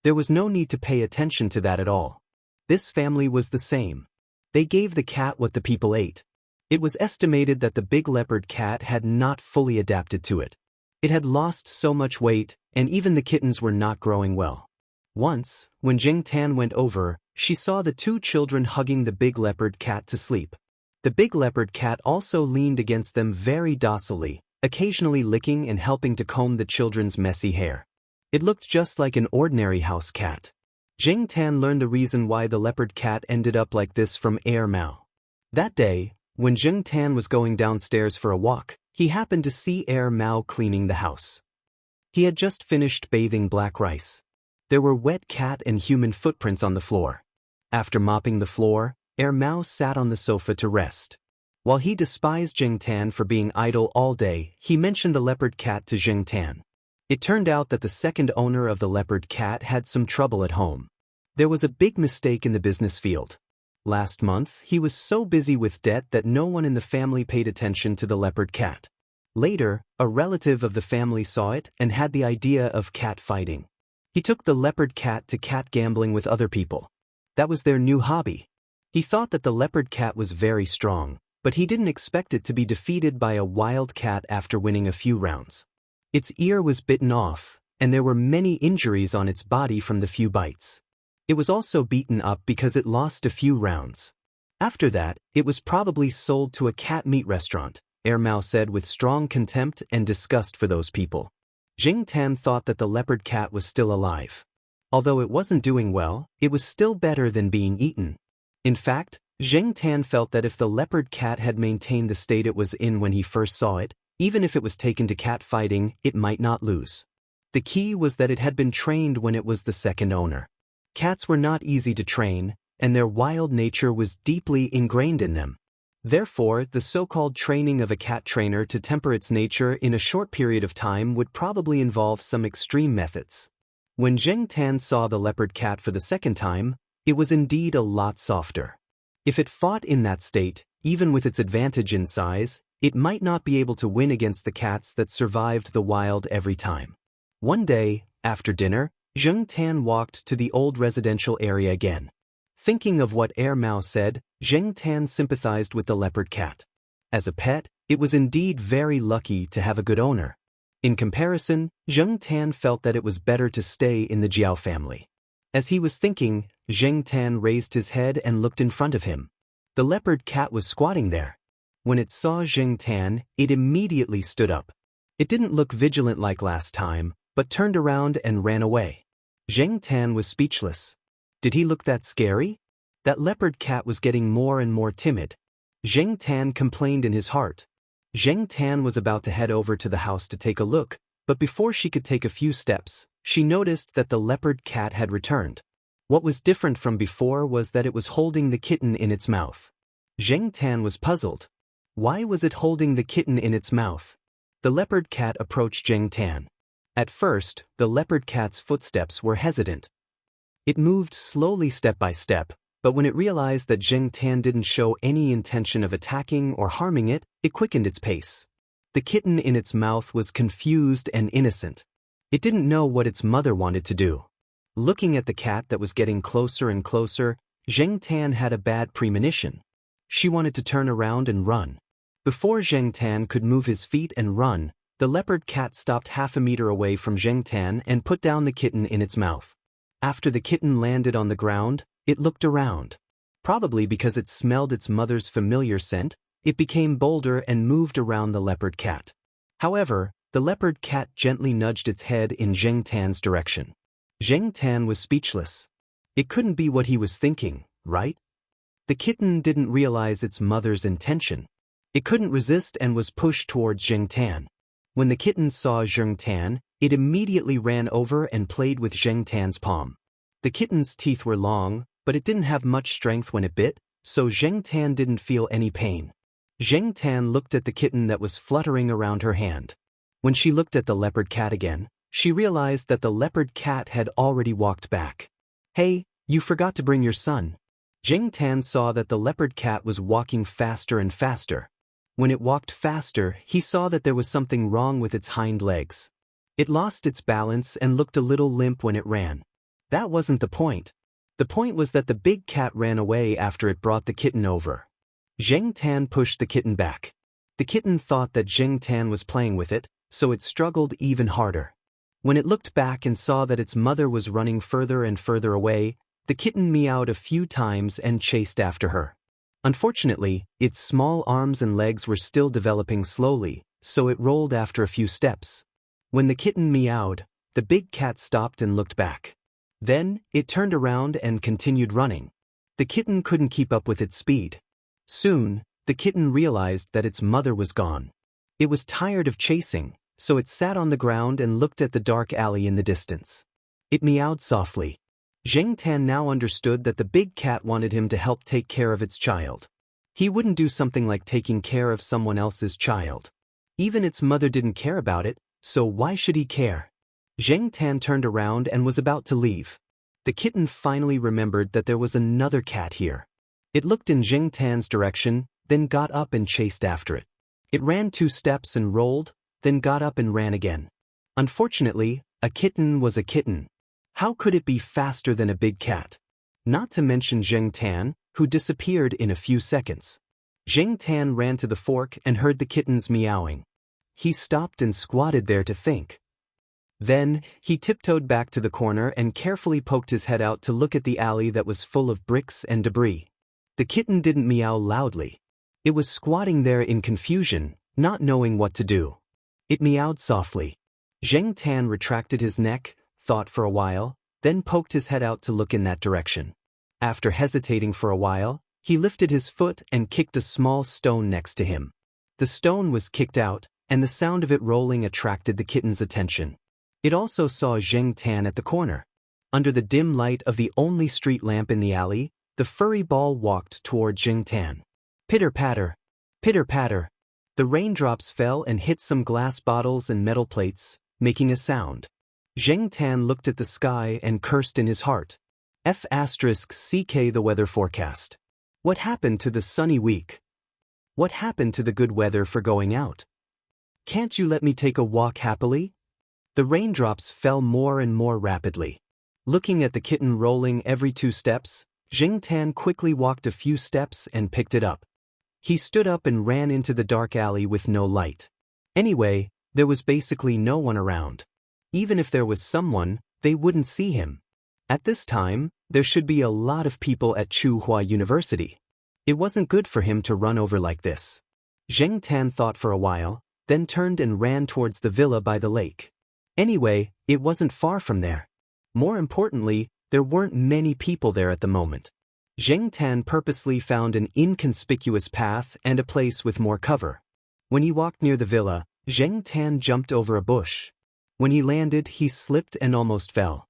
Speaker 1: There was no need to pay attention to that at all. This family was the same. They gave the cat what the people ate. It was estimated that the big leopard cat had not fully adapted to it. It had lost so much weight, and even the kittens were not growing well. Once, when Zheng Tan went over, she saw the two children hugging the big leopard cat to sleep. The big leopard cat also leaned against them very docilely, occasionally licking and helping to comb the children's messy hair. It looked just like an ordinary house cat. Zheng Tan learned the reason why the leopard cat ended up like this from Air Mao. That day, when Zheng Tan was going downstairs for a walk, he happened to see Air Mao cleaning the house. He had just finished bathing Black Rice. There were wet cat and human footprints on the floor. After mopping the floor, Air Mao sat on the sofa to rest. While he despised Zheng Tan for being idle all day, he mentioned the leopard cat to Zheng Tan. It turned out that the second owner of the leopard cat had some trouble at home. There was a big mistake in the business field. Last month, he was so busy with debt that no one in the family paid attention to the leopard cat. Later, a relative of the family saw it and had the idea of cat fighting. He took the leopard cat to cat gambling with other people. That was their new hobby. He thought that the leopard cat was very strong, but he didn't expect it to be defeated by a wild cat after winning a few rounds. Its ear was bitten off, and there were many injuries on its body from the few bites. It was also beaten up because it lost a few rounds. After that, it was probably sold to a cat meat restaurant, Mao said with strong contempt and disgust for those people. Jing Tan thought that the leopard cat was still alive. Although it wasn't doing well, it was still better than being eaten. In fact, Jing Tan felt that if the leopard cat had maintained the state it was in when he first saw it, even if it was taken to cat fighting, it might not lose. The key was that it had been trained when it was the second owner. Cats were not easy to train, and their wild nature was deeply ingrained in them. Therefore, the so-called training of a cat trainer to temper its nature in a short period of time would probably involve some extreme methods. When Jing Tan saw the leopard cat for the second time, it was indeed a lot softer. If it fought in that state, even with its advantage in size, it might not be able to win against the cats that survived the wild every time. One day, after dinner, Jing Tan walked to the old residential area again. Thinking of what Mao said, Jing Tan sympathized with the leopard cat. As a pet, it was indeed very lucky to have a good owner. In comparison, Jing Tan felt that it was better to stay in the Jiao family. As he was thinking, Jing Tan raised his head and looked in front of him. The leopard cat was squatting there. When it saw Jing Tan, it immediately stood up. It didn't look vigilant like last time, but turned around and ran away. Jing Tan was speechless. Did he look that scary? That leopard cat was getting more and more timid. Jing Tan complained in his heart. Jing Tan was about to head over to the house to take a look, but before she could take a few steps, she noticed that the leopard cat had returned. What was different from before was that it was holding the kitten in its mouth. Jing Tan was puzzled. Why was it holding the kitten in its mouth? The leopard cat approached Jing Tan. At first, the leopard cat's footsteps were hesitant. It moved slowly step by step, but when it realized that Jing Tan didn't show any intention of attacking or harming it, it quickened its pace. The kitten in its mouth was confused and innocent. It didn't know what its mother wanted to do. Looking at the cat that was getting closer and closer, Jing Tan had a bad premonition. She wanted to turn around and run. Before Jing Tan could move his feet and run, the leopard cat stopped half a meter away from Jing Tan and put down the kitten in its mouth. After the kitten landed on the ground, it looked around. Probably because it smelled its mother's familiar scent, it became bolder and moved around the leopard cat. However, the leopard cat gently nudged its head in Jing Tan's direction. Jing Tan was speechless. It couldn't be what he was thinking, right? The kitten didn't realize its mother's intention. It couldn't resist and was pushed towards Jing Tan. When the kitten saw Jing Tan, it immediately ran over and played with Jing Tan's palm. The kitten's teeth were long, but it didn't have much strength when it bit, so Jing Tan didn't feel any pain. Jing Tan looked at the kitten that was fluttering around her hand. When she looked at the leopard cat again, she realized that the leopard cat had already walked back. "Hey, you forgot to bring your son." Jing Tan saw that the leopard cat was walking faster and faster. When it walked faster, he saw that there was something wrong with its hind legs. It lost its balance and looked a little limp when it ran. That wasn't the point. The point was that the big cat ran away after it brought the kitten over. Jing Tan pushed the kitten back. The kitten thought that Jing Tan was playing with it, so it struggled even harder. When it looked back and saw that its mother was running further and further away, the kitten meowed a few times and chased after her. Unfortunately, its small arms and legs were still developing slowly, so it rolled after a few steps. When the kitten meowed, the big cat stopped and looked back. Then, it turned around and continued running. The kitten couldn't keep up with its speed. Soon, the kitten realized that its mother was gone. It was tired of chasing, so it sat on the ground and looked at the dark alley in the distance. It meowed softly. Jing Tan now understood that the big cat wanted him to help take care of its child. He wouldn't do something like taking care of someone else's child. Even its mother didn't care about it, so why should he care? Jing Tan turned around and was about to leave. The kitten finally remembered that there was another cat here. It looked in Jing Tan's direction, then got up and chased after it. It ran 2 steps and rolled, then got up and ran again. Unfortunately, a kitten was a kitten. How could it be faster than a big cat? Not to mention Jing Tan, who disappeared in a few seconds. Jing Tan ran to the fork and heard the kittens meowing. he stopped and squatted there to think. Then, he tiptoed back to the corner and carefully poked his head out to look at the alley that was full of bricks and debris. The kitten didn't meow loudly. It was squatting there in confusion, not knowing what to do. It meowed softly. Zheng Tan retracted his neck, thought for a while, then poked his head out to look in that direction. After hesitating for a while, he lifted his foot and kicked a small stone next to him. The stone was kicked out, and the sound of it rolling attracted the kitten's attention. It also saw Zheng Tan at the corner. Under the dim light of the only street lamp in the alley, the furry ball walked toward Zheng Tan. Pitter-patter, pitter-patter. The raindrops fell and hit some glass bottles and metal plates, making a sound. Zheng Tan looked at the sky and cursed in his heart. F***ck the weather forecast. What happened to the sunny week? What happened to the good weather for going out? Can't you let me take a walk happily? The raindrops fell more and more rapidly. Looking at the kitten rolling every 2 steps, Zheng Tan quickly walked a few steps and picked it up. He stood up and ran into the dark alley with no light. Anyway, there was basically no one around. Even if there was someone, they wouldn't see him. At this time, there should be a lot of people at Tsinghua University. It wasn't good for him to run over like this. Zheng Tan thought for a while, then turned and ran towards the villa by the lake. Anyway, it wasn't far from there. More importantly, there weren't many people there at the moment. Zheng Tan purposely found an inconspicuous path and a place with more cover. When he walked near the villa, Zheng Tan jumped over a bush. When he landed, he slipped and almost fell.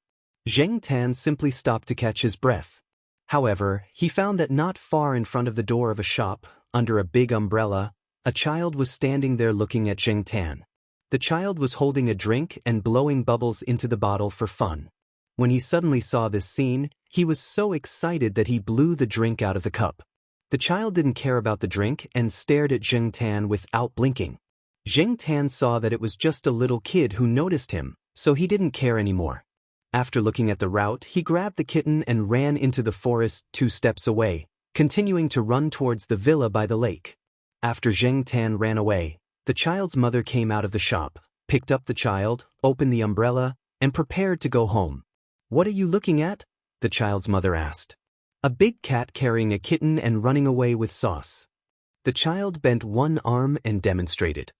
Speaker 1: Zheng Tan simply stopped to catch his breath. However, he found that not far in front of the door of a shop, under a big umbrella, a child was standing there looking at Zheng Tan. The child was holding a drink and blowing bubbles into the bottle for fun. When he suddenly saw this scene, he was so excited that he blew the drink out of the cup. The child didn't care about the drink and stared at Zheng Tan without blinking. Zheng Tan saw that it was just a little kid who noticed him, so he didn't care anymore. After looking at the route, he grabbed the kitten and ran into the forest 2 steps away, continuing to run towards the villa by the lake. After Zheng Tan ran away, the child's mother came out of the shop, picked up the child, opened the umbrella, and prepared to go home. "What are you looking at?" the child's mother asked. "A big cat carrying a kitten and running away with sauce." The child bent one arm and demonstrated.